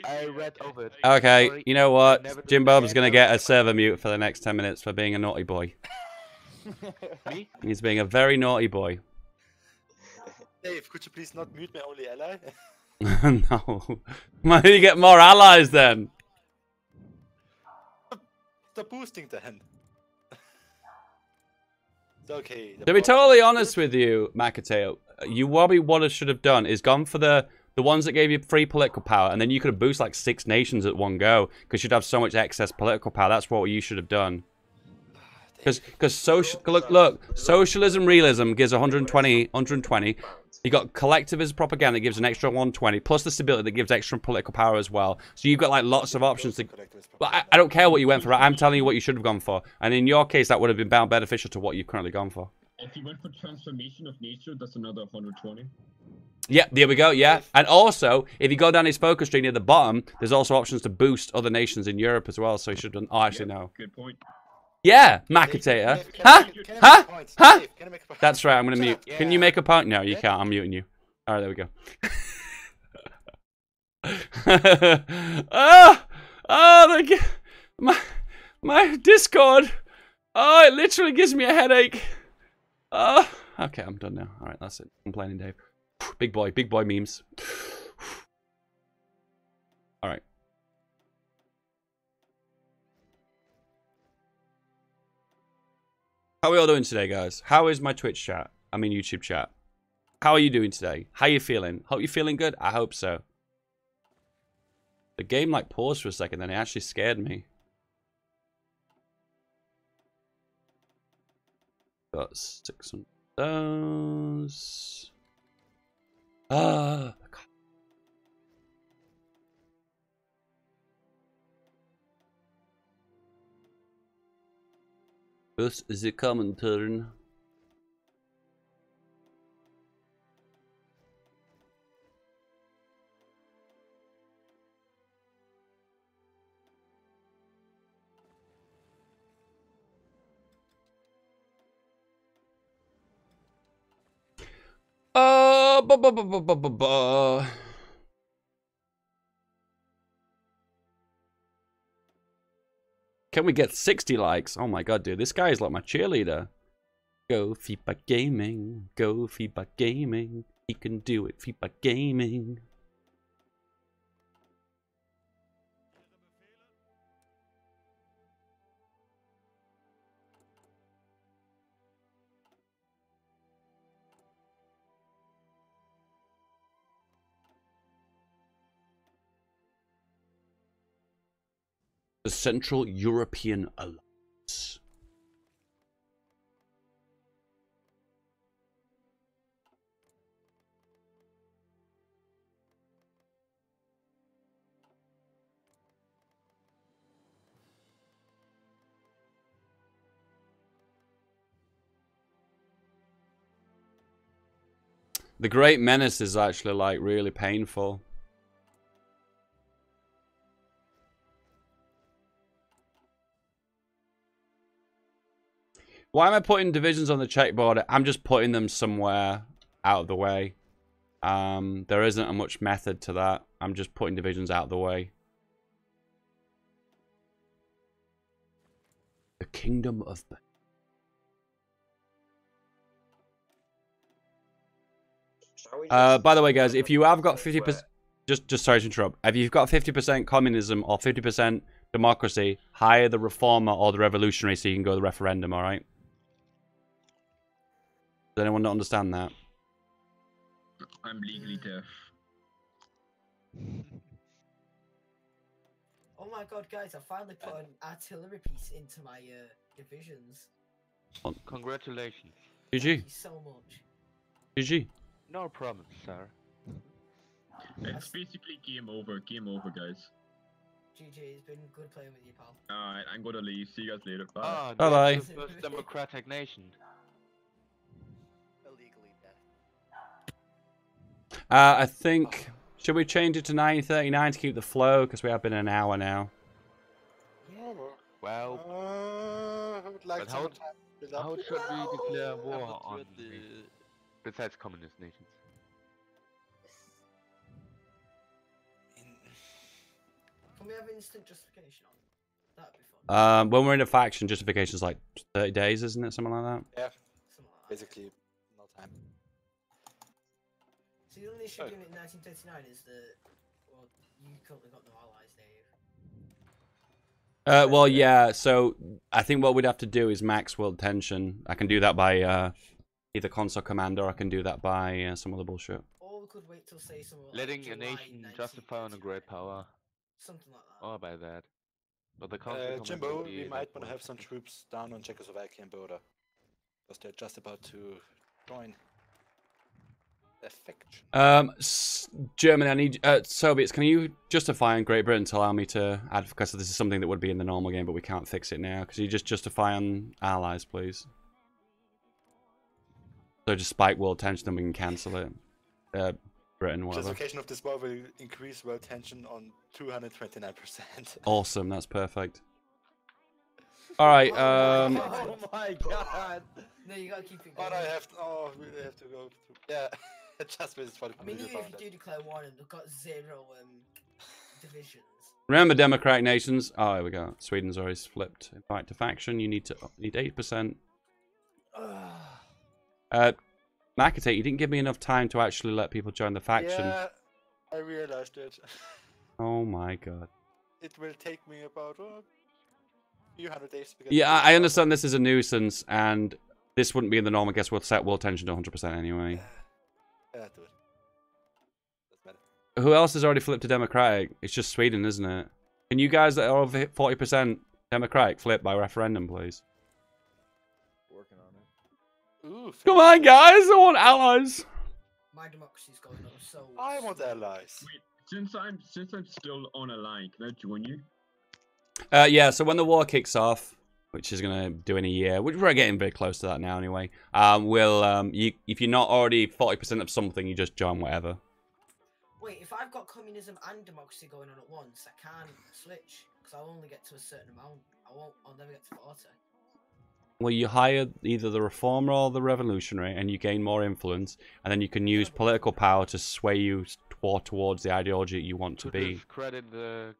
I read over it. Okay, Sorry, you know I what? never did Jimbo's that. gonna get a server mute for the next 10 minutes for being a naughty boy. Me? He's being a very naughty boy. Dave, could you please not mute my only ally? No. Why do you get more allies then? Stop boosting then. It's okay. To be totally honest with you, Makateo, you probably what should have done is gone for the ones that gave you free political power, and then you could have boosted like 6 nations at one go, because you'd have so much excess political power. That's what you should have done. Because look, socialism realism gives 120, You got collectivist propaganda that gives an extra 120, plus the stability that gives extra political power as well. So you've got like lots of options to. But I don't care what you went for. I'm telling you what you should have gone for. And in your case, that would have been beneficial to what you've currently gone for. If you went for transformation of nature, that's another 120. Yeah, there we go. Yeah, and also if you go down his focus tree near the bottom, there's also options to boost other nations in Europe as well. So you should have done. Oh, actually, no. Good point. Yeah, Macatator. Huh? Huh? Huh? That's right. I'm gonna mute. Can you make a point? No, you can't. I'm muting you. All right, there we go. My Discord. Oh, it literally gives me a headache. Oh, okay, I'm done now. All right, that's it. Complaining, Dave. Big boy memes. All right. How are we all doing today, guys? How is my Twitch chat? I mean, YouTube chat. How are you doing today? How you feeling? Hope you're feeling good? I hope so. The game like paused for a second, then it actually scared me. Got 600 those. Ah. This is a common turn. Can we get 60 likes? Oh my god, dude, this guy is like my cheerleader. Go Feedback Gaming. Go Feedback Gaming. He can do it. Feedback Gaming. The Central European Alliance. The Great Menace is actually like really painful. Why am I putting divisions on the checkboard? I'm just putting them somewhere out of the way. There isn't much method to that. I'm just putting divisions out of the way. The Kingdom of... by the way, guys, if you have got 50%... Just sorry to interrupt. If you've got 50% communism or 50% democracy, hire the reformer or the revolutionary so you can go to the referendum, alright? Does anyone not understand that? I'm legally deaf. Oh my god, guys, I finally put an artillery piece into my divisions. Congratulations. GG. Thank you so much. GG. No problem, sir. It's basically game over, guys. GG, it's been good playing with you, pal. Alright, I'm gonna leave. See you guys later. Bye. Ah, Bye-bye. that's the first democratic nation. I think... Should we change it to 9:39 to keep the flow? Because we have been an hour now. Yeah, Well, I would like but some how, time with that. how should we declare war on besides communist nations? Can we have instant justification on? That'd be fun. When we're in a faction, justification is like 30 days, isn't it? Something like that? Yeah, basically no time. So the only issue doing it in 1939 is that, well, you currently got no allies, Dave. Well, yeah, so I think what we'd have to do is max world tension. I can do that by either console command or I can do that by some other bullshit. Or we could wait till, say, somewhere Letting like a July nation justify on a great power. Something like that. Or by that. But the console command Jimbo, would be we might that want to one. have some troops down on Czechoslovakian border. Because they're just about to join. Affection. Germany, I need Soviets. Can you justify on Great Britain to allow me to add? Because this is something that would be in the normal game, but we can't fix it now. Could you just justify on allies, please? So just spike world tension, then we can cancel it. Britain, whatever. Justification of this war will increase world tension on 229%. Awesome, that's perfect. All right. Oh my god! No, you gotta keep it But going. I have to. Oh, we have to go. Yeah, just with for the I mean, even political if you do declare war, and they've got 0 divisions. Remember, democratic nations. Oh, here we go. Sweden's already flipped. Invite to faction. You need 8%. Makate, you didn't give me enough time to actually let people join the faction. Yeah, I realized it. Oh my god. It will take me about a few hundred days to get. Yeah, I understand this is a nuisance, and this wouldn't be in the norm. I guess we'll set world tension to 100% anyway. Yeah, do it. Doesn't matter. Who else has already flipped to democratic? It's just Sweden, isn't it? Can you guys that are over 40% democratic flip by referendum, please? Working on it. Ooh, Come on, guys! I want allies. My democracy's going on so. I want allies. Wait, since I'm still on a line, can I join you? Yeah. So when the war kicks off, which is gonna do in a year, which we're getting very close to that now, anyway. If you're not already 40% of something, you just join whatever. Wait, if I've got communism and democracy going on at once, I can't switch because I'll only get to a certain amount. I'll never get to 40. Well, you hire either the reformer or the revolutionary, and you gain more influence, and then you can use political power to sway you towards the ideology you want to be. Credit the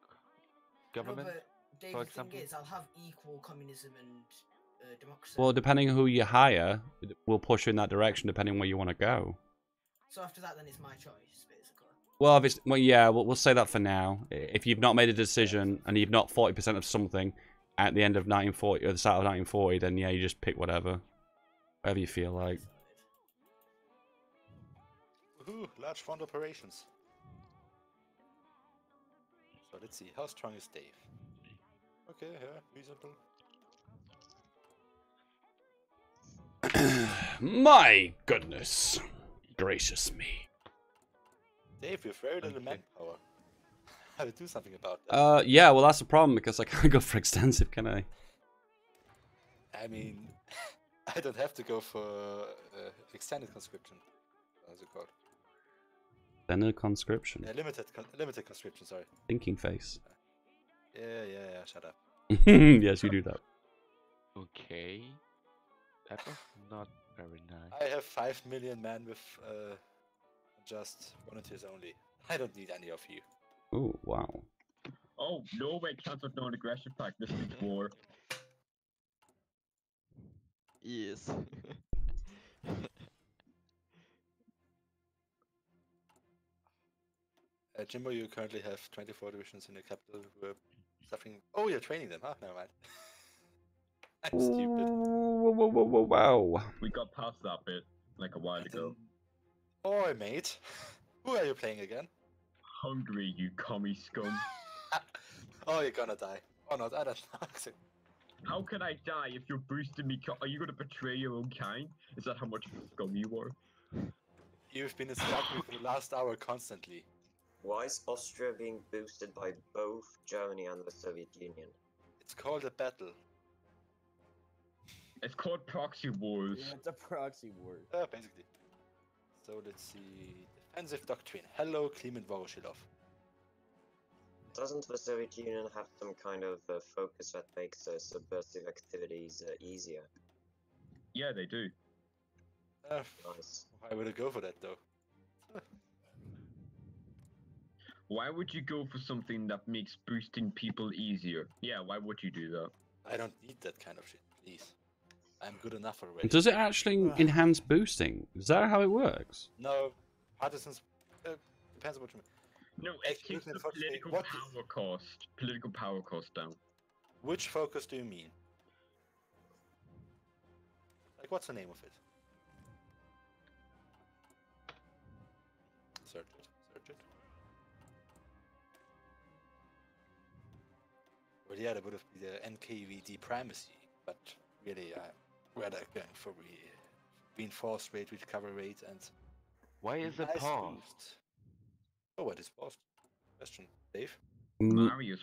government, No, but Dave, for the thing example. is, I'll have equal communism and democracy. Well, depending on who you hire, will push you in that direction, depending where you want to go. So after that, then it's my choice, basically. Well, obviously, yeah, we'll say that for now. If you've not made a decision and you've not 40% of something at the end of 1940 or the start of 1940, then yeah, you just pick whatever you feel like. Woohoo! Large front operations. So let's see. How strong is Dave? Okay, yeah, reasonable. My goodness gracious me. Dave, you have very little manpower. I will do something about that. Yeah, well that's the problem because I can't go for extensive, can I? I mean, I don't have to go for extended conscription. How's it called? Then a conscription. Yeah, limited conscription. Sorry. Thinking face. Yeah. Shut up. Yes, you do that. Okay. That was not very nice. I have 5 million men with just volunteers only. I don't need any of you. Oh wow. Oh, Norway cancelled non-aggression pact. This means war. Yes. Jimbo, you currently have 24 divisions in the capital who are suffering. Oh, you're training them. Never mind. I'm stupid. Wow. We got past that bit like a while ago. Oi, mate. Who are you playing again? Hungary, you commie scum. Oh, you're gonna die. Or not, I don't know. How can I die if you're boosting me? Are you gonna betray your own kind? Is that how much of a scum you are? You've been instructing for the last hour constantly. Why is Austria being boosted by both Germany and the Soviet Union? It's called a battle. It's called proxy wars. Yeah, it's a proxy war. Basically. So let's see. Defensive doctrine. Hello, Clement Voroshilov. Doesn't the Soviet Union have some kind of focus that makes subversive activities easier? Yeah, they do. Nice. Why would I go for that though? Why would you go for something that makes boosting people easier? Yeah, why would you do that? I don't need that kind of shit, please. I'm good enough already. Does it actually enhance boosting? Is that how it works? No, partisans. Depends on what you mean. No, it keeps the political power cost down. Which focus do you mean? Like, what's the name of it? Search it. Well, yeah, that would have been the NKVD primacy, but really, I'm rather going for reinforced rate, recovery rate, and Why is it Nice paused? boost. Oh, what is paused? Question, Dave.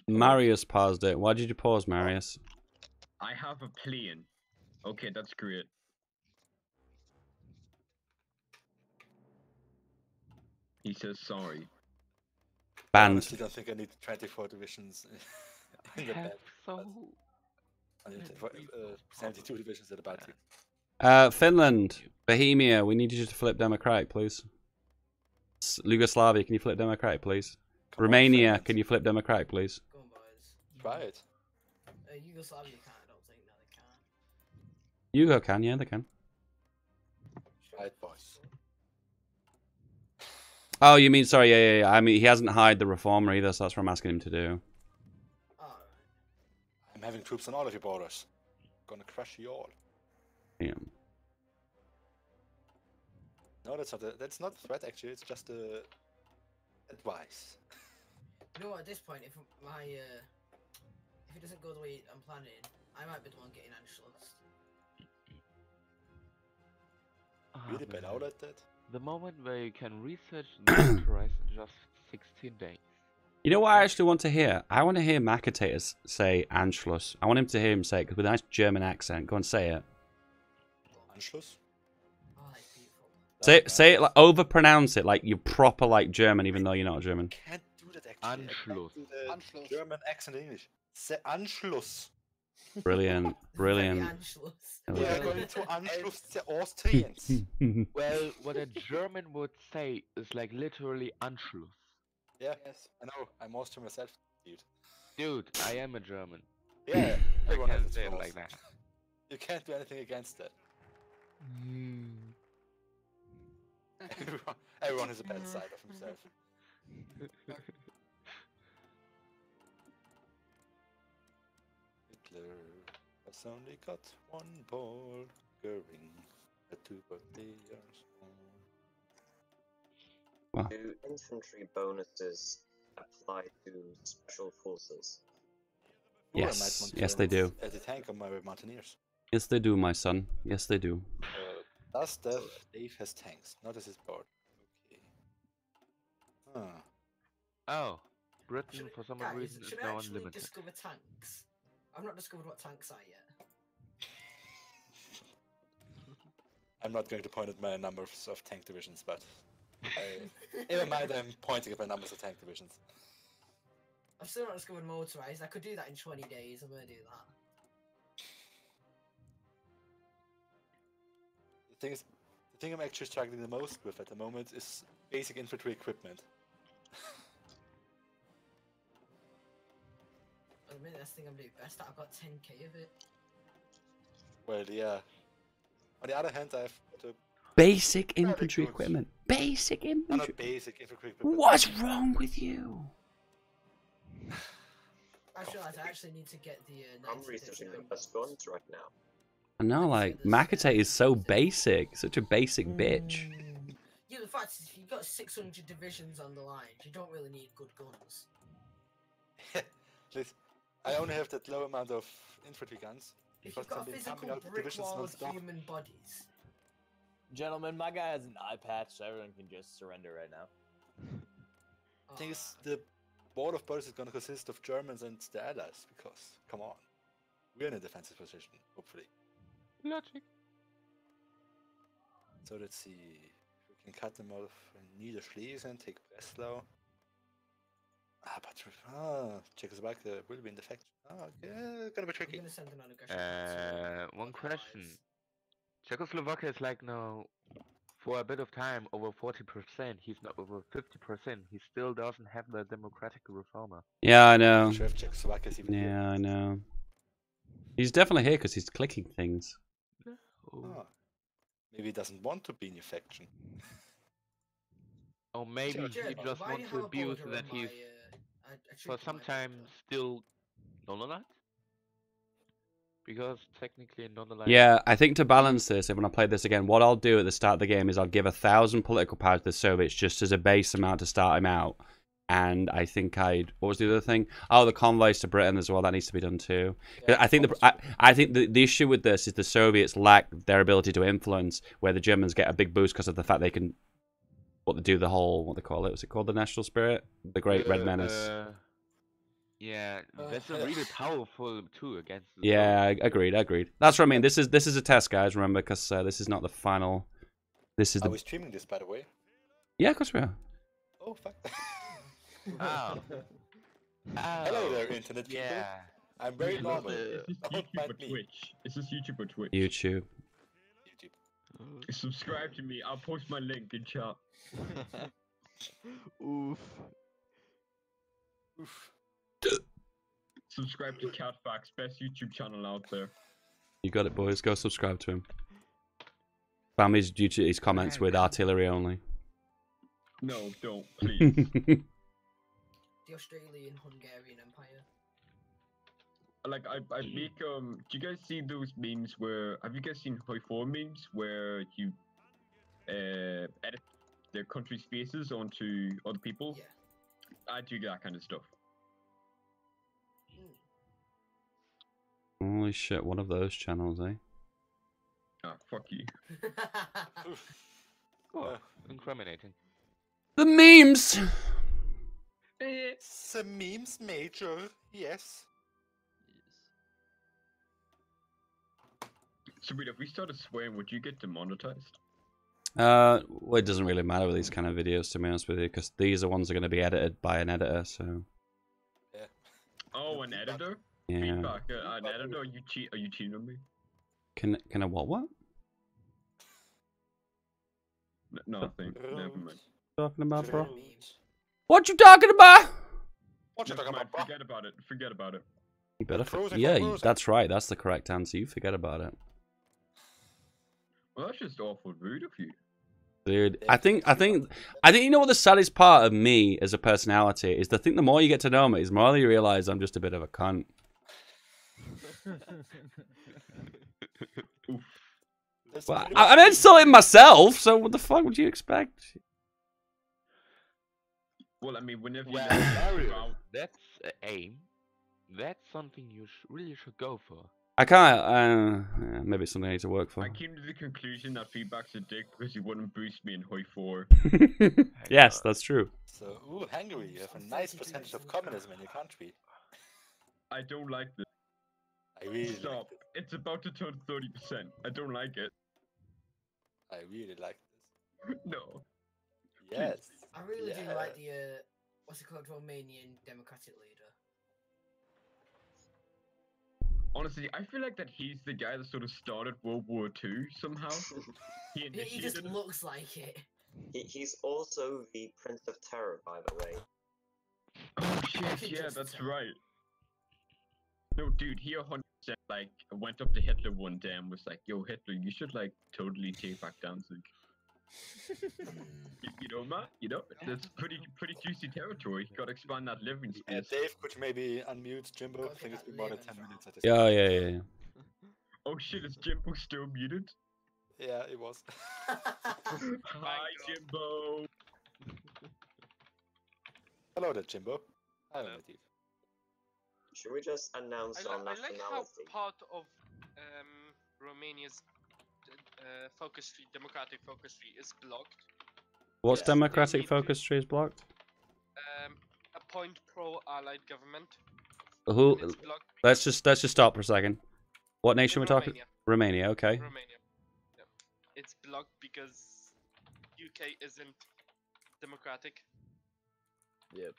Marius paused it. Why did you pause, Marius? I have a plan. Okay, that's great. He says sorry. I Banned. honestly don't think I need 24 divisions in the have bad. so I need 72 divisions in the Baltic. Finland, Bohemia, we need you to flip democratic, please. Yugoslavia, can you flip democratic, please? Come on, Romania, Finland. can you flip democratic, please? Go on, boys. Try it. Yugoslavia can't, I don't think. No, they can't. Yugo can, yeah, they can. Try it, boys. Oh, you mean, sorry, yeah. I mean, he hasn't hired the reformer either, so that's what I'm asking him to do. I'm having troops on all of your borders. Gonna crush you all. Yeah. No, that's not a threat actually. It's just a advice. You know what? At this point, if it doesn't go the way I'm planning, I might be the one getting Anschluss. Really bad out at that. The moment where you can research the militarize in just 16 days. You know what I actually want to hear? I want to hear Makitator say Anschluss. I want him to hear him say it with a nice German accent. Go and say it. Anschluss? Say it like overpronounce it like you proper like German, even though you're not German. Can't do that actually. Anschluss. I can't do the German accent in English. Say Anschluss. Brilliant, brilliant. We are going to Anschluss the Austrians. Well, what a German would say is like literally Anschluss. Yeah, I know. I'm Austrian myself, dude. Dude, I am a German. Yeah, I everyone has can't its say it flaws. like that. You can't do anything against that. Everyone has a bad side of himself. Hitler has only got one ball. Goering had 2 birthdays. Do infantry bonuses apply to special forces? Ooh, I might Yes, want yes to they do. Add a tank on my Mountaineers. Yes they do, my son. Yes they do. Does Dave has tanks? Not as his board. Okay. Huh. Oh, Britain for some Guys, reason is should I now actually unlimited. discover tanks? I've not discovered what tanks are yet. I'm not going to point at my numbers of tank divisions, but never mind. I'm pointing at my numbers of tank divisions. I've still not discovered motorized. I could do that in 20 days. I'm gonna do that. The thing I'm actually struggling the most with at the moment is basic infantry equipment. I mean, that's the thing I'm doing best at. I've got 10k of it. Well, yeah. On the other hand, I have to Basic infantry equipment. Basic not infantry. basic infantry equipment. What's wrong with you? I realised I actually need to get the. I'm researching the best guns right now. I know, like Makite is so basic, such a basic bitch. Yeah, the fact is, if you've got 600 divisions on the line, you don't really need good guns. Listen, I only have that low amount of infantry guns. If because you've got a I've been pumping physical out brick divisions wall of non-stop. human bodies. Gentlemen, my guy has an eye patch, so everyone can just surrender right now. The thing is, the wall of bodies is going to consist of Germans and the Allies, because, come on, we're in a defensive position, hopefully. Logic. So let's see, if we can cut them off in Niederschlesien, take Breslau. Czechoslovakia will be in defection. Okay, gonna be tricky. I'm gonna send an aggression. One question. Czechoslovakia is like now, for a bit of time, over 40%. He's not over 50%. He still doesn't have the democratic reformer. Yeah, I know. I'm sure if Czechoslovakia is even here. Yeah, I know. He's definitely here because he's clicking things. Ah, maybe he doesn't want to be in your faction. Or maybe Sure, he sure. just Why do wants you to have a abuse border that on he's my, a for treaty some on my time border? still non-aligned? Because technically non-aligned. Yeah, I think to balance this, if when I play this again, what I'll do at the start of the game is I'll give 1,000 political power to the Soviets just as a base amount to start him out. And I think what was the other thing? Oh, the convoys to Britain as well. That needs to be done too. Yeah, I think I think the issue with this is the Soviets lack their ability to influence, where the Germans get a big boost because of the fact they can. what they do, the whole, what they call it, what's it called, the national spirit, the Great Red Menace. Yeah, that's a really powerful tool against. The Yeah, agreed. That's what I mean. This is a test, guys. Remember, because this is not the final. This is Are the. we streaming this, by the way? Yeah, of course we are. Oh, fuck. Oh. Hello there, internet people. Yeah. I'm very normal. Is this Don't YouTube or mind me. Twitch? Is this YouTube or Twitch? YouTube. Subscribe to me. I'll post my link in chat. Oof. Subscribe to Catfax, best YouTube channel out there. You got it, boys. Go subscribe to him. Spam his comments with artillery only. No, don't, please. The Australian-Hungarian Empire. Like I make do you guys see those memes where have you guys seen Hoi4 memes where you edit their country's faces onto other people? Yeah. I do that kind of stuff. Holy shit! One of those channels, eh? Ah, fuck you. Oh, incriminating. The memes. It's a memes major. Yes. So wait, if we started swearing, would you get demonetized? Well, it doesn't really matter with these kind of videos, to be honest with you, because these are ones that are going to be edited by an editor. So. Yeah. Oh, an editor? Yeah. Feedback. An editor? Are you cheating on me? Can I what? Nothing. Never mind. Talking about, bro? What you talking about? What you talking about, bro? Forget about it. Forget about it. You better. Frozen, Yeah, frozen. that's right. That's the correct answer. You forget about it, Well, that's just awful rude of you. dude. I think you know what the saddest part of me as a personality is. I think the more you get to know me, is the more you realize I'm just a bit of a cunt. Well, I'm insulting myself, so what the fuck would you expect? Well, I mean, whenever you Well, let that's an aim. That's something you really should go for. I can't. Maybe it's something I need to work for. I came to the conclusion that feedback's a dick because he wouldn't boost me in Hoi4. Yes, that's true. So, ooh, Hungary, you have a nice percentage of communism in your country. I don't like this. I really Stop. like this. It's about to turn 30%. I don't like it. I really like this. No. Yes. I really do like the what's it called, Romanian Democratic leader. Honestly, I feel like that he's the guy that sort of started World War II somehow. He He initiated just it. looks like it. He's also the Prince of Terror, by the way. Oh shit, yeah, that's right. No, dude, he 100% like went up to Hitler one day and was like, "Yo, Hitler, you should like totally take back Danzig." You know, man. You know, that's pretty juicy territory. Got to expand that living space. Dave, could you maybe unmute Jimbo? I think it's been more than 10 minutes at this Yeah, point. yeah. Oh shit, is Jimbo still muted? Yeah, it was. Hi, Jimbo. Hello there, Jimbo. Hello, Dave. Should we just announce our I like how nationality? part of Romania's focus tree, democratic focus tree, is blocked. What's Yes, democratic they need focus tree is blocked? Appoint pro-allied government. Who? It's blocked Let's just stop for a second. What nation we're talking? Romania. Romania. Okay. Romania. Yeah. It's blocked because UK isn't democratic. Yep.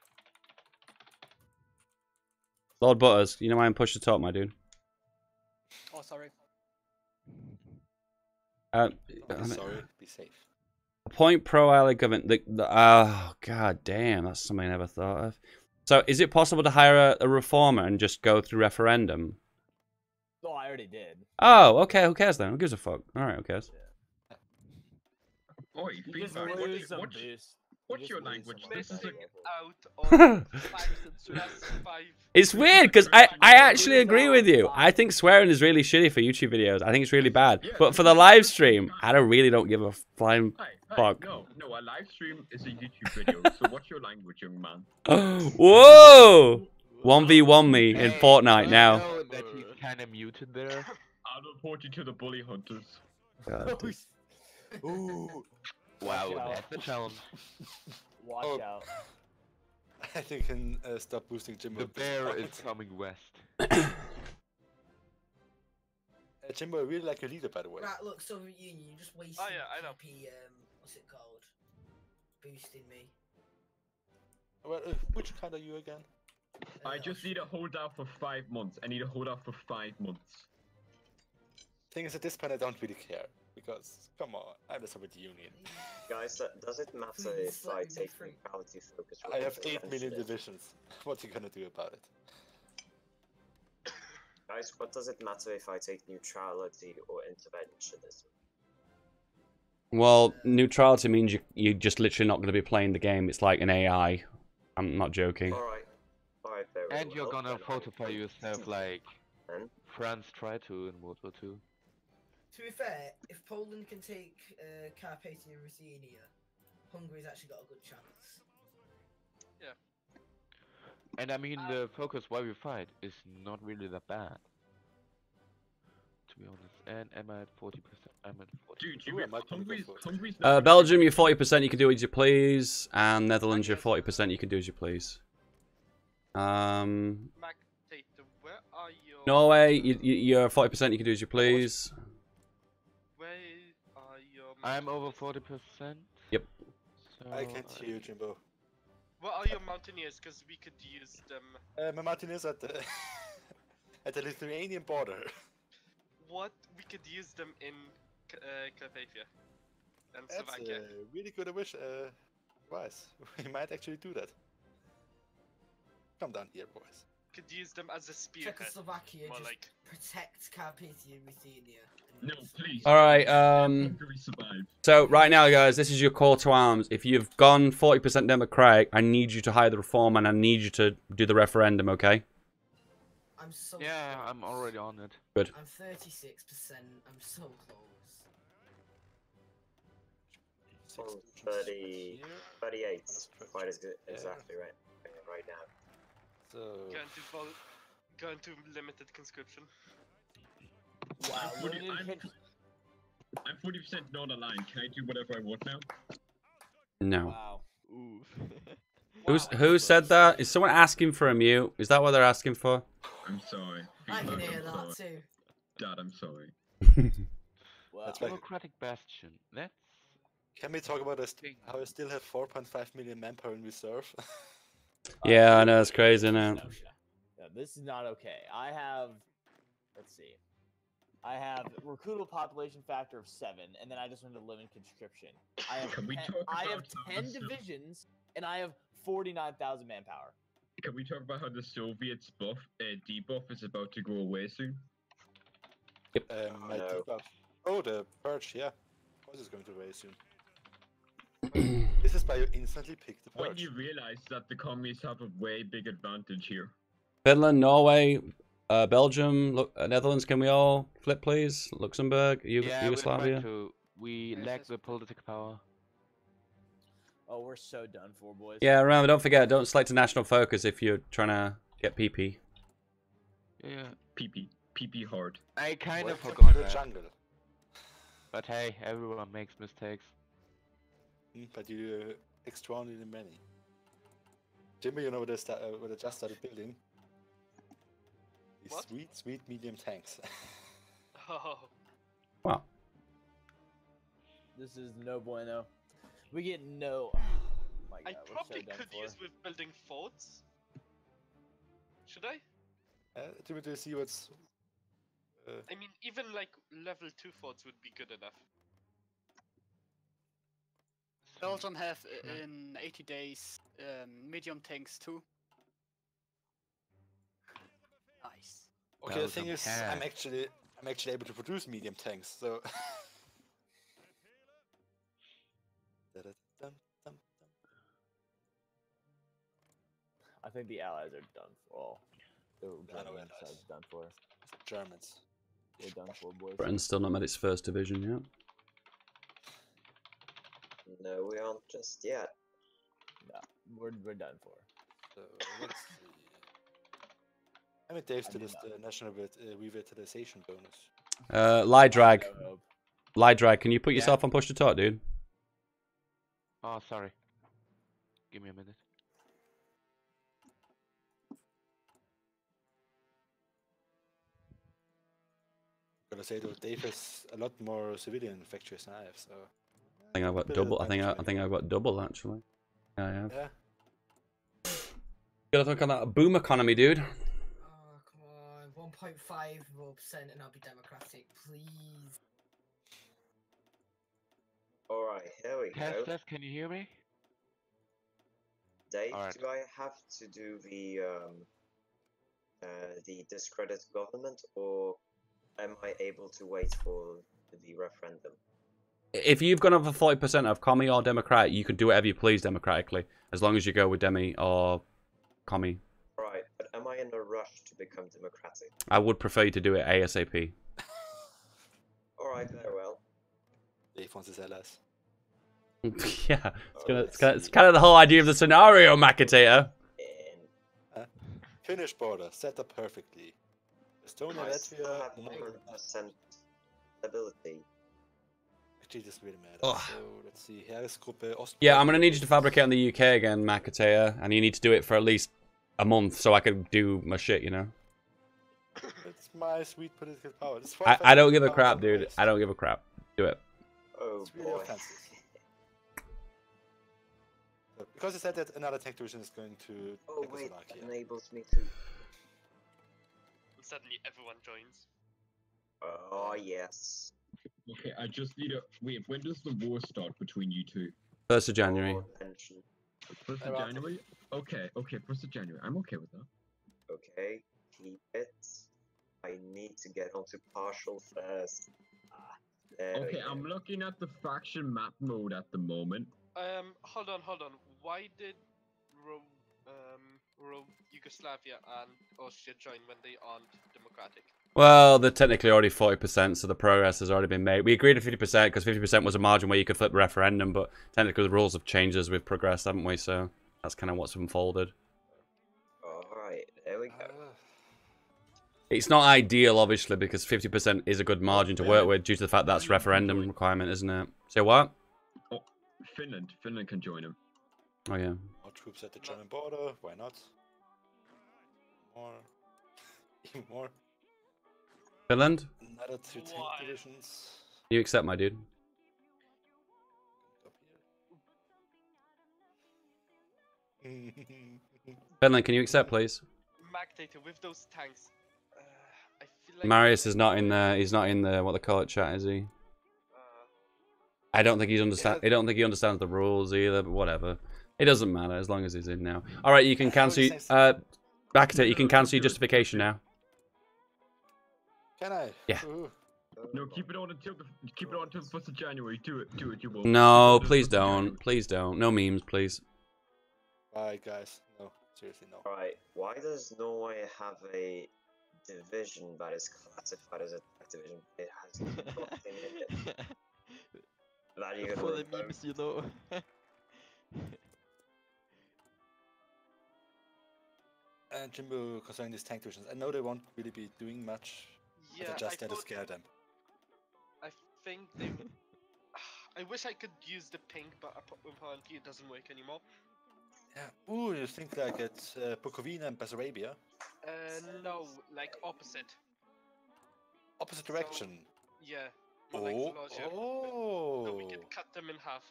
Lord Butters, you know I'm push to talk, my dude. Oh, sorry. Sorry, be safe. Appoint pro-allied government. Oh god damn, that's something I never thought of. So, is it possible to hire a reformer and just go through referendum? Oh, I already did. Oh, okay. Who cares then? Who gives a fuck? All right, who cares? Oi, You just feedback. lose some boost. What's your language? This is It's weird because I actually agree with you. I think swearing is really shitty for YouTube videos. I think it's really bad. But for the live stream, I really don't give a flying fuck. No, a live stream is a YouTube video. So what's your language, young man? Whoa! 1v1 me in Fortnite now. know that he's kind of muted there. I'll report you to the bully hunters. God, Ooh. Wow, out. that's the challenge. Watch Oh. out. I think you can stop boosting Jimbo. The at this bear is point. coming west. Jimbo, I really like your leader, by the way. Right, look, Soviet Union, you just wasted Oh, yeah, I know. PP, what's it called? Boosting me. Well, which kind are you again? I just need to hold out for 5 months. I need to hold out for 5 months. Thing is, at this point, I don't really care. Because, come on, I'm the Soviet Union. Guys, does it matter if I take neutrality focus? I have 8 intervention? million divisions. What are you gonna do about it? Guys, what does it matter if I take neutrality or interventionism? Well, neutrality means you're just literally not going to be playing the game. It's like an AI. I'm not joking. Alright, very And you're well, gonna then I fortify take yourself like then. France tried to in World War II. To be fair, if Poland can take Carpathia and Ruthenia, Hungary's actually got a good chance. And I mean, the focus why we fight is not really that bad. To be honest. And am I at 40%? I'm at 40%. Dude, Ooh, I might be Hungary's not Belgium, you're 40%, you can do as you please. And Netherlands, you're 40%, you can do as you please. Mac, where are your... Norway, you're 40%, you can do as you please. Where are your... I'm over 40%. Yep. So I can't hear you, Jimbo. Where are your mountaineers? Because we could use them. My mountain is at the at the Lithuanian border. What? We could use them in Carpathia and That's Slovakia. really good advice. We might actually do that. Come down here, boys. Could use them as a spearhead. Czechoslovakia More just like... protect Carpathia and Ruthenia. No, please. Alright, Hungary survive. so right now, guys, this is your call to arms. If you've gone 40% Democratic, I need you to hire the reform and I need you to do the referendum, okay? I'm so yeah, close. I'm already on it. Good. I'm 36%. I'm so close. 38. Quite as good. Exactly right. Right now. So Going to limited conscription. Wow, I'm 40% not aligned. Can I do whatever I want now? No. Wow. Ooh. Who said that? Is someone asking for a mute? Is that what they're asking for? I'm sorry. I can Feedback, hear I'm that sorry. too. Dad, I'm sorry. Wow. That's right. Democratic Bastion. That's Can we talk about how I still have 4.5 million manpower in reserve? Yeah, I know, it's crazy, isn't it? No, this is not okay. I have, let's see, I have recruitable population factor of 7, and then I just want to live in conscription. I have Can we 10, talk I have about how 10 the Sov- divisions, and I have 49,000 manpower. Can we talk about how the Soviets debuff is about to go away soon? My no. debuff. Oh, the purge, yeah. Of course it's going to raise soon. This is why you instantly pick the When purge. you realize that the communists have a way big advantage here. Finland, Norway, Belgium, Netherlands, can we all flip, please? Luxembourg, yeah, we're Yugoslavia. trying to. We lack the political power. Oh, we're so done for, boys. Yeah, remember, don't forget, don't select a national focus if you're trying to get PP. Yeah. PP hard. I kind of Welcome forgot to the that. jungle. But hey, everyone makes mistakes. But you extraordinarily many. Jimmy, you know what they just started building? These What? sweet medium tanks. Oh. Wow. This is no bueno. We get no. Oh my God, I we're probably so done could for. use with building forts. Should I? Jimmy, do you see what's... I mean, even like level 2 forts would be good enough. Belgium have in 80 days medium tanks too. Nice. Okay, the thing is, I'm actually able to produce medium tanks, so... I think the Allies are done for. Well, the I know German Allies. side's done for. Germans. We're done for, boys. Britain's still not met its first division yet. No, we aren't just yet. No, we're done for. So, let's see. I mean, Dave still has the national revitalization bonus. Lie drag. No hope. Lie drag, can you put Yeah. yourself on push to talk, dude? Oh, sorry. Give me a minute. Gotta say though, Dave has a lot more civilian factories than I have, so. I think I've got bit double. advantage I think I've got double actually. Yeah, I have. Yeah. Gotta think on that boom economy, dude. Oh, come on. 1.5% and I'll be democratic, please. Alright, here we go. Teslas, can you hear me? Dave, Alright. do I have to do the discredit government, or am I able to wait for the referendum? If you've gone over 40% of commie or democratic, you can do whatever you please democratically, as long as you go with demi or commie. Right, but am I in a rush to become democratic? I would prefer you to do it ASAP. Alright, very well. Dave wants his LS. Yeah, it's kind of the whole idea of the scenario, Macatator. Finnish border, set up perfectly. Estonia, I still Latvia, have 100% ability. Actually, this really matters. Ugh. So let's see. Heeresgruppe Ostpreußen. Yeah, I'm gonna need you to fabricate in the UK again, Macatator, and you need to do it for at least a month so I can do my shit, you know. It's my sweet political power. It's I don't give a 45% crap, power dude. waste. I don't give a crap. Do it. Oh It's really boy. offensive. So, because you said that another tech division is going to Oh wait, Czechoslovakia. that enables me to... Suddenly everyone joins. Oh yes. Okay, I just need a wait. When does the war start between you two? 1st of January. Oh, attention. 1st of January. Okay, 1st of January. I'm okay with that. Okay, keep it. I need to get onto partial first. There we Okay, go. I'm looking at the faction map mode at the moment. Hold on. Why did Yugoslavia and Austria join when they aren't democratic? Well, they're technically already 40%, so the progress has already been made. We agreed to 50% because 50% was a margin where you could flip the referendum, but technically the rules have changed as we've progressed, haven't we? So that's kind of what's unfolded. Alright, there we go. It's not ideal, obviously, because 50% is a good margin to work with due to the fact that's referendum requirement, isn't it? Say what? Oh, Finland can join him. Oh, yeah. More troops at the German border. Why not? More. Even more. Finland? Another 2 tank divisions. You accept, my dude. Finland, can you accept, please? Mactator, with those tanks, I feel like Marius is not in the. He's not in the what they call it chat, is he? I don't think he's understand. I don't think he understands the rules either. But whatever, it doesn't matter as long as he's in now. All right, you can cancel. Back to it. You can cancel your justification now. Can I? Yeah. Ooh. No, keep it on until the 1st of January. Do it. You won't. No, please don't. Please don't. No memes, please. Bye, guys. No, seriously, no. Alright, why does Norway have a division that is classified as a tech division? It has nothing in it. That you For the revoke. memes, you know. And Jimbo, concerning these tank divisions, I know they won't really be doing much. Yeah, but I just I had to thought- scare them. I think they. I wish I could use the pink, but apparently it doesn't work anymore. Yeah. Ooh, you think like it's Bukovina and Bessarabia? No, like opposite. Opposite direction. Yeah, more like Oh, Zalozia. oh. So we can cut them in half.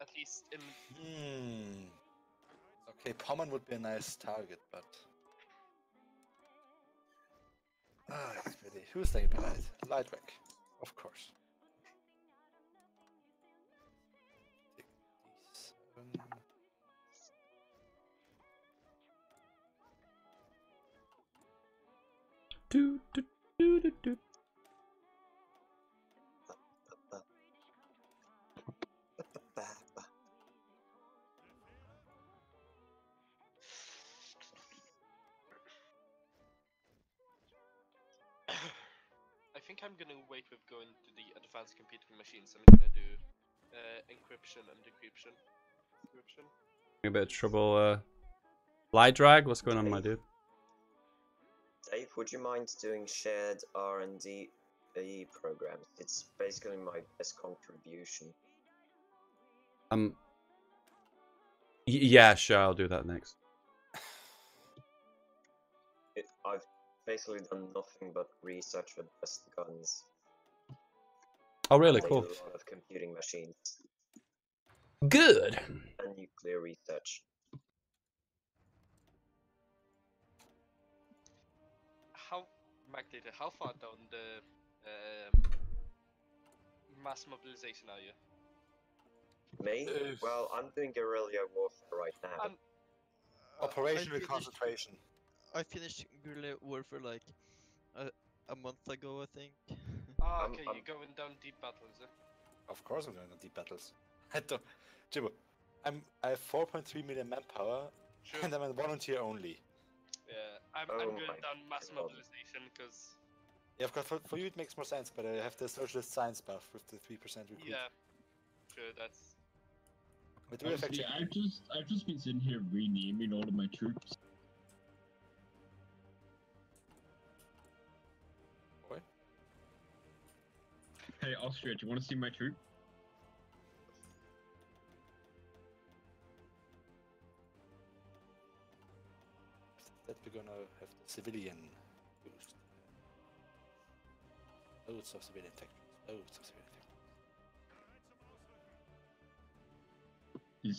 At least in. Hmm. Okay, Pommern would be a nice target, but. Ah, it's pretty. Who's staying behind? Lightwreck, of course. Take these 7. Do, do, do, do, do. I think I'm gonna wait with going to the advanced computing machines. I'm gonna do encryption and decryption. A bit of trouble. Light drag? What's going on, my dude? Dave, would you mind doing shared R&D programs? It's basically my best contribution. Yeah, sure, I'll do that next. I've basically done nothing but research for best guns. Oh, really? And Cool. A lot of computing machines. Good. And nuclear research. How, MacData, how far down the mass mobilization are you? Me? Well, I'm doing guerrilla warfare right now. Operational I finished- concentration. I finished guerrilla warfare like a month ago, I think. Ah, okay, you're going down deep battles, eh? Of course, I'm going to deep battles. I don't, Jimbo, I have 4.3 million manpower, and I'm a volunteer only. Yeah, I'm going down mass mobilization because. Yeah, of course, for you it makes more sense, but I have the socialist science buff with the 3% recruit. Yeah, sure, that's. But do we have Honestly, actually... I've just been sitting here renaming all of my troops. What? Hey Austria, do you want to see my troop? That we're gonna have the civilian boost. Loads of civilian tech. Loads of civilian tech.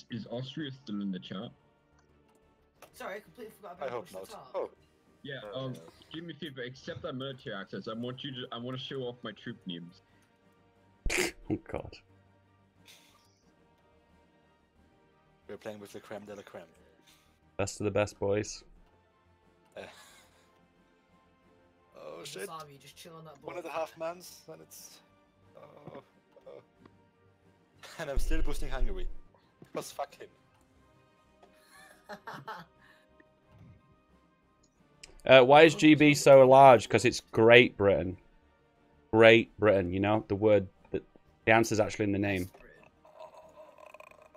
Is Austria still in the chat? Sorry, I completely forgot I about hope push the not. top. Oh. Yeah, do me a favor, accept that military access. I want to show off my troop names. Oh god. We're playing with the creme de la creme. Best of the best, boys. Oh shit. Slavi, just chill on that board. 1.5 months, and it's... Oh. And I'm still boosting Hungary. Because fuck him. Why is GB so large? Because it's Great Britain. Great Britain, you know? The word, the answer's actually in the name.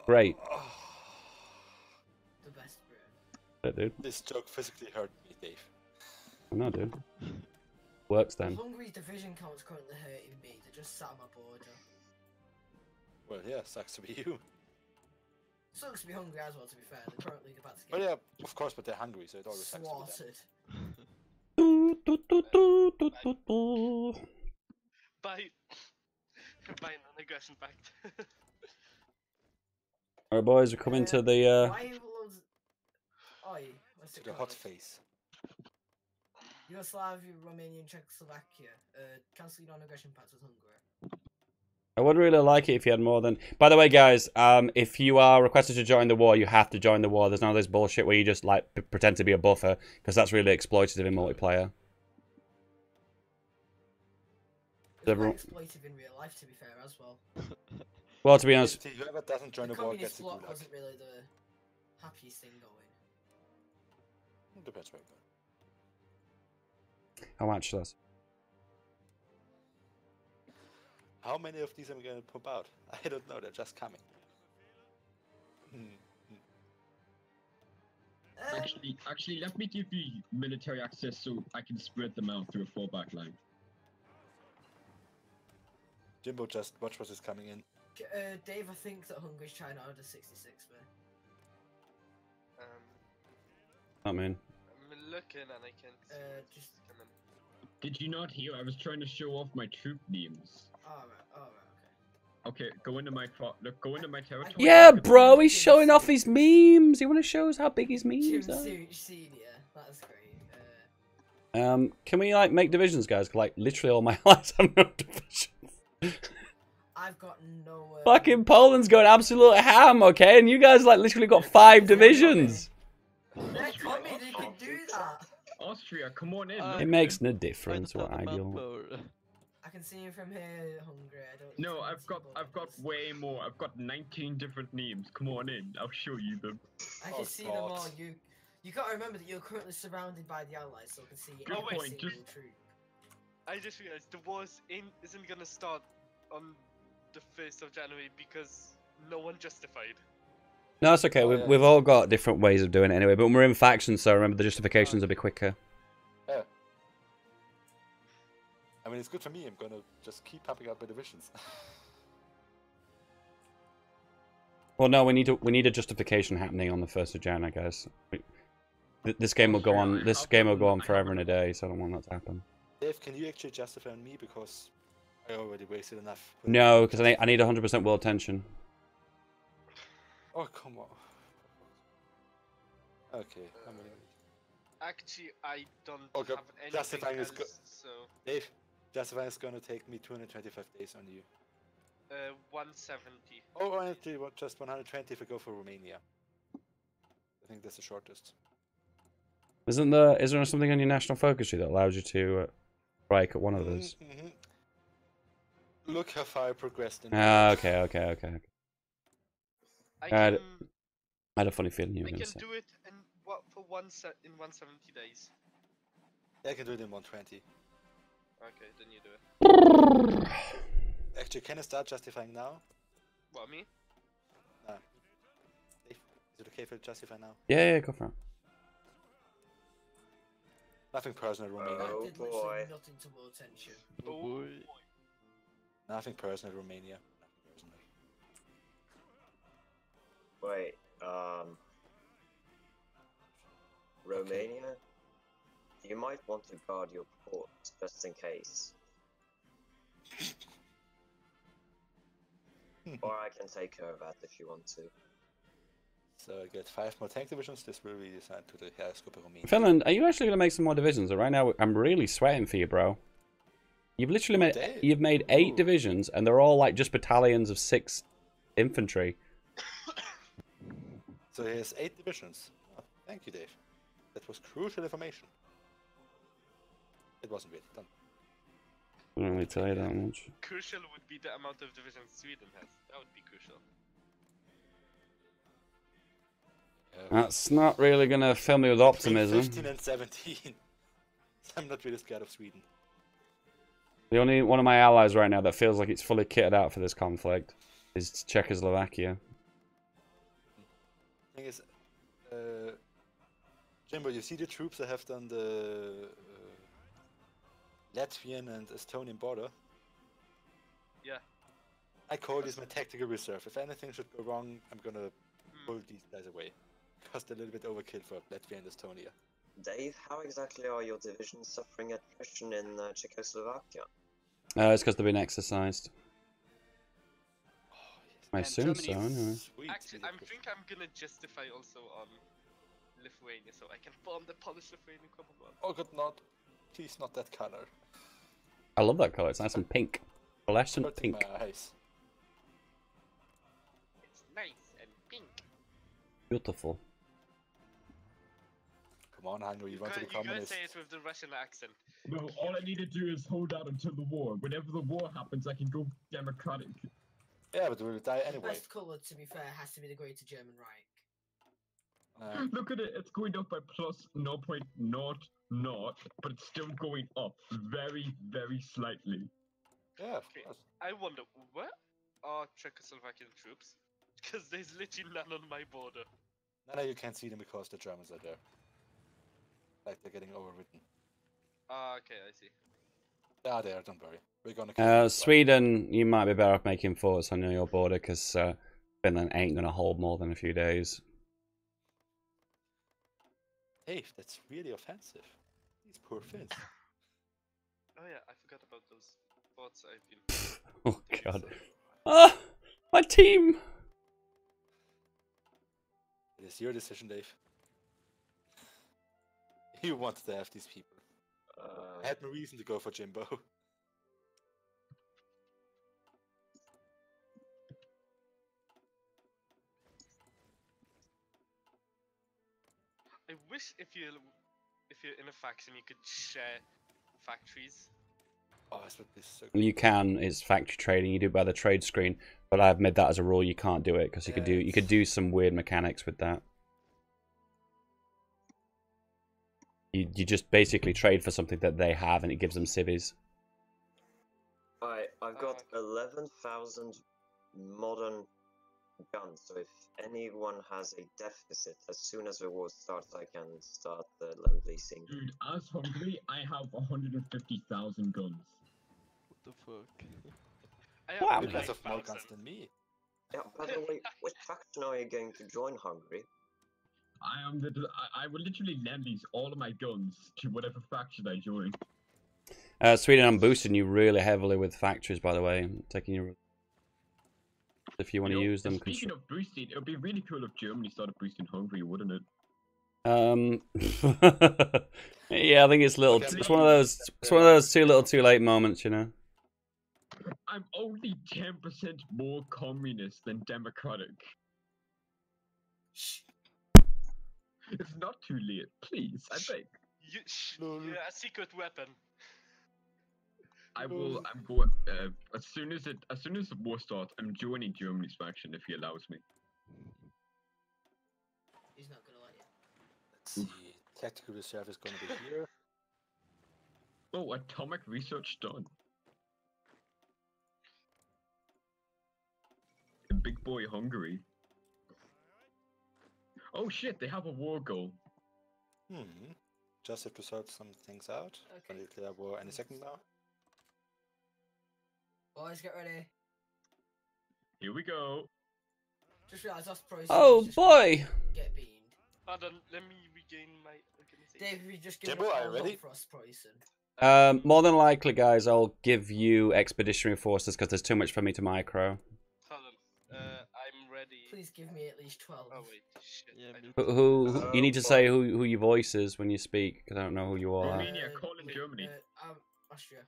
Great. The best Britain. Yeah, dude. This joke physically hurt me, Dave. I know, dude. Works then. Hungary's division count's currently hurting me. They're just sat on my border. Well, yeah, sucks to be you. Sucks to be hungry as well, to be fair. They're currently about to Well, get yeah, of course, but they're hungry, so it always sucks to slaughtered. By non-aggression pact. Alright, boys, we're coming to the. Why have loads... Oi, what's To it the called? hot face. Yugoslavia, Romania, and Czechoslovakia cancel non-aggression pact with Hungary. I would really like it if you had more than. By the way, guys, if you are requested to join the war, you have to join the war. There's none of this bullshit where you just like pretend to be a buffer, because that's really exploitative in multiplayer. It's quite exploitive in real life, to be fair, as well. Well, to be honest, Whoever doesn't join The the war communist gets a bloc gulag. wasn't really the happiest thing going. Depends where you go. how much does? How many of these am I going to pump out? I don't know, they're just coming. Actually, let me give you military access so I can spread them out through a fallback line. Jimbo, just watch what is coming in. Dave, I think that Hungary's trying to order 66, man. I mean, I'm looking and I can't see what's just coming. Did you not hear? I was trying to show off my troop names. Alright, Okay, go into my go into my territory. yeah, bro, he's showing off his memes. He want to show us how big his Jim memes are. Senior, that's great. Can we like make divisions, guys? Like literally all my allies have no divisions. I've got no. Fucking Poland's going absolute ham, okay? And you guys like literally got 5 divisions. They're coming, they can do that. Austria, come on in. It makes no difference what I do. I can see you from here, Hungary. I don't. No, I've got way more. I've got 19 different names. Come on in. I'll show you them. I can see them all. You got to remember that you're currently surrounded by the Allies, so I can see every single troop. I just realized the war isn't gonna start on the 1st of January because no one justified. No, it's okay. We've all got different ways of doing it anyway. But when we're in factions, so remember the justifications will be quicker. Yeah. I mean, it's good for me. I'm gonna just keep pumping out my divisions. Well, no, we need a justification happening on the 1st of Jan, I guess. This game will go on. This game will go on forever and a day, so I don't want that to happen. Dave, can you actually justify on me because I already wasted enough? No, because I need 100% world tension. Oh come on. Okay, I mean. Actually, I don't Okay, have anything justifying else, is so... Dave, justifying is gonna take me 225 days on you. 170. Oh, actually, just 120 if I go for Romania. I think that's the shortest. Is there something on your national focus tree that allows you to break at one of those? Look how far I progressed in. Okay. I I had a funny feeling you were I going can to say. do it in in 170 days. I can do it in 120. Okay, then you do it. Actually, can I start justifying now? What, me? Nah. Is it okay if I justify now? Yeah, go for it. Nothing personal, Romania. Oh boy. Nothing to more attention. Oh boy. Nothing personal, Romania. Nothing personal. Wait, Romania? You might want to guard your ports just in case. Or I can take care of that if you want to. So I get 5 more tank divisions. This will be assigned to the Heeresgruppe Romania. Finland, are you actually going to make some more divisions? Right now, I'm really sweating for you, bro. You've literally made 8 divisions, and they're all like just battalions of 6 infantry. So he has 8 divisions. Oh, thank you, Dave. That was crucial information. It wasn't really done. I don't really tell you that much. Crucial would be the amount of divisions Sweden has. That would be crucial. That's not really going to fill me with optimism. 15 and 17. I'm not really scared of Sweden. The only one of my allies right now that feels like it's fully kitted out for this conflict is Czechoslovakia. Thing is, Jimbo, you see the troops that have done the Latvian and Estonian border? Yeah. I call this my tactical reserve. If anything should go wrong, I'm gonna pull these guys away. Cost a little bit overkill for Latvia and Estonia. Dave, how exactly are your divisions suffering attrition in Czechoslovakia? It's because they've been exercised. I assume so, Germany- anyway. Actually, I think I'm gonna justify also on Lithuania, so I can form the Polish-Lithuanian Commonwealth. Oh god, not. Please, not that color. I love that colour. It's nice and pink. Fluorescent pink. Nice. It's nice and pink. Beautiful. Come on, Hungary, you want to be You gotta communist. say it with the Russian accent. No, all I need to do is hold out until the war. Whenever the war happens, I can go democratic. Yeah, but we'll die The anyway. best colour, to be fair, has to be the Greater German Reich. Look at it, it's going up by plus 0.00, but it's still going up very, very slightly. Yeah, Okay, I wonder, where are Czechoslovakian troops? Because there's literally none on my border. No, you can't see them because the Germans are there. Like they're getting overwritten. Ah, okay, I see. Ah, they are, don't worry. We're gonna Sweden, you might be better off making forts on your border because Finland ain't going to hold more than a few days. Hey, that's really offensive. These poor Finns. Oh yeah, I forgot about those thoughts I've been... Oh god. Ah! My team! It is your decision, Dave. You wanted to have these people. I had no reason to go for Jimbo. I wish if you're in a faction you could share factories. Oh, this would be so good. You can, it's factory trading, you do it by the trade screen, but I've made that as a rule, you can't do it, because you could do some weird mechanics with that. You just basically trade for something that they have and it gives them civvies. I've got 11,000 modern guns, so if anyone has a deficit, as soon as the war starts, I can start the land leasing. Dude, as Hungary, I have 150,000 guns. What the fuck? I have Wow, only you guys have more 5,000. guns than me. Yeah, by the way, which faction are you going to join, Hungary? I will literally lend these all of my guns to whatever faction I join. Sweden, I'm boosting you really heavily with factories, by the way. I'm taking you if you want to use them. Speaking of boosting, it would be really cool if Germany started boosting Hungary, wouldn't it? Yeah, I think it's little. It's one of those. It's one of those too little, too late moments, you know. I'm only 10% more communist than democratic. It's not too late, please. I beg. Yeah, a secret weapon. I'm going. As soon as the war starts, I'm joining Germany's faction if he allows me. He's not gonna let you. Let's see. Tactical reserve is going to be here. Oh, atomic research done. The big boy Hungary. Oh shit, they have a war goal. Just have to sort some things out. Okay. Gonna declare war any second now. Boys, get ready. Here we go. Just realised Ostpreußen. Oh boy! Get beamed. Hold on, let me regain my organization. Dave, we just give Jimbo, are you ready? for Ostpreußen. More than likely, guys, I'll give you expeditionary forces because there's too much for me to micro. Hold on, I'm ready. Please give me at least 12. Oh wait, shit. Yeah, I me don't- Who you need to say who your voice is when you speak. 'Cause I don't know who you are. Romania, call in Germany. Austria.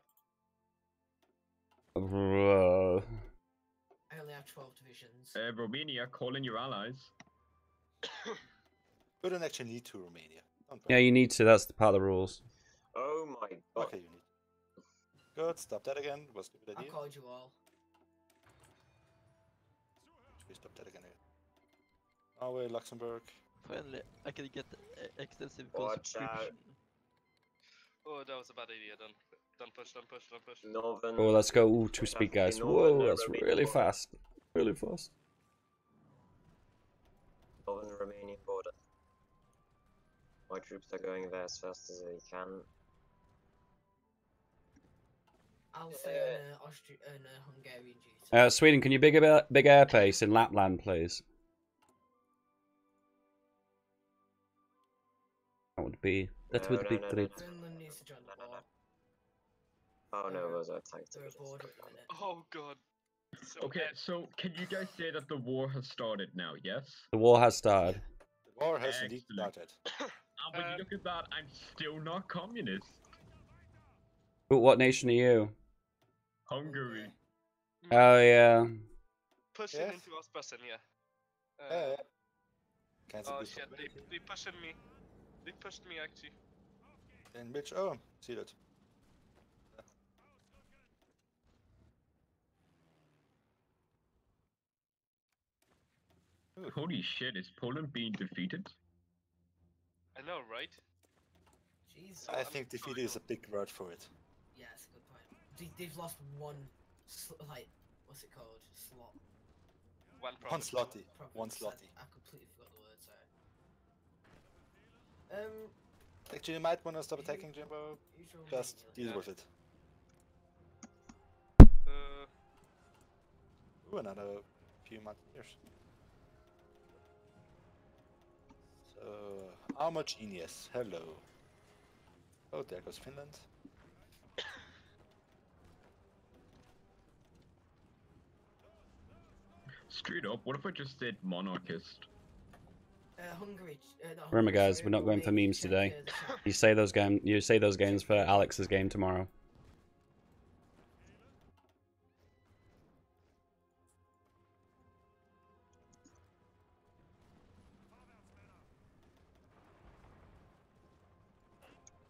Uh, I only have 12 divisions. Romania, call in your allies. We don't actually need to Romania. Don't Yeah, you need to. That's the part of the rules. Oh my god. Okay, you need. Good, stop that again. Was a good I idea. called you all. Should we stop that again? Norway, Luxembourg. Finally, I can get extensive Watch out. conscription. Oh, that was a bad idea. Don't push, don't push, don't push. Northern. Oh, let's go. Ooh, 2 speed, guys. Whoa, that's really fast. Really fast. Northern Romanian border. My troops are going there as fast as they can. I'll stay on Hungarian duty. Sweden, can you big air base in Lapland, please? That would be great. Finland needs to join the war. Oh no, those are attacked. They're aboard at the minute. Oh god. So Okay, so can you guys say that the war has started now, yes? The war has started. The war has indeed Excellent. started. When you look at that, I'm still not communist. But what nation are you? Hungary. Oh yeah. pushing Yes. into Ostpreußen, yeah. Yeah. Cancel Oh this shit, already. they pushing me. They pushed me actually. And bitch, oh, see that. Holy shit, is Poland being defeated? I know, right? Jeez. I think defeat is a big word for it. Yeah, that's a good point. They've lost one, like, what's it called? Slot. One One province. slotty. Province. One slotty. I completely forgot the word, sorry. Actually, you might want to stop attacking, Jimbo. Just deal with it. Ooh, another few months years. So, Homogeneous. Hello. Oh, there goes Finland. Straight up, what if I just said monarchist? Hungary. Not Remember, Hungary, guys, sorry, we're not going for Romania, memes today. Czechia, the Czech. You say those games for Alex's game tomorrow.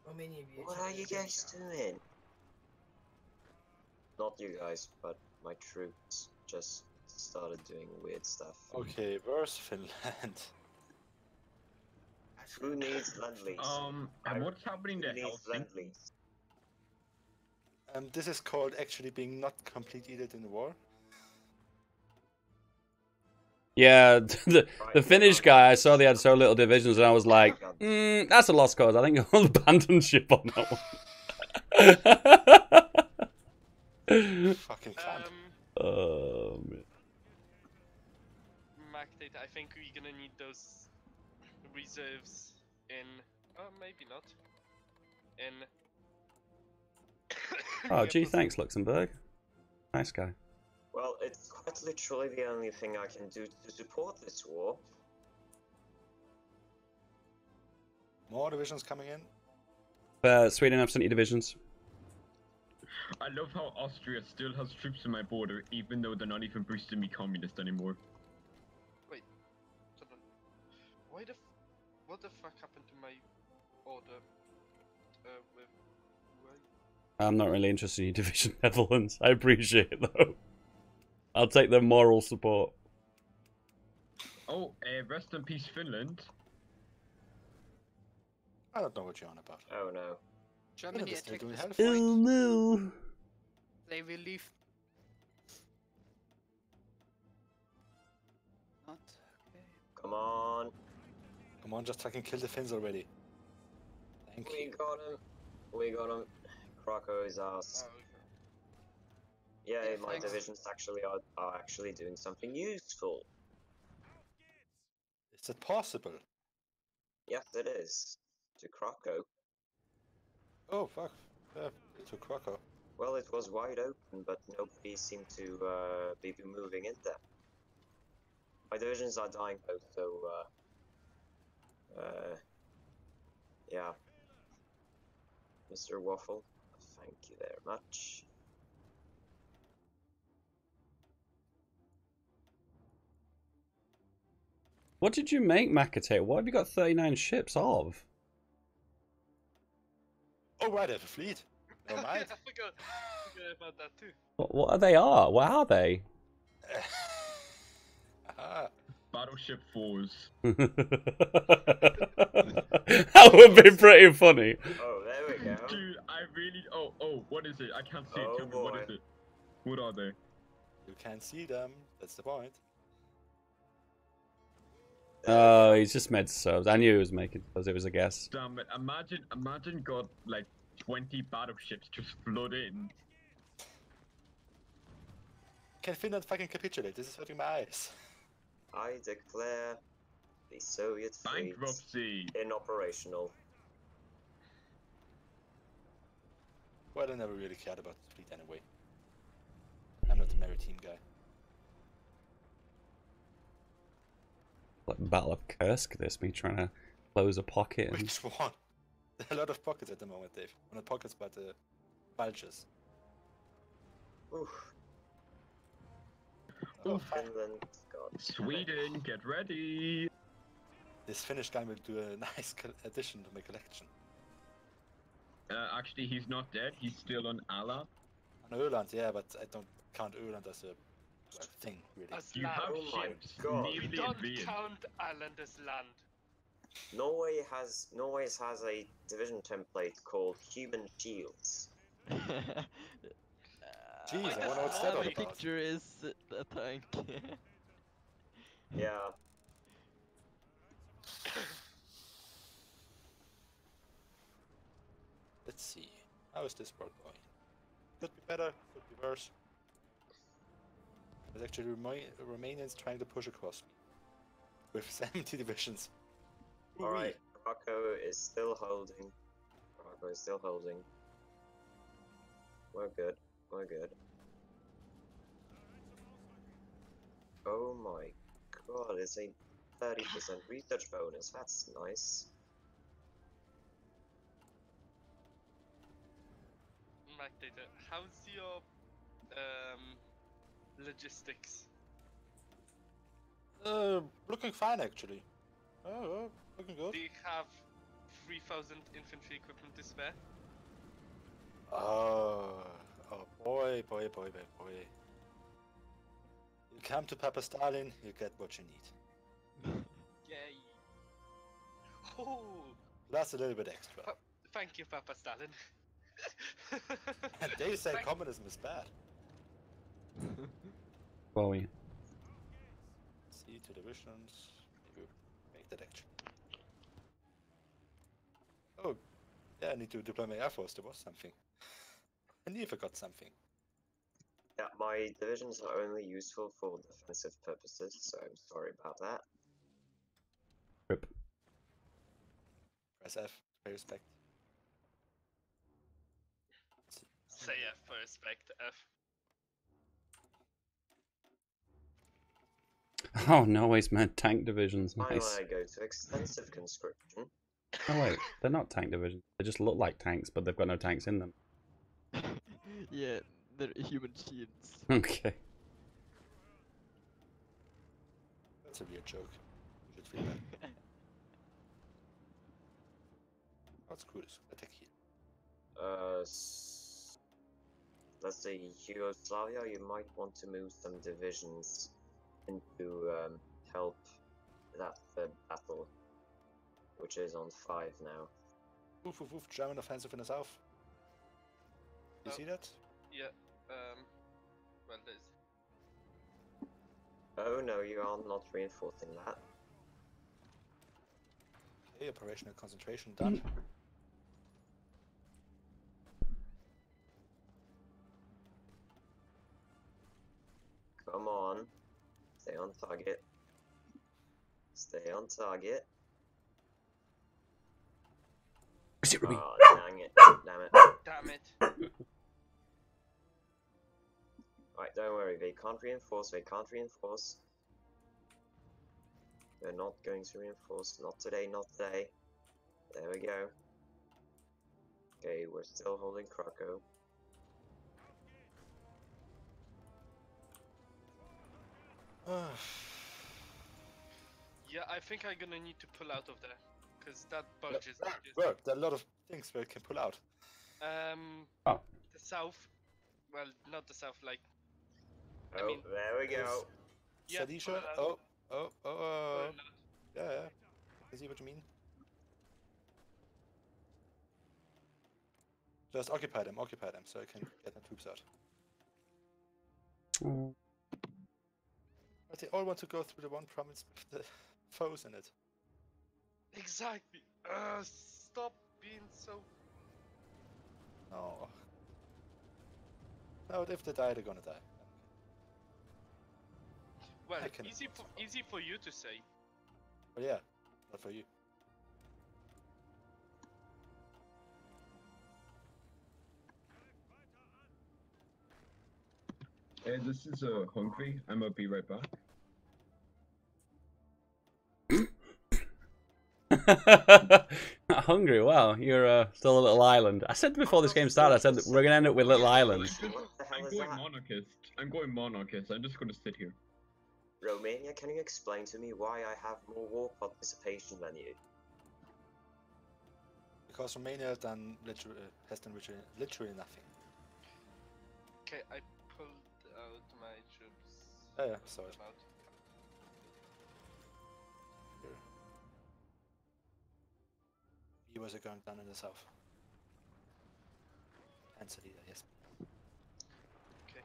Romania, What are you guys doing? Not you guys, but my troops just started doing weird stuff. Okay, where's Finland? Who needs Lend-Lease? And what's happening to Who needs Helsinki? Lend-Lease? This is called actually being not completed in the war. Yeah, the Finnish guy, I saw they had so little divisions, and I was like, that's a lost cause. I think I'll abandon ship on that one. Fucking cunt. Oh, man. MacData, I think we're gonna need those reserves in. Oh, maybe not. In. Oh, gee, thanks, Luxembourg. Nice guy. Well, it's quite literally the only thing I can do to support this war. More divisions coming in. Sweden have sent you divisions. I love how Austria still has troops on my border, even though they're not even boosting me communist anymore. Wait. Hold on. Why the? What the fuck happened to my order? With. I'm not really interested in your division, Netherlands. I appreciate it, though. I'll take the moral support. Oh, rest in peace, Finland. I don't know what you're on about. Oh no. Germany Still attacked doing this hell. Oh no! They will leave. Not okay. Come on. Come on, just fucking kill the Finns already. Thank We you. got him. We got him. Krakow is ours. Yeah, Yeah, my thanks. divisions actually are actually doing something useful. Is it possible? Yes, it is. To Krakow. Oh, fuck. Yeah, to Krakow. Well, it was wide open, but nobody seemed to be moving in there. My divisions are dying though, so yeah. Mr. Waffle, thank you very much. What did you make, Makate? What have you got 39 ships of? Oh, right, I have a fleet. Never mind. I forgot about that too. What are they? What are they? Battleship 4s. That would be pretty funny. Oh, there we go. Dude, I really. Oh, what is it? I can't see it. Oh, Tell me, what boy. is it? What are they? You can't see them. That's the point. Oh, he's just made subs. I knew he was making subs. It was a guess. Damn it! Imagine got like 20 battleships just flood in. Can Finland fucking capitulate? This is hurting my eyes. I declare the Soviet fleet Bankruptcy. inoperational. Well, I never really cared about the fleet anyway. I'm not a maritime guy. Like Battle of Kursk, this me trying to close a pocket. And... Which one? There are a lot of pockets at the moment, Dave. Well, not pockets, but bulges. Oof. Oh, Finland, God. Sweden, get ready. This Finnish guy will do a nice addition to my collection. Actually, he's not dead. He's still on Allah. On Öland, yeah, but I don't count Öland as a thing, really. As You land. have Oh my ships. God. You Nearly don't advanced. count Ireland as land. Norway has a division template called Human Shields. Jeez, I wonder what's that all The about. picture is a tank. Yeah. Let's see. How is this work going? Could be better, could be worse. There's actually Romanians trying to push across me. With 70 divisions. Alright, Krakow is still holding. Krakow is still holding. We're good. We're good. Oh my god, it's a 30% research bonus. That's nice. MacData, how's your logistics? Looking fine actually. Oh, looking good. Do you have 3,000 infantry equipment to spare? Oh boy. You come to Papa Stalin, you get what you need. Yay! Oh, Plus a little bit extra. thank you, Papa Stalin. And they say communism is bad. Bowie. See, 2 divisions. You make that action. Oh, yeah, I need to deploy my air force. There was something. I knew I forgot something. Yeah, my divisions are only useful for defensive purposes, so I'm sorry about that. Rip. Press F. Pay respect. Say F for respect, F. Oh no, he's meant tank divisions. Why Nice. I go to extensive conscription? Oh wait, they're not tank divisions. They just look like tanks, but they've got no tanks in them. Yeah, they're human shields. Okay. That's a weird joke. You should feel that. That's good. Attack here. Let's say Yugoslavia, you might want to move some divisions into help that battle, which is on 5 now. Woof woof woof, German offensive in the south. You see that? Yeah, well, there's... Oh no, you are not reinforcing that. Okay, operational concentration done. Come on. Stay on target. Stay on target. Is it Ruby? Oh, dang it. Damn it. Damn it. Right, don't worry. They can't reinforce. They can't reinforce. They're not going to reinforce. Not today, not today. There we go. Okay, we're still holding Krakow. Yeah, I think I'm gonna need to pull out of there, because that bunch is... Well, there are a lot of things we can pull out. Oh. The south, well, not the south, like... Oh, there we go. Yeah, Silesia? pull Oh. out. Yeah. I see what you mean. Just occupy them, so I can get my troops out. Oh. But they all want to go through the one province with the foes in it. Exactly. Stop being so... No. No, if they die, they're gonna die. Well, I can- easy for you to say. But yeah, not for you. Hey, this is Hungry. I'm gonna be right back. Hungry, wow, you're still a little island. I said before this game started, I said that we're gonna end up with little islands. I'm going monarchist. I'm going monarchist. I'm just gonna sit here. Romania, can you explain to me why I have more war participation than you? Because Romania has done literally nothing. Okay, I pulled out my troops. Yeah, sorry. Out. He was going down in the south. And Salida, yes. Okay.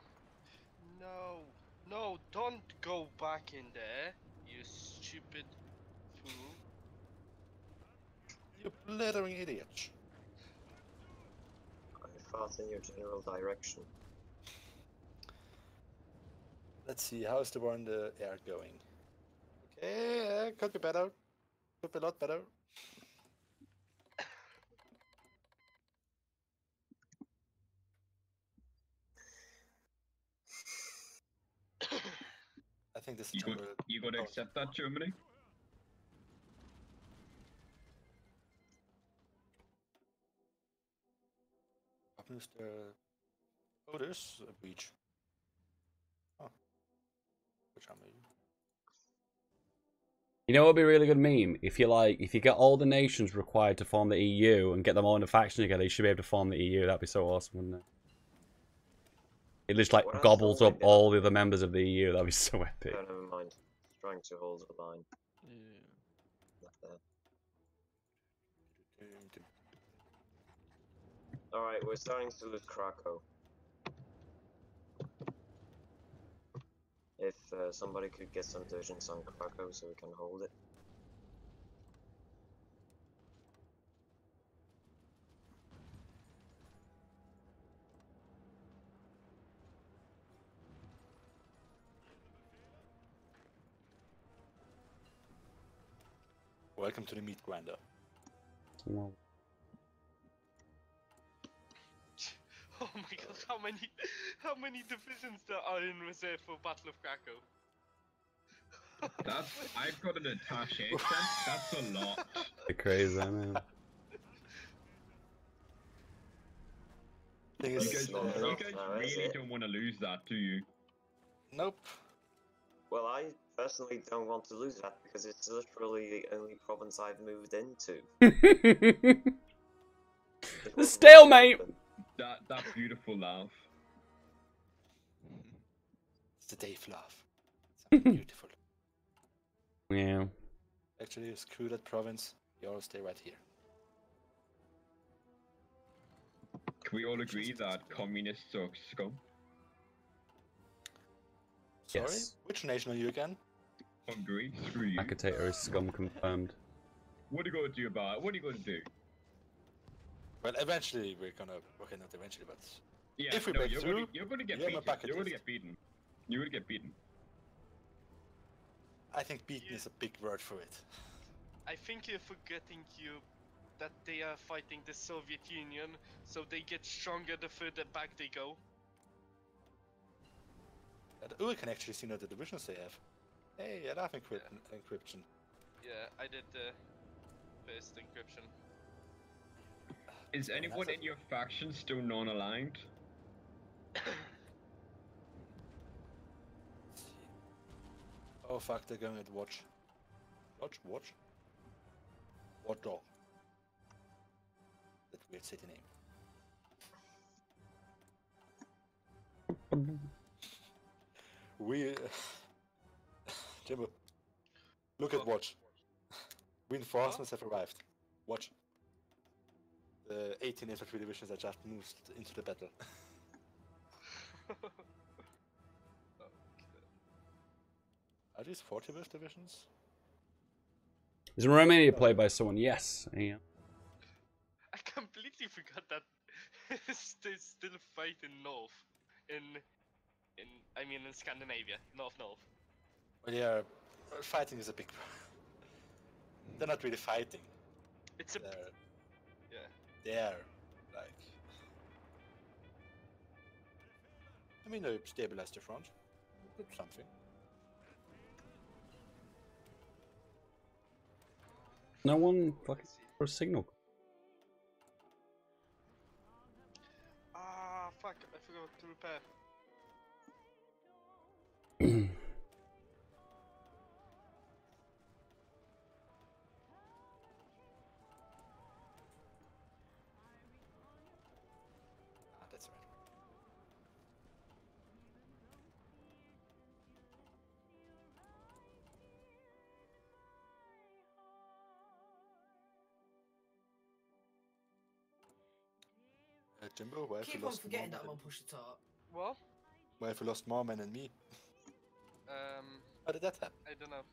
No, don't go back in there, you stupid fool. You blithering idiot. I fought in your general direction. Let's see, how's the war in the air going? Okay, could be better. Could be a lot better. I think this is You gotta accept that, Germany? Happens the... Oh, there's a breach. Oh. Which army? You know what would be a really good meme? If you get all the nations required to form the EU and get them all in a faction together, you should be able to form the EU. That'd be so awesome, wouldn't it? It just like gobbles up all the other members of the EU. That'd be so epic. Oh, never mind. Trying to hold the line. Yeah. Alright, we're starting to lose Krakow. If somebody could get some divisions on Krakow so we can hold it. Welcome to the meat grinder. Well, Oh my god, how many divisions there are in reserve for Battle of Krakow? That's I've got an attaché accent. That's a lot. they're crazy, man. Thing You is, guys, really don't want to lose that, do you? Nope. Well, I personally don't want to lose that because it's literally the only province I've moved into. The stalemate! That beautiful laugh. It's the Dave laugh. It's beautiful. Yeah. Actually, screw that province. You all stay right here. Can we all agree that communists are scum? Sorry? Yes. Which nation are you again? Hungary, screw you. Akitator is scum confirmed. What are you going to do about it? What are you going to do? Well, eventually we're gonna. Okay, not eventually, but Yeah, if we no, break you're through, going to get you're on my beaten. bucket You're going to list. get beaten. You're going to get beaten. I think beaten is a big word for it. I think you're forgetting that they are fighting the Soviet Union, so they get stronger the further back they go. Oh, we can actually see now the divisions they have. Hey, I love encryption. Yeah, I did the first encryption. Is anyone in your faction still non-aligned? Oh fuck, they're going at watch. Watch? Watchdog. That weird city name. We... Jimbo. Look at watch. Reinforcements have arrived. Watch. The 18 infantry divisions that just moved into the battle. Are these 40 divisions? Is Romania played by someone? Yes. Yeah. I completely forgot that they still fight in North. In Scandinavia. North. Well, yeah, fighting is a big... They're not really fighting. It's a... Yeah. They're, like... I mean, they stabilized the front. That's something. No one fucking for a signal. Ah, fuck, I forgot to repair. That's right. Jimbo, why have you Keep on lost forgetting more that I'm men on push to talk. What? Why have you lost more men than me? How did that happen? I don't know.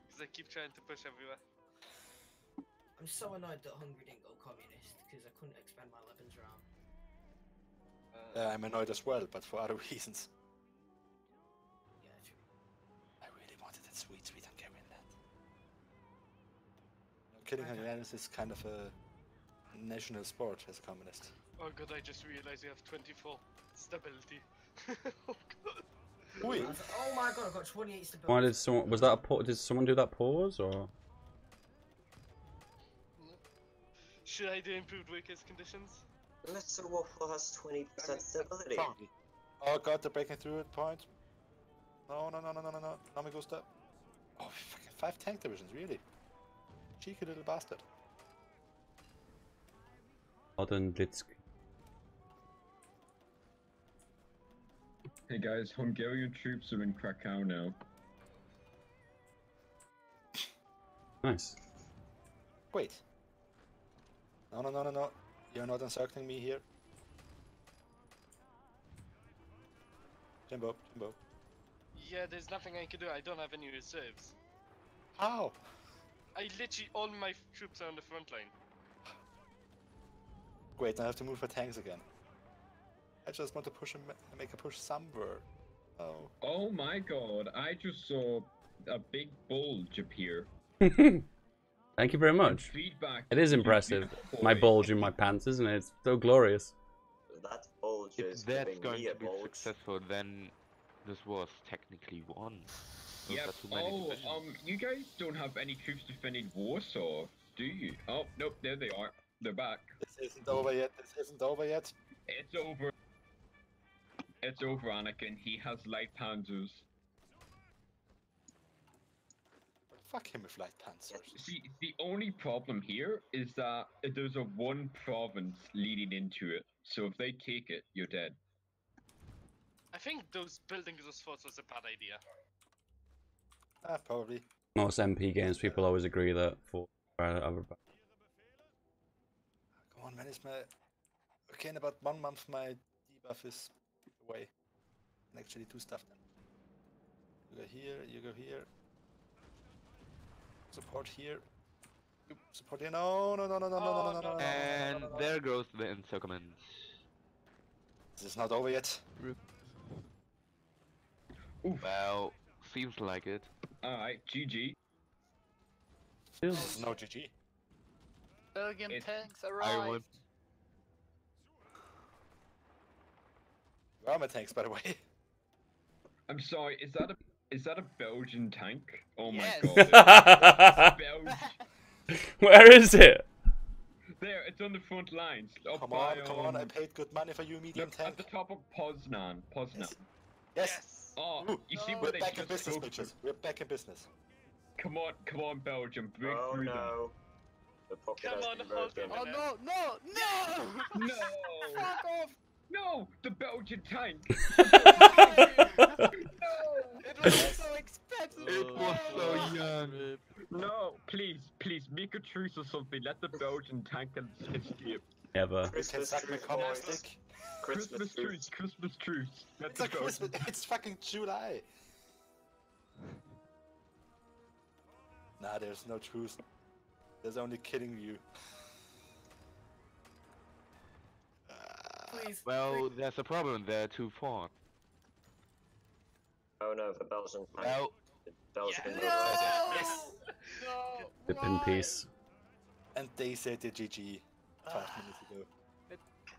Because I keep trying to push everywhere. I'm so annoyed that Hungary didn't go communist because I couldn't expend my weapons around. I'm annoyed as well, but for other reasons. Yeah, true. I really wanted that sweet Hungarian land. Killing Hungarians is kind of a national sport as a communist. Oh god, I just realized you have 24 stability. Oh god. Wait. Oh my god, I've got 28 stability. Why did someone? Was that a pause? Did someone do that pause or? Should I do improved workers conditions? Mr. Waffle has 20% stability. Oh god, they're breaking through at point. No. Nami goes step. Oh, fucking 5 tank divisions, really? Cheeky little bastard. Modern Blitzkrieg. Hey guys, Hungarian troops are in Krakow now. Nice. Wait. No. You're not encircling me here. Jimbo. Yeah, there's nothing I can do. I don't have any reserves. How? I literally, all my troops are on the front line. Great, now I have to move for tanks again. I just want to push and make a push somewhere. Oh. Oh my god, I just saw a big bulge appear. Thank you very much. Feedback. It is impressive. My bulge in my pants, isn't it? It's so glorious. That bulge If is that's giving going me a to be bulge. successful, then this was technically won. Those Yep. are too many Oh, divisions. you guys don't have any troops defending Warsaw, do you? Oh, nope, there they are. They're back. This isn't over yet. This isn't over yet. It's over. It's over, Anakin. He has light panzers. Fuck him with light panzers. See, the only problem here is that there's a one province leading into it. So if they take it, you're dead. I think building those forts was a bad idea. Probably. Most MP games, people always agree that for other. Come on, man. It's my. Okay, in about 1 month, my debuff is away. And actually do stuff then. You go here. You go here. Support here. Support here. No, no, no, no, no, no, no, no, no, no. And there goes the encirclement. This is not over yet. Well, seems like it. Alright, GG. No GG. Belgian tanks I arrive. would. Where are my tanks, by the way? I'm sorry, is that a Belgian tank? Oh my Yes. god. Belgian. Where is it? There, it's on the front lines. Up Come by, on, come on. I paid good money for you, medium look, tank. at the top of Poznan. Poznan. Yes. Oh, you see We're where they back in just business, go bitches. through? We're back in business. Come on, Belgium, break Oh through no. The pocket Come has on, been hold broken. on. Oh no, no, no! them. No! Fuck off! No! The Belgian tank! It was so expensive! It was so young. No, please, make a truce or something. Let the Belgian tank escape. Ever. You can suck my common stick. Christmas truce. Let It's the a Christmas. Belgian It's fucking July. Nah, there's no truce. There's only killing you. Please. Well, there's a problem. There are two forts. Oh no, the Belgian tank. Well, The Belgian Yeah. tank. No! Dip in peace. And they said the GG 5 minutes ago.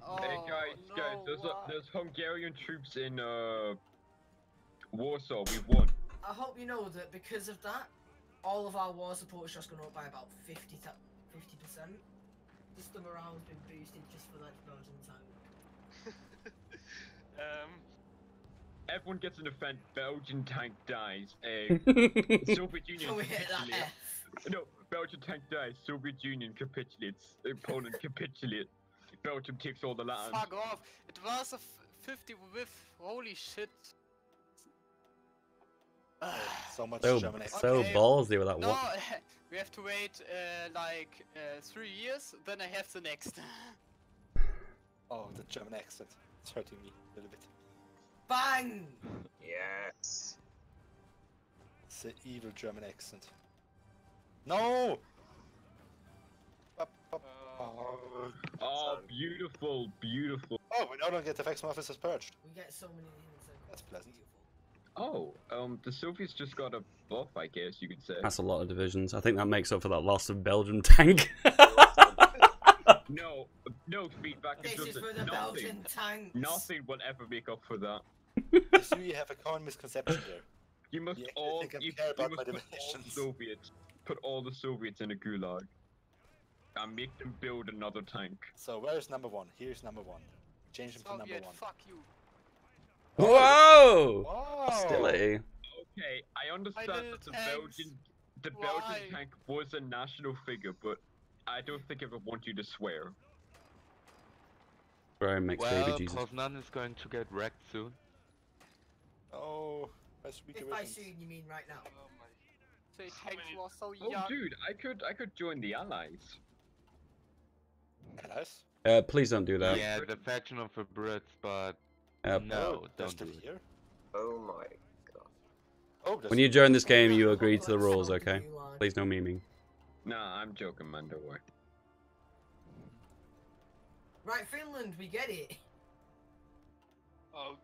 Oh, Hey guys, no, there's Hungarian troops in Warsaw. We won. I hope you know that because of that, all of our war support is just gone up by about 50%. Just the morale has been boosted just for that Belgian tank. Everyone gets an event. Belgian tank dies. Soviet Union Can we hit that capitulates. F? No, Belgian tank dies. Soviet Union capitulates. Poland capitulates. Belgium takes all the land. Fuck off! It was a 50 with. Holy shit! So much So German so ballsy with that No, one. we have to wait like 3 years, then I have the next. Oh, the German accent. It's hurting me a little bit. Bang! Yes. It's the evil German accent. No! Oh, beautiful. Oh, we no longer get the faction officers purged. We get so many things. That's pleasant. Oh, the Soviets just got a buff, I guess you could say. That's a lot of divisions. I think that makes up for that loss of Belgian tank. No, feedback. This it is doesn't. for the Belgian tanks. Nothing will ever make up for that. You see, you have a common misconception there. You must You actually all think I you, care you about must my put all the divisions. Soviets, put all the Soviets in a gulag, and make them build another tank. So where is number one? Here's number one. Change him to number Soviet, one. fuck you. Whoa! Wow! Hostility. Okay, I understand little that the tanks. Belgian Why? tank was a national figure, but I don't think I would want you to swear. Very mixed well, baby Jesus. Poznan is going to get wrecked soon. Oh, that's weak If by divisions. soon you mean right now. The tanks were so Oh, young. dude, I could join the Allies. Allies? Please don't do that. Yeah, the faction of the Brits, but Yep. no, They're don't still do it. here? Oh my god. Oh, When you join this game, you agree to the rules, okay? Please no memeing. Nah, I'm joking, man. Don't worry. Right, Finland, we get it. Oh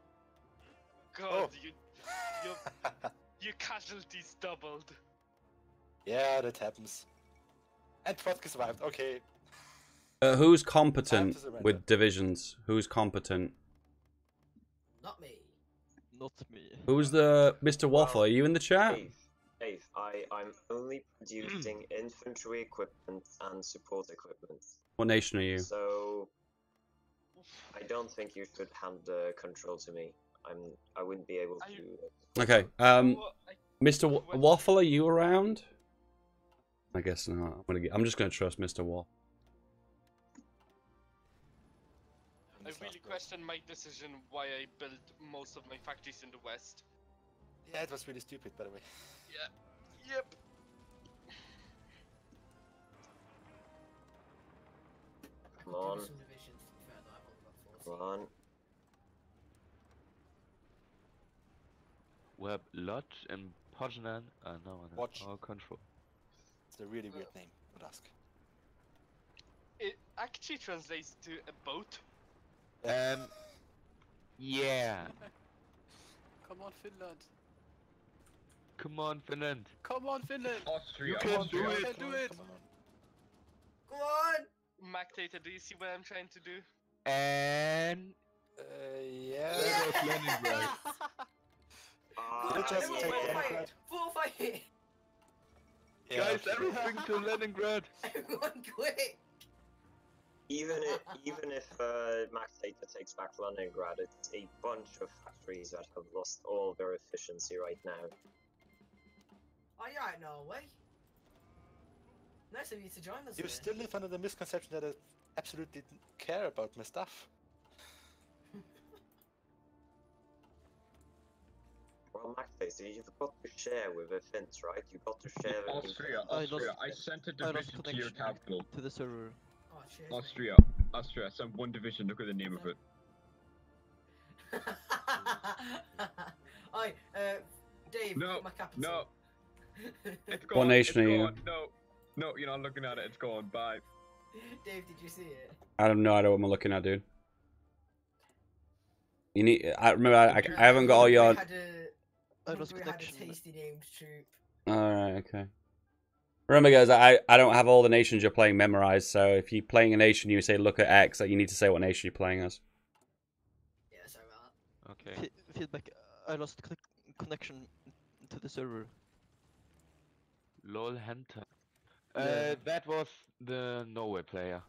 god, your casualties doubled. Yeah, that happens. And Trotsky survived. Okay. Who's competent surrender. with divisions? Who's competent? Not me. Not me. Who's the Mr. Waffle? Are you in the chat? Dave, I'm only producing infantry equipment and support equipment. What nation are you? So I don't think you should hand control to me. I wouldn't be able to. Okay. Mr. Waffle, are you around? I guess not. I'm just gonna trust Mr. Waffle. I really question my decision why I built most of my factories in the west. Yeah, it was really stupid, by the way. Yeah. Yep. Come on. Come on. We have Lodge and Poznan are now under Watch. our control. It's a really weird name. Don't ask. It actually translates to a boat. Yeah. Come on, Finland. Come on, Finland. Come on, Finland. Austria. You can do You it. can do it. Go on. Mactator, do you see what I'm trying to do? And Yeah. there goes Leningrad. Did it just Everyone take full Leningrad? fight. Full fight. Yeah, Guys, okay. everything to Leningrad. Everyone quick. Even if Mactator takes back Leningrad, it's a bunch of factories that have lost all their efficiency right now. Oh, you're right, Norway. Nice of you to join us. You here. still live under the misconception that I absolutely didn't care about my stuff. Well, Mactator, you've got to share with the Finns, right? You've got to share with Austria. I sent a division to your capital. To the server. Oh, cheers. Austria. I sent one division. Look at the name of it. Oi, Dave, No, my capital. no. It's What gone. nation it's are you? gone. No, you're not looking at it. It's gone. Bye. Dave, did you see it? I have no idea what I'm looking at, dude. You need. I remember. I haven't got all your. Hungary had a tasty named troop. Alright, okay. Remember, guys, I don't have all the nations you're playing memorized, so if you're playing a nation, you say look at X, you need to say what nation you're playing as. Yeah, sorry about that. Okay. Feedback. I lost connection to the server. Lol Hunter. Yeah. That was the Norway player.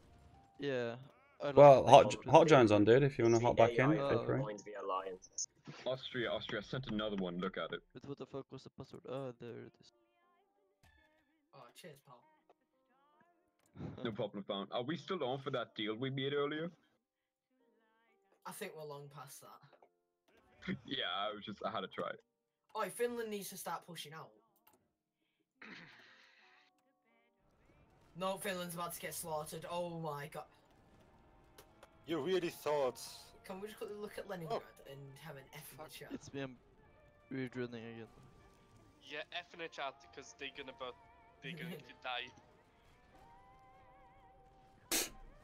Yeah. I lost Well, connection to Hot the- John's on, dude. If you want to hop back in, AI feel free. joined the alliance. Austria. I sent another one. Look at it. But what the fuck was the password? Oh, there it is. Oh, cheers, pal. No problem found. Are we still on for that deal we made earlier? I think we're long past that. Yeah, I had to try it. Oi, Finland needs to start pushing out. No, Finland's about to get slaughtered. Oh my god. You really thought... Can we just quickly look at Leningrad and have an F in the chat? It's me. I'm redrawing again. Yeah, F in the chat because they're going to die.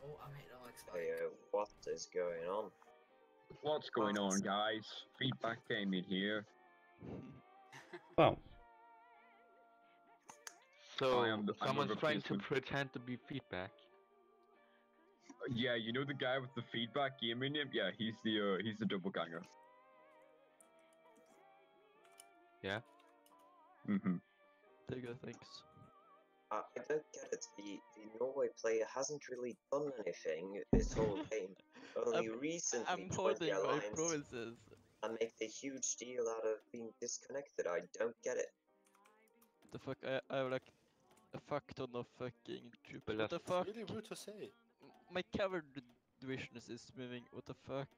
Oh, I'm hitting Alex. Hey, what is going on? What's going on, guys? Feedback came in here. Well. So I'm the someone's trying to replacement. pretend to be feedback. Yeah, you know the guy with the feedback gaming him? Yeah, he's the double ganger. Yeah. Mm-hmm. There you go. Thanks. I don't get it. The Norway player hasn't really done anything this whole game. Only recently I'm joined the holding my alliance promises. and make a huge deal out of being disconnected. I don't get it. The fuck? I have like a fuck ton of fucking troops. What the fuck? It's really rude to say. My cavalry division is moving. What the fuck?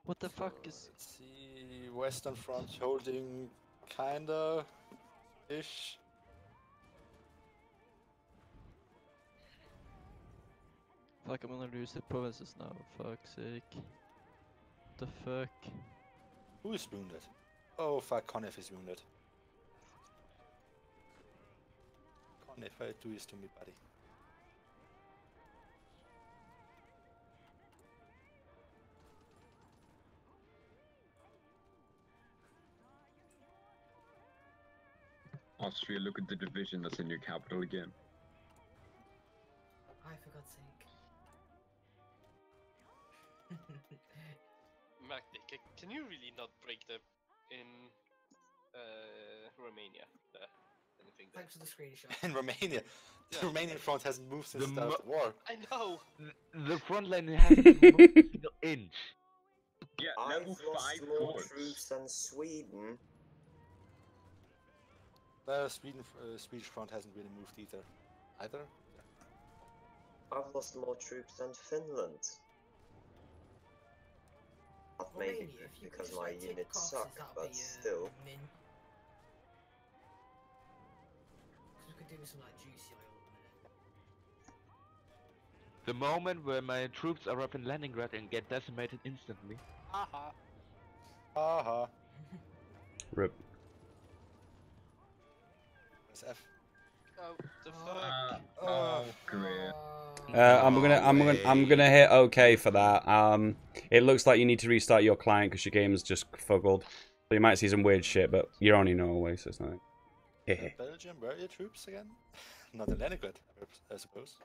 What the fuck is? Let's see, Western Front holding kinda ish. Fuck, I'm gonna lose the provinces now. Fuck's sake. What the fuck? Who is wounded? Oh fuck, Conif is wounded. Conif, do this to me, buddy. Austria, look at the division that's in your capital again. Magdick, can you really not break the in Romania? Anything there? Thanks for the screenshot. In Romania, the Yeah. Romanian front hasn't moved since The the start of the war. I know. The front line hasn't moved a single inch. Yeah, I've level lost 5 more forwards. troops than Sweden. Swedish front hasn't really moved either. Either? I've lost more troops than Finland. Not maybe Romania, if you could because just, my like, take units corpses, suck, that'd but be, still. min. 'Cause we could do with some like juicy oil at the minute. The moment where my troops arrive in Leningrad and get decimated instantly. Haha. Haha. Rip. That's F. Oh, the fuck. Oh, great. I'm gonna hit OK for that. It looks like you need to restart your client because your game's just fuggled. So you might see some weird shit, but you're only Norway, so it's nothing. Belgium, where are your troops again? Not in Leningrad, I suppose.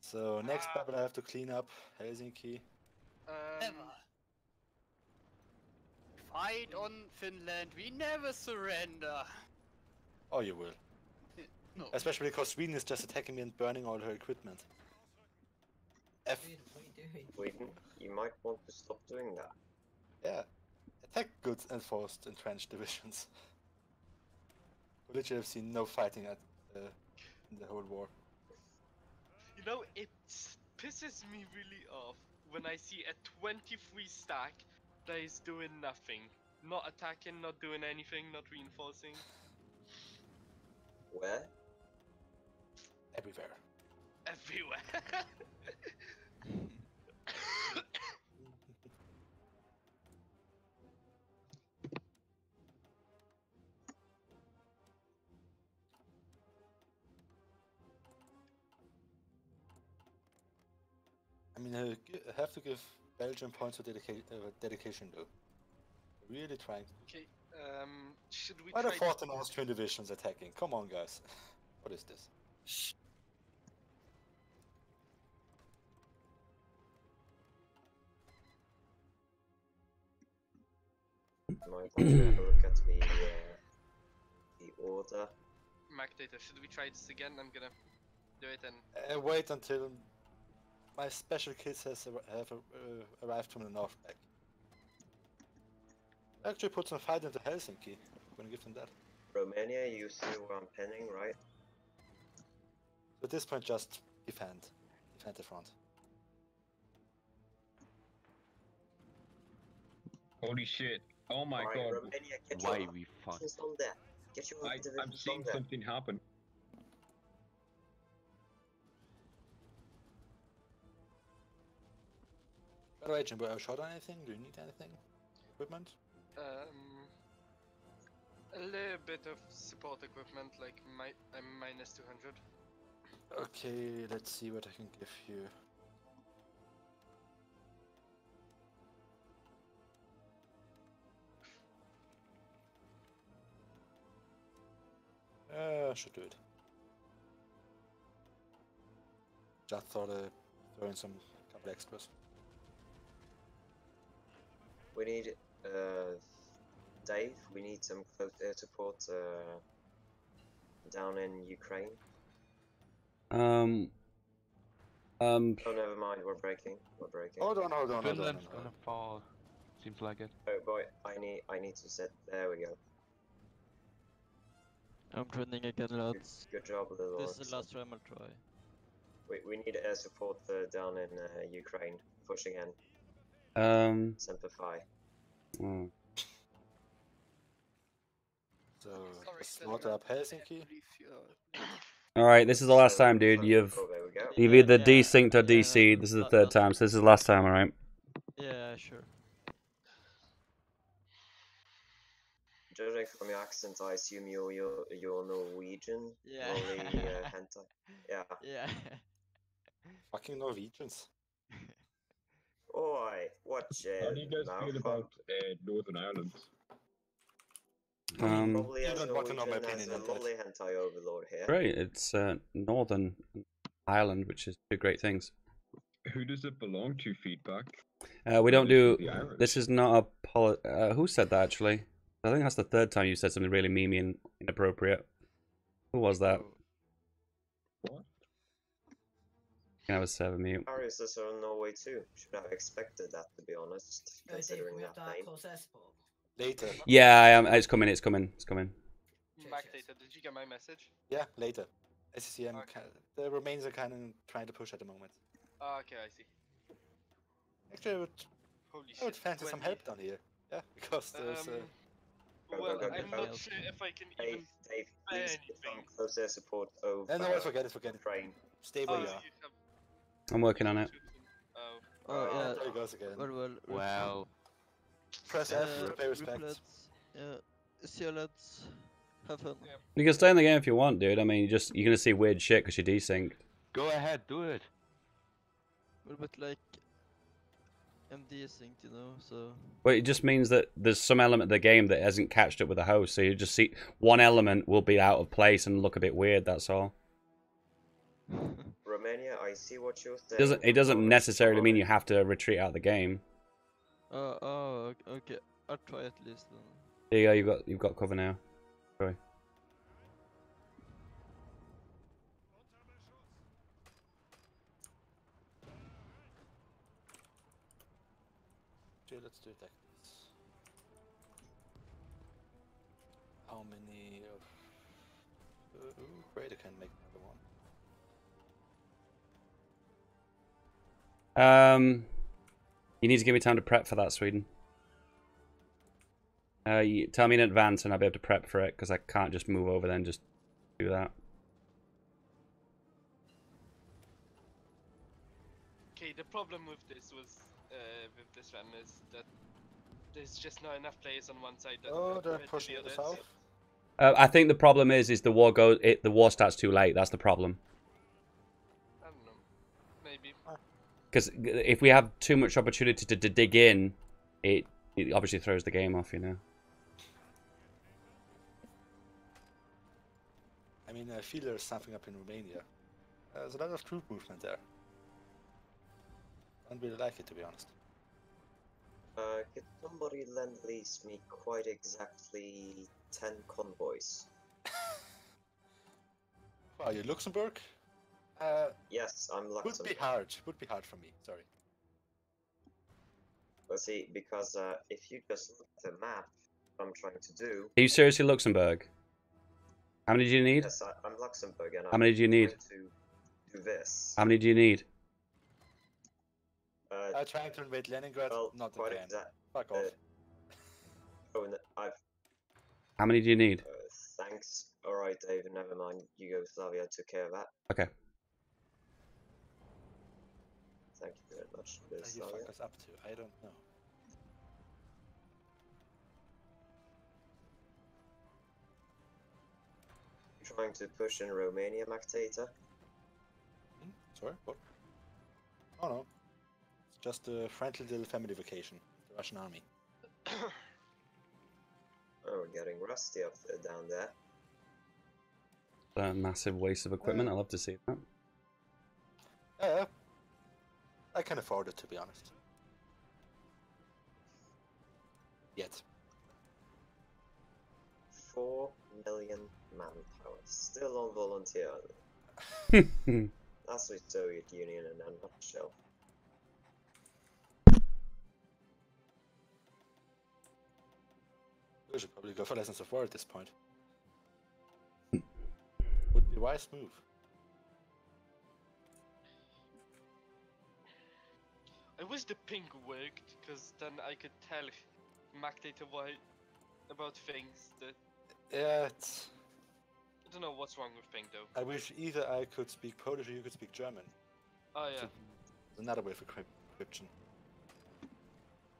So next battle I have to clean up Helsinki. Never. Fight on Finland. We never surrender. Oh, you will. No. Especially because Sweden is just attacking me and burning all her equipment. F. What are you doing? Sweden, you might want to stop doing that. Yeah. Attack good enforced entrenched divisions. We literally have seen no fighting at in the whole war. You know, it pisses me really off when I see a 23 stack that is doing nothing. Not attacking, not doing anything, not reinforcing. Where? Everywhere. Everywhere. I mean, I have to give Belgium points for dedication though. Really trying. Okay, should we Why the try... 4th and Austrian divisions attacking? Come on, guys. What is this? Might want to have a look at the order. Mac data, should we try this again? I'm gonna do it and... Wait until my special kids have arrived from the north back. Actually put some fight into Helsinki. I'm gonna give them that. Romania, you see where I'm pinning, right? At this point, just defend the front. Holy shit. Oh my Alright, god. Romania, get Why your we fuck? divisions on there. Get your I'm divisions seeing on there. something happen. By the way, Jimbo, are you short on anything? Do you need anything? Equipment? A little bit of support equipment, like I'm minus 200. Okay, let's see what I can give you. Should do it. Just thought I'd throw in some couple extras. We need, Dave, we need some close air support, down in Ukraine. Oh, never mind, we're breaking. Hold on. Finland's gonna fall. Seems like it. Oh boy, I need to set, there we go. I'm training again, lads. Good job, little This is orcs. the last time I'll try. We need air support down in Ukraine. Pushing in. Simplify. So, slaughter up Helsinki. Alright, this is the last time, dude. You've either desynced or DC'd. This is the third time, so this is the last time, alright? Yeah, sure. Judging from your accent, I assume you're Norwegian. Yeah. Only, hentai. Yeah. Yeah. Fucking Norwegians. Oi, watch it. How do you guys feel about Northern Ireland? Probably You as don't want to know my Norwegian as opinion a on that. lolly hentai overlord here. Great, it's Northern Ireland, which is two great things. Who does it belong to? Feedback. We don't do. The Irish. This is not a who said that actually? I think that's the third time you said something really memey and inappropriate. Who was that? What? Can I have a 7 mute? Arius are in Norway too. Should have expected that, to be honest, considering we have that Dark name. Horse Esport. Later. Yeah, I am. It's coming. It's coming. It's coming. Macdata, did you get my message? Yeah, later. SCCM, the Remains are kind of trying to push at the moment. Okay, I see. Actually, Holy I would shit, fancy some 20. help down here. Yeah, because there's. Well, I'm not sure if I can even Dave, bear please anything. become close air support over. No, forget it. Train. Stay where Oh, you you are. have... I'm working on it. Oh. Oh yeah. There he goes again. Well. Wow. Press F to pay respect. Riplets, yeah. See you lads. Have fun. You can stay in the game if you want, dude. I mean, you're gonna see weird shit because you're desynced. Go ahead, do it. Well, but like, I'm desynced, you know, so. But it just means that there's some element of the game that hasn't catched up with the host, so you just see one element will be out of place and look a bit weird. That's all. Romania, I see what you're saying. It doesn't necessarily mean you have to retreat out of the game. Oh, okay. I'll try at least then. There you go. You've got cover now. Sorry. Let's do it like this. How many of... great, I can make another one. You need to give me time to prep for that, Sweden. You tell me in advance and I'll be able to prep for it, because I can't just move over then just do that. Okay, the problem with this was, with this run is that there's just not enough players on one side. That They're to pushing the it others. south. I think the problem is the war the war starts too late. That's the problem. I don't know. Maybe. Because if we have too much opportunity to dig in, it obviously throws the game off, you know. I mean, I feel there's something up in Romania. There's a lot of troop movement there. Don't really like it, to be honest. Could somebody lend-lease me quite exactly 10 convoys? Are you Luxembourg? Yes, I'm Luxembourg. Would be hard for me, sorry. Well, see, because if you just look at the map, what I'm trying to do... Are you seriously Luxembourg? How many do you need? Yes, I'm Luxembourg, and How many do you need? trying to do this. How many do you need? I'm trying to invade Leningrad, Well, not quite again. exact. Fuck off. Oh, no, How many do you need? thanks. Alright, David, never mind. Yugoslavia took care of that. Okay. Thank you very much. What are you fuckers up to? I don't know. Trying to push in Romania, Macdata? Sorry, what? Oh no. It's just a friendly little family vacation. The Russian army. Oh, we're getting rusty up there, down there. A massive waste of equipment. I'd love to see that. Yeah, I can afford it, to be honest. Yet. 4 million manpower. Still on volunteer. That's the Soviet Union in a nutshell. We should probably go for lessons of war at this point. Would be a wise move. I wish the ping worked, because then I could tell Macdata why about things that... Yeah, it's... I don't know what's wrong with ping though. I wish either I could speak Polish or you could speak German. Oh yeah. There's another way for encryption.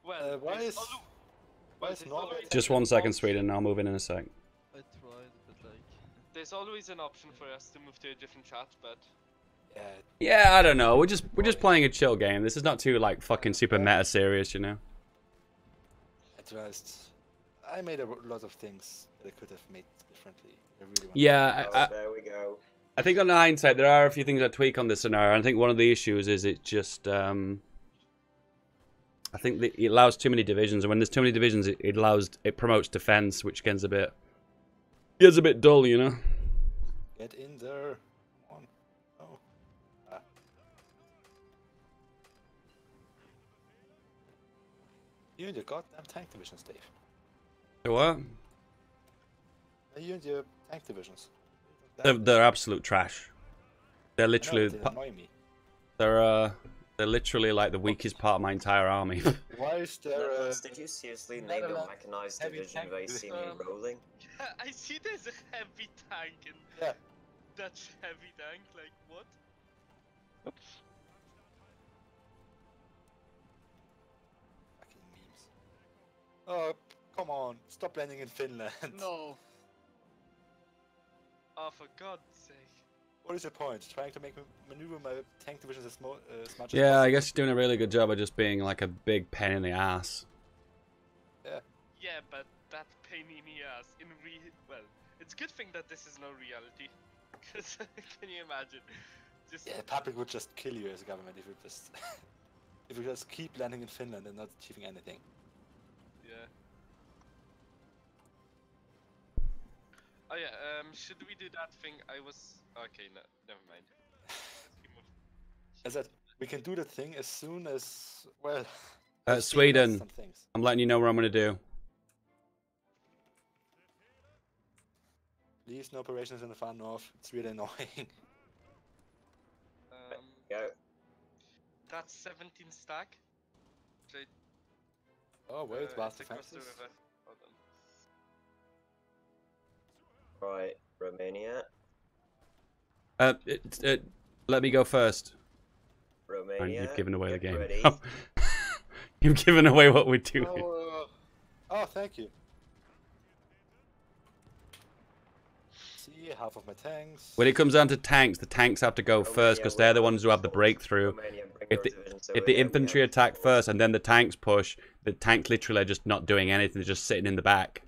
Well, why is... there's always- Just 1 second, Sweden. I'll move in a sec. I tried, but like. There's always an option for us to move to a different chat, but... Yeah, I don't know. We're just playing a chill game. This is not too like fucking super meta serious, you know. At first, I made a lot of things that I could have made differently. I really want Yeah, there we go. I think on hindsight, there are a few things I tweak on this scenario. I think one of the issues is it just, I think that it allows too many divisions, and when there's too many divisions, it promotes defense, which gets a bit dull, you know. Get in there. Come on. Oh. Ah. You and your goddamn tank divisions, Dave. So what? You and your tank divisions. They're absolute trash. They're literally. They annoy me. They're literally like the weakest part of my entire army. Why is there Netherlands, did you seriously name your mechanized division where you see me rolling? Yeah, I see there's a heavy tank in Yeah. Dutch heavy tank, like what? Oops. fucking memes? Oh, come on. Stop landing in Finland. No. Oh, for God's sake. What is your point? Trying to maneuver my tank divisions as much as possible? Yeah, I guess you're doing a really good job of just being like a big pain in the ass. Yeah. Yeah, but that pain in the ass well, it's a good thing that this is no reality. Cause can you imagine? Just Yeah, Papik would just kill you as a government if you just if you just keep landing in Finland and not achieving anything. Yeah. Oh yeah, should we do that thing? I was okay. No, never mind. As that we can do the thing as soon as Sweden. some things. I'm letting you know what I'm gonna do. Please, no operations in the far north. It's really annoying. Go. That's 17 stack. Should Oh wait, vast it's across the defenses. river. Hold on. Right, Romania. Let me go first. Romania. And you've given away the get game. ready. You've given away what we're doing. Oh, thank you. See, half of my tanks. When it comes down to tanks, the tanks have to go first because they're the ones who have the breakthrough. If the infantry attack first and then the tanks push, the tanks literally are just not doing anything. They're just sitting in the back.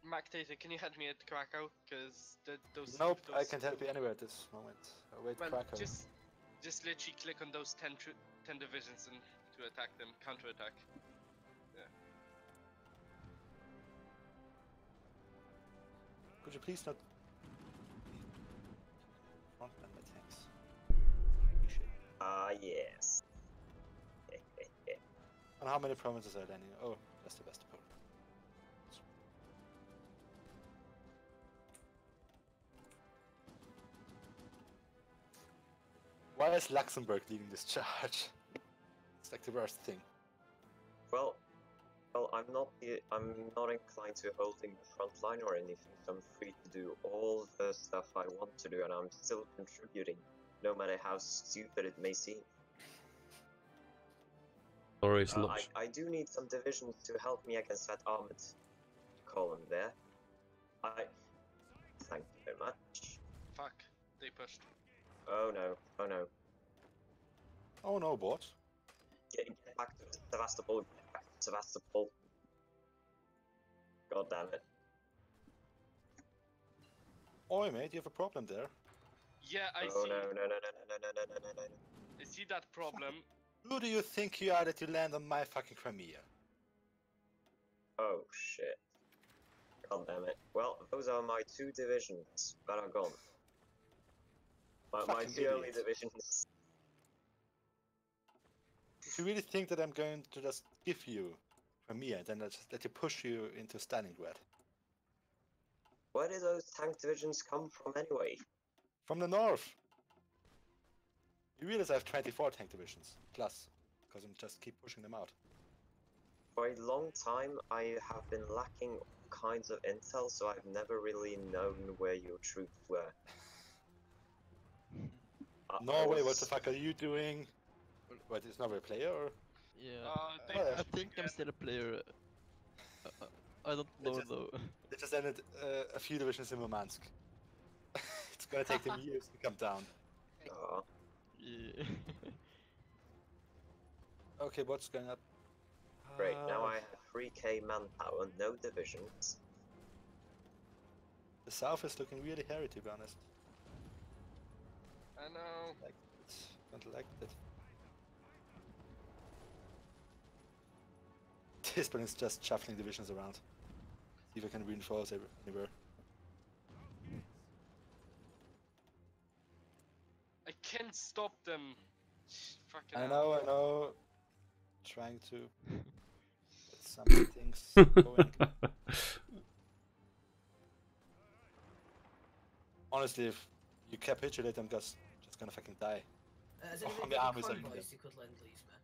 Mac Data, can you help me at Krakow? Because those. Nope, I those... can't help you anywhere at this moment. Oh, wait, Well, Krakow. just literally click on those 10 divisions and to attack them, counter-attack. Yeah. Could you please not frontman my tanks? Ah, yes. And how many provinces are landing? Oh, that's the best part. Why is Luxembourg leading this charge? It's like the worst thing. Well, I'm not inclined to holding the front line or anything, so I'm free to do all the stuff I want to do, and I'm still contributing, no matter how stupid it may seem. I do need some divisions to help me against that armored column there. Thank you very much. Fuck, they pushed. Oh no, oh no. Oh no, what? Get back to Sevastopol, get back to Sevastopol. God damn it. Oi, mate, you have a problem there. Yeah, I Oh see. no. I see that problem. Who do you think you are that you land on my fucking Crimea? Oh shit. God damn it. Well, those are my 2 divisions that are gone. My Fucking 2 early idiot. divisions. If you really think that I'm going to just give you Crimea, then let's just let you push you into Stalingrad. Where did those tank divisions come from anyway? From the north. You realize I have 24 tank divisions, plus, because I'm just keep pushing them out. For a long time, I have been lacking all kinds of intel, so I've never really known where your troops were. Norway, what the fuck are you doing? What, is Norway a player or? Yeah, I think I'm still a player. I don't know though. They just ended a few divisions in Murmansk. It's gonna take them years to come down. Yeah. Okay, what's going up? Great, now I have 3k manpower, no divisions. The south is looking really hairy, to be honest. I know. Like it. Don't like it. This one is just shuffling divisions around. See if I can reinforce anywhere. I can't stop them. Fucking I hell. know. Trying to get some things going. Honestly, if you capitulate, I'm just gonna fucking die. Has Oh, anybody my got arm any is ending convoys you could lend, please, man?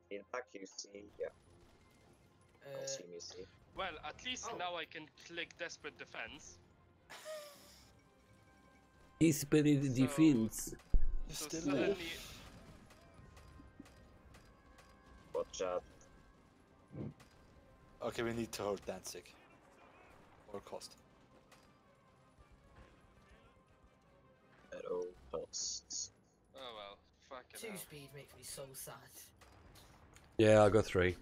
In fact, you see, yeah. Consume you see. Well, at least now I can click Desperate Defense. Desperate defense. So Still suddenly, Watch out. Okay, we need to hold Danzig. Or cost. At all costs. oh well, fucking 2 hell. speed makes me so sad. Yeah, I'll go 3.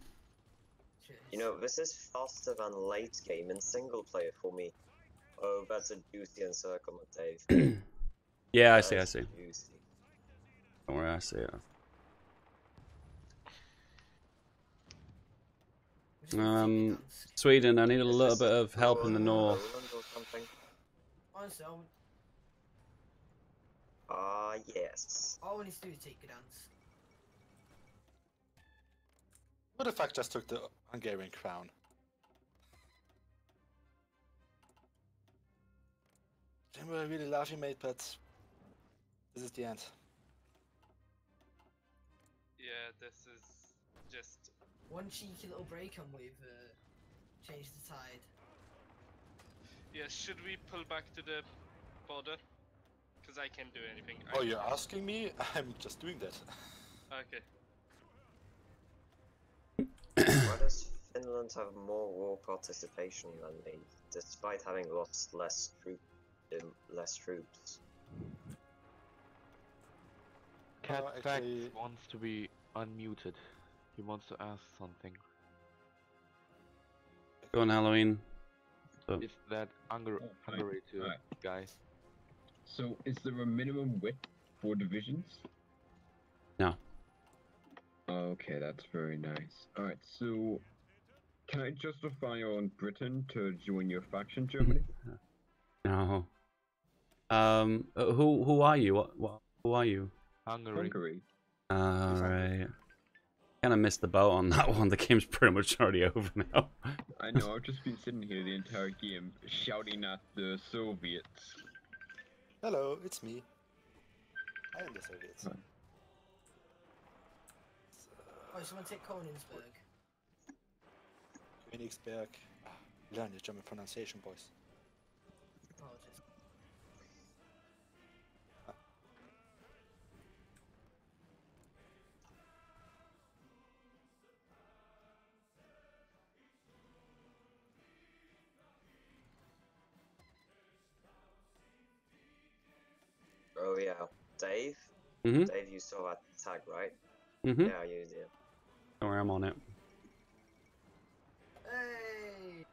Cheers. You know, this is faster than late game in single player for me. Oh, that's a juicy encirclement, Dave. Yeah, I see. That's juicy. Don't worry, I see it. Sweden, I need a little bit of help in the north. Poland or something? Honestly, Yes. all we need to do is take Gdansk. What the fuck just took the Hungarian crown? Jimbo, I really love you, mate, but this is the end. Yeah, this is just. One cheeky little break and we've changed the tide. Yeah, should we pull back to the border? Because I can't do anything. Oh, you're asking me? I'm just doing that. Okay. Why does Finland have more war participation than me, despite having lost less troops? Cat actually- Facts wants to be unmuted. He wants to ask something. Go on, Halloween. So, Is that Hungary to Alright. guys? So, is there a minimum width for divisions? no. Okay, that's very nice. Alright, so can I justify on Britain to join your faction, Germany? No. Who are you? Who are you? Hungary. Right. Kind of missed the boat on that one. The game's pretty much already over now. I know, I've just been sitting here the entire game shouting at the Soviets. Hello, it's me. I am the Soviets. Hi. Oh, someone take Königsberg. Königsberg. Learn your German pronunciation, boys. Apologies. Oh yeah, Dave? Mhm. Dave, you saw that tag, right? Mhm. Yeah, you did. Don't worry, I'm on it. Hey!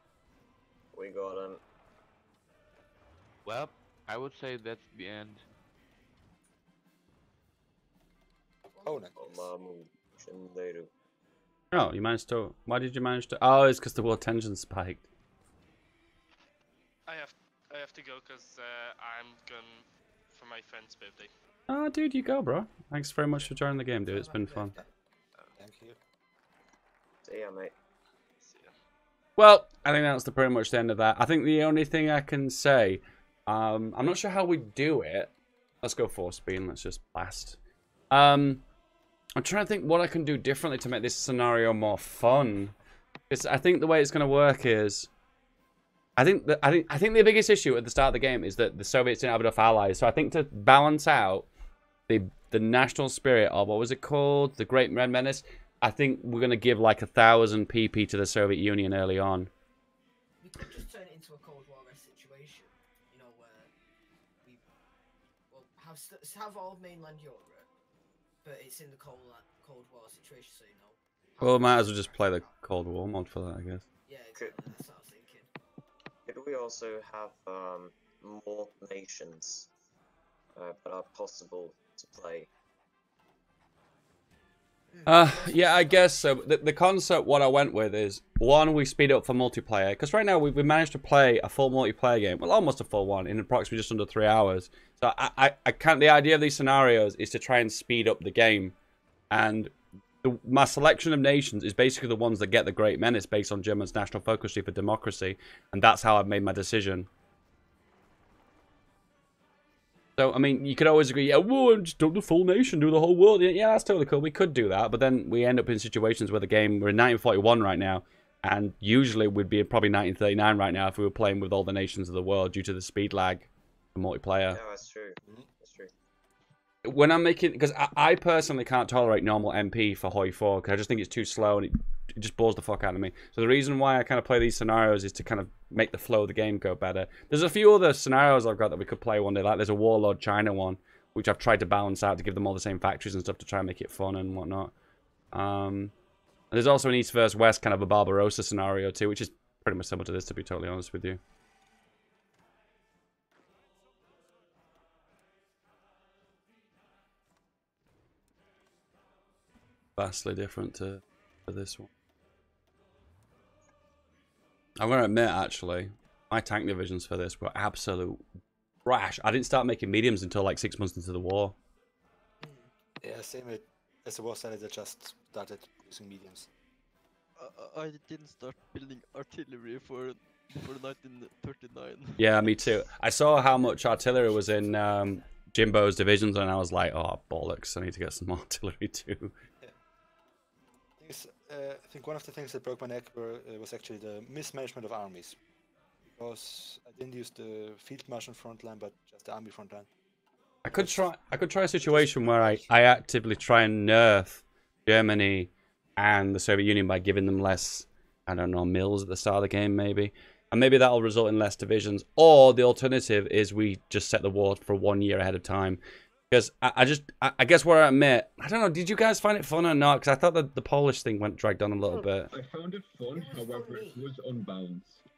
We got him. Well, I would say that's the end. Poland. Omamu Shinderu. Oh, you managed to. Why did you manage to? Oh, it's because the world tension spiked. I have to go because I'm gone for my friend's birthday. Oh, dude, you go, bro. Thanks very much for joining the game, dude. It's been fun. Thank you. See ya, mate. See ya. Well, I think that's pretty much the end of that. I think the only thing I can say, I'm not sure how we do it. Let's go 4 speed. Let's just blast. I'm trying to think what I can do differently to make this scenario more fun. Because I think the way it's going to work is, I think the biggest issue at the start of the game is that the Soviets didn't have enough allies. So I think to balance out the national spirit of, what was it called, the Great Red Menace, I think we're going to give like 1,000 PP to the Soviet Union early on. We could just turn it into a Cold War-esque situation, you know, where we have all of mainland Europe, but it's in the Cold War situation, so you know. Well, might as well just play the Cold War mod for that, I guess. Yeah, exactly, that's what I was thinking. Could we also have more nations that are possible to play? Yeah, I guess so. The concept, what I went with is, one, we speed up for multiplayer. Because right now, we managed to play a full multiplayer game. Well, almost a full one, in approximately just under 3 hours. So I can't, the idea of these scenarios is to try and speed up the game. And my selection of nations is basically the ones that get the Great Menace based on Germany's national focus for democracy. And that's how I've made my decision. So, I mean, you could always agree, yeah, whoa, just do the full nation, do the whole world. Yeah, that's totally cool. We could do that, but then we end up in situations where the game, we're in 1941 right now, and usually we'd be probably 1939 right now if we were playing with all the nations of the world due to the speed lag for multiplayer. Yeah, that's true. That's true. When I'm making, because I personally can't tolerate normal MP for Hoi 4, because I just think it's too slow and it just bores the fuck out of me. So the reason why I kind of play these scenarios is to kind of make the flow of the game go better. There's a few other scenarios I've got that we could play one day. Like there's a Warlord China one, which I've tried to balance out to give them all the same factories and stuff to try and make it fun and whatnot. There's also an East versus West kind of a Barbarossa scenario too, which is pretty much similar to this, to be totally honest with you. Vastly different to this one. I'm going to admit, actually, my tank divisions for this were absolute trash. I didn't start making mediums until like 6 months into the war. Yeah, same as the war started, I just started using mediums. I didn't start building artillery for 1939. Yeah, me too. I saw how much artillery was in Jimbo's divisions, and I was like, oh, bollocks, I need to get some artillery too. I think one of the things that broke my neck was actually the mismanagement of armies. Because I didn't use the field marshal front line, but just the army front line. I could try a situation where I actively try and nerf Germany and the Soviet Union by giving them less, I don't know, mills at the start of the game maybe. And maybe that'll result in less divisions. Or the alternative is we just set the war for 1 year ahead of time. Because I guess where I admit, I don't know, did you guys find it fun or not? Because I thought that the Polish thing dragged on a little bit. I found it fun, however, it was unbalanced.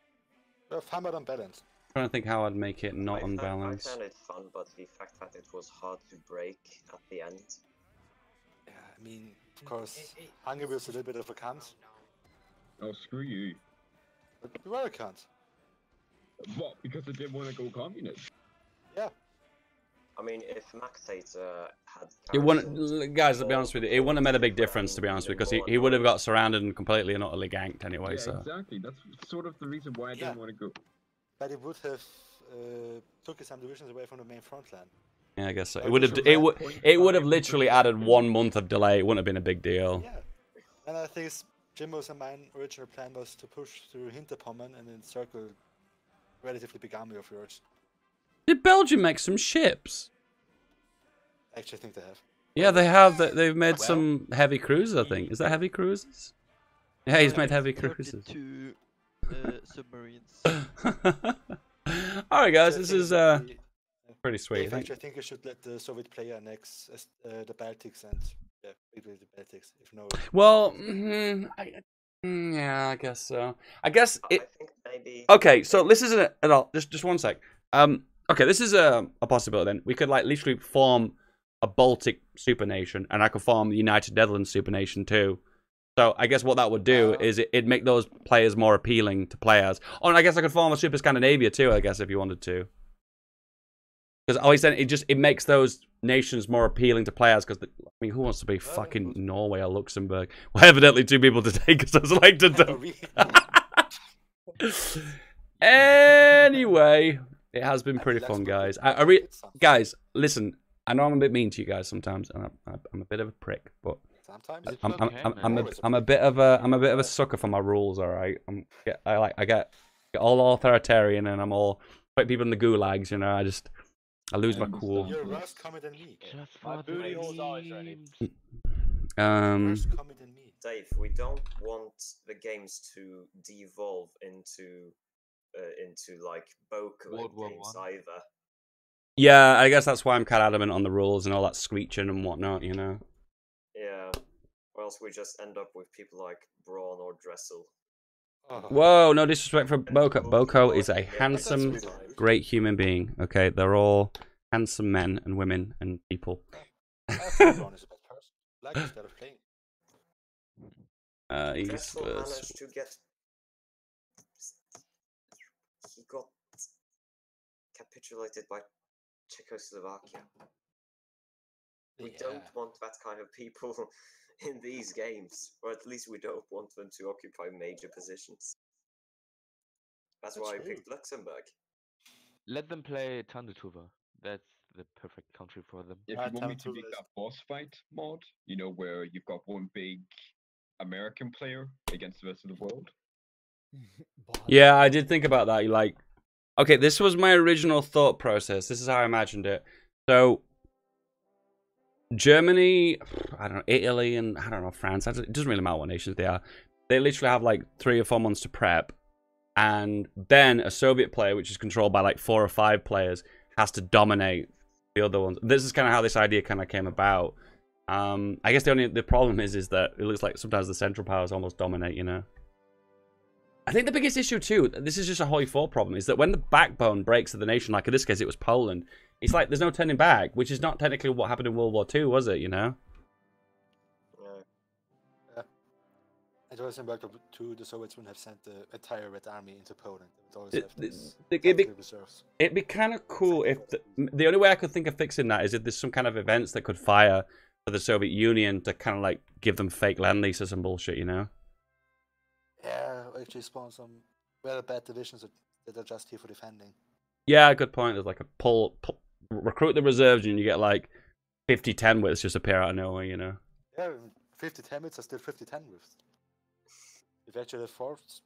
Fun but unbalanced. I'm trying to think how I'd make it not unbalanced. I found it fun, but the fact that it was hard to break at the end. Yeah, I mean, of course, Hungary was a little bit of a cunt. Oh, screw you. But you were a cunt. What? Because I didn't want to go communist? Yeah. I mean, if Mactator had... It wouldn't, guys, to be honest with you, it wouldn't have made a big difference, to be honest with you, because he would have got surrounded and completely and utterly ganked anyway, Yeah, so... exactly. That's sort of the reason why I didn't want to go. But it would have took some divisions away from the main front line. Yeah, I guess so. It would have literally added 1 month of delay. It wouldn't have been a big deal. Yeah. And I think Jimbo's and mine original plan was to push through Hinterpommern and then circle a relatively big army of yours. Did Belgium make some ships? I actually think they have. Yeah, they have. They've made some heavy cruisers, I think. Is that heavy cruisers? Yeah, he's made heavy cruisers. 32 submarines. Alright, guys, this is pretty sweet. Dave, actually, I think you should let the Soviet player annex the Baltics and the Baltics. If no. Well, yeah, I guess so. I guess it. Okay, so this isn't at all. Just 1 sec. Okay, this is a possibility. Then we could like literally form a Baltic supernation, and I could form the United Netherlands supernation too. So I guess what that would do is it'd make those players more appealing to players. Oh, and I guess I could form a Super Scandinavia too. I guess if you wanted to, because always then it makes those nations more appealing to players. Because I mean, who wants to be fucking Norway or Luxembourg? Well, evidently 2 people today because I selected them. Anyway, it has been pretty fun, guys. Guys, listen. I know I'm a bit mean to you guys sometimes, and I'm a bit of a prick, but I'm a bit of a sucker for my rules. All right, I get all authoritarian, and I'm all put people in the gulags. You know, I lose my cool. You're worse commie than me. My booty hole's always ready. Dave, we don't want the games to devolve into like Boca games either. Yeah, I guess that's why I'm kind of adamant on the rules and all that screeching and whatnot, you know. Yeah, or else we just end up with people like Braun or Dressel. Whoa, no disrespect for Boko. Boko is a handsome, great human being. Okay, they're all handsome men and women and people. Everyone is a bad person. Like instead of playing. Vessel managed to get. He got capitulated by Czechoslovakia. We don't want that kind of people in these games, or at least we don't want them to occupy major positions. That's why I picked Luxembourg. Let them play Tandutuva. That's the perfect country for them. If you want me to make that boss fight mod, you know, where you've got one big American player against the rest of the world. Yeah, I did think about that. Like, okay, this was my original thought process. This is how I imagined it. So, Germany, I don't know, Italy, and I don't know, France. It doesn't really matter what nations they are. They literally have like 3 or 4 months to prep. And then a Soviet player, which is controlled by like 4 or 5 players, has to dominate the other ones. This is kind of how this idea kind of came about. I guess the problem is that it looks like sometimes the Central Powers almost dominate, you know? I think the biggest issue too, this is just a Holy 4 problem, is that when the backbone breaks of the nation, like in this case it was Poland, it's like there's no turning back, which is not technically what happened in World War II, was it, you know? Yeah. It was in World War II, the Soviets wouldn't have sent the entire Red Army into Poland. It always have this reserves. It'd be kind of cool if the only way I could think of fixing that is if there's some kind of events that could fire for the Soviet Union to kind of like give them fake land leases and bullshit, you know? Yeah, actually spawn some very bad divisions that are just here for defending. Yeah, good point. There's like a recruit the reserves and you get like 50 10-wits just appear out of nowhere, you know? Yeah, 50 10-wits are still 50 10-wits. If actually have forced.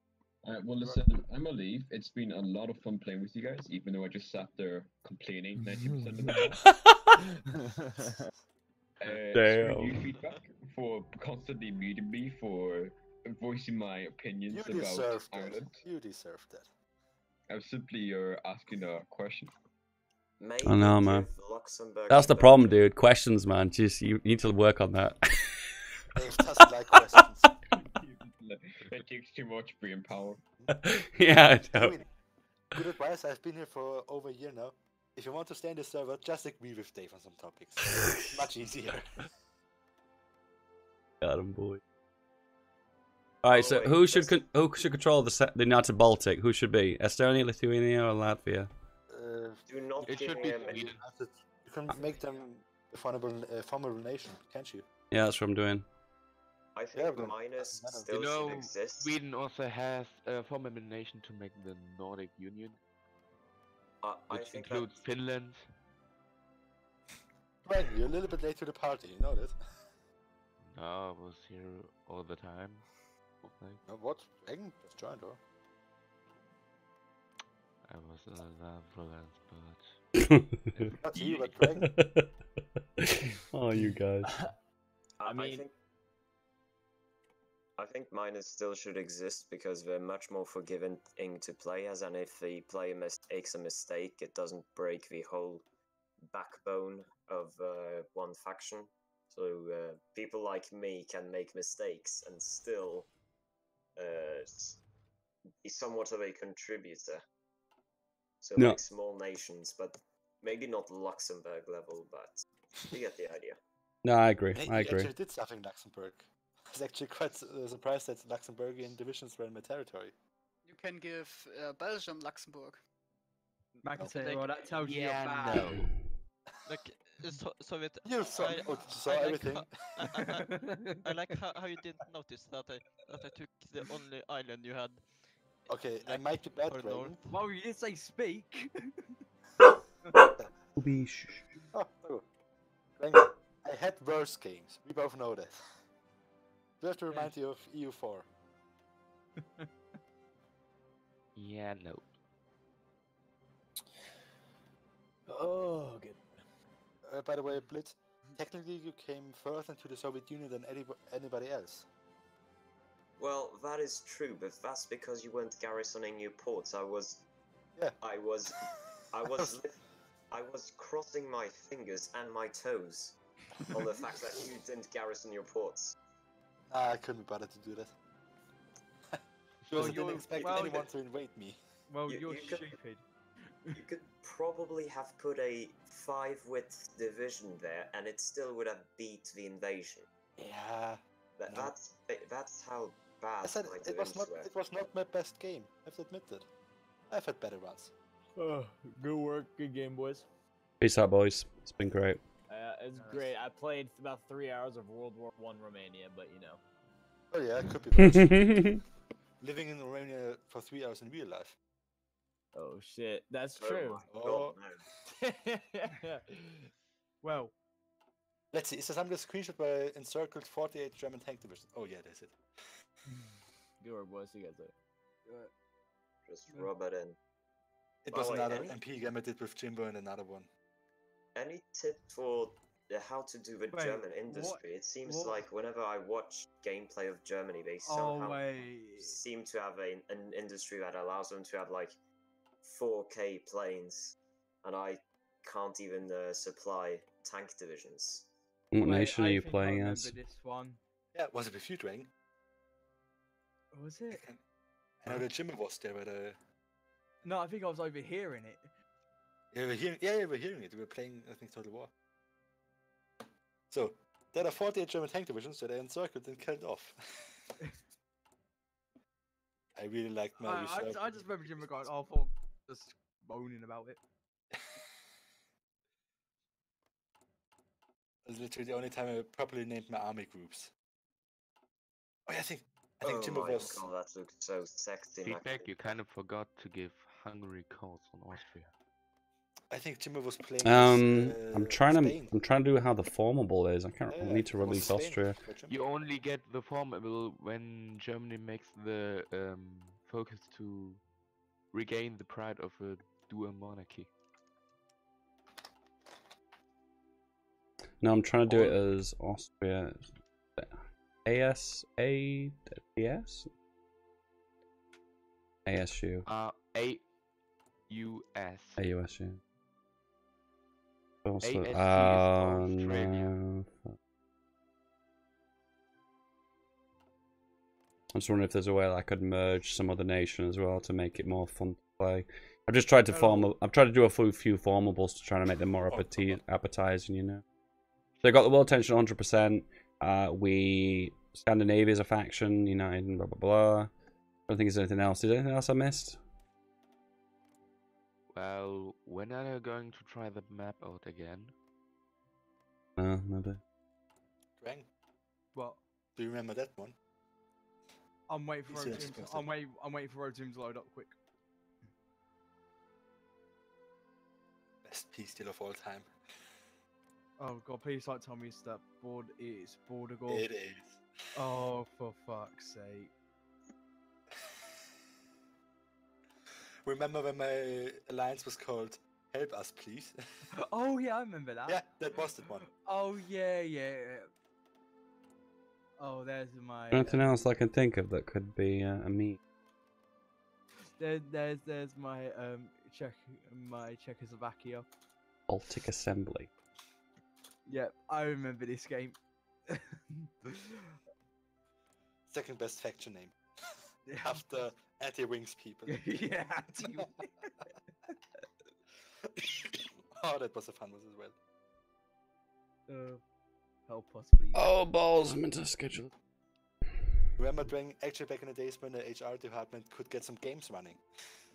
Well, listen, I'm gonna leave. It's been a lot of fun playing with you guys, even though I just sat there complaining 90% of the time. Damn. New feedback for constantly muting me for voicing my opinions about Ireland. You deserve that. I'm simply asking a question. I know, man. That's the problem, dude. Questions, man. Just you need to work on that. Dave doesn't like questions. It takes too much brain power. Yeah, I know. Good advice. I've been here for over a year now. If you want to stay in the server, just agree with Dave on some topics. It's much easier. Got him, boy. All right, so who should control the United Baltic? Who should be Estonia, Lithuania, or Latvia? Do not it give should me be a Sweden. You can make them a formidable nation, can't you? Yeah, that's what I'm doing. I think Minus still You know, should exist. Sweden also has a formidable nation to make the Nordic Union, I which think includes Finland. Greg, you're a little bit late to the party, you know that? No, I was here all the time. What? Dragon just joined, or? I was in the Netherlands, but... Not you, but Dragon. Oh, you guys. I think Minus still should exist because they're much more forgiving to play as, and if the player makes a mistake, it doesn't break the whole backbone of one faction. So people like me can make mistakes and still be somewhat of a contributor. So like small nations, but maybe not Luxembourg level, but you get the idea. No, I agree. He I agree. actually did stuff in Luxembourg. I was actually quite surprised that Luxembourgian divisions were in my territory. You can give Belgium Luxembourg. Well, that tells you yeah, about. no. Like, Soviet. You saw everything. I like how you didn't notice that I took the only island you had. Okay, I might be bad, Dragon. Well, you did say speak. Oh, Dragon, I had worse games. We both know that. Do I have to remind you of EU4? Yeah, no. Oh, good. By the way, Blitz, technically you came further into the Soviet Union than anybody else. Well, that is true, but that's because you weren't garrisoning your ports. I was crossing my fingers and my toes on the fact that you didn't garrison your ports. I couldn't be bothered to do that. Because I didn't expect anyone to invade me. Well, You- you're you could- stupid. You could probably have put a 5-width division there, and it still would have beat the invasion. Yeah. No. That's how bad I said my it was divisions not. It was not my best game. I have to admit that. I've had better runs. Good work, good game, boys. Peace out, boys. It's been great. It's great. I played about 3 hours of World War I Romania, but you know. Oh yeah, it could be worse. Living in Romania for 3 hours in real life. Oh shit, that's Oh true. my God, no. Well, Let's see. Is there some screenshot where I encircled 48 German tank divisions? Oh yeah, that's it. good work, boys. You guys later. Just rub it in. It By was the way, another any- MP game I did with Jimbo and another one. Any tip for how to do the Wait, German what- industry? It seems what- like whenever I watch gameplay of Germany, they Oh somehow wait. seem to have an industry that allows them to have like 4K planes, and I can't even supply tank divisions. What Wait, nation are I you think I playing remember as? this one. Yeah, was it with you, Dragon? Was it? I know that Jimbo was there, but No, I think I was overhearing it. yeah, we're hearing it. We were playing, I think, Total War. So there are 48 German tank divisions that I encircled and killed off. I really liked my research. I just remember Jim going, oh, fuck, just moaning about it. That's literally the only time I properly named my army groups. Oh yeah, I think Oh Jimbo my was. God, that looks so sexy. Feedback, you kind of forgot to give Hungary calls on Austria. I think Jimbo was playing. I'm trying Spain. to do how the formable is. I can't. I Yeah, need to it was release Spain Austria. for Jimbo. You only get the formable when Germany makes the focus to regain the pride of a dual monarchy. No, I'm trying to do it as Austria. ASU. AUS. AUSU. Also, ASC is oh Australia. no. I'm just wondering if there's a way that I could merge some other nation as well to make it more fun to play. I've just tried to I've tried to do a few formables to try to make them more appetizing, you know. So I got the world tension 100%. Scandinavia is a faction, United, and blah blah blah. I don't think there's anything else. Is there anything else I missed? Well, when are you going to try the map out again? No, maybe. Drang, What? do you remember that one? I'm waiting for Easy Road as Zoom. possible. I'm waiting for Road Zoom to load up quick. Best peace deal of all time. Oh god, please don't tell me it's that board. It's Bordegal. It is. Oh, for fuck's sake. Remember when my alliance was called "Help Us, Please"? Oh yeah, I remember that. Yeah, that was that one. Oh yeah, yeah. Oh, there's my. Anything else I can think of that could be a me? There's my Czechoslovakia. Baltic Assembly. Yep, I remember this game. Second best faction name Yeah. after anti-wings people. Yeah. Oh, that was a fun one as well. Help us, please. Oh balls! I'm into schedule. Remember during actually back in the days when the HR department could get some games running.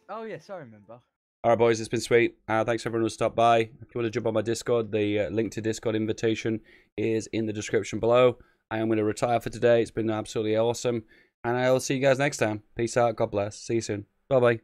Oh yes, I remember. Alright boys, it's been sweet. Thanks everyone who stopped by. If you want to jump on my Discord, the link to Discord invitation is in the description below. I am going to retire for today. It's been absolutely awesome. And I'll see you guys next time. Peace out. God bless. See you soon. Bye bye.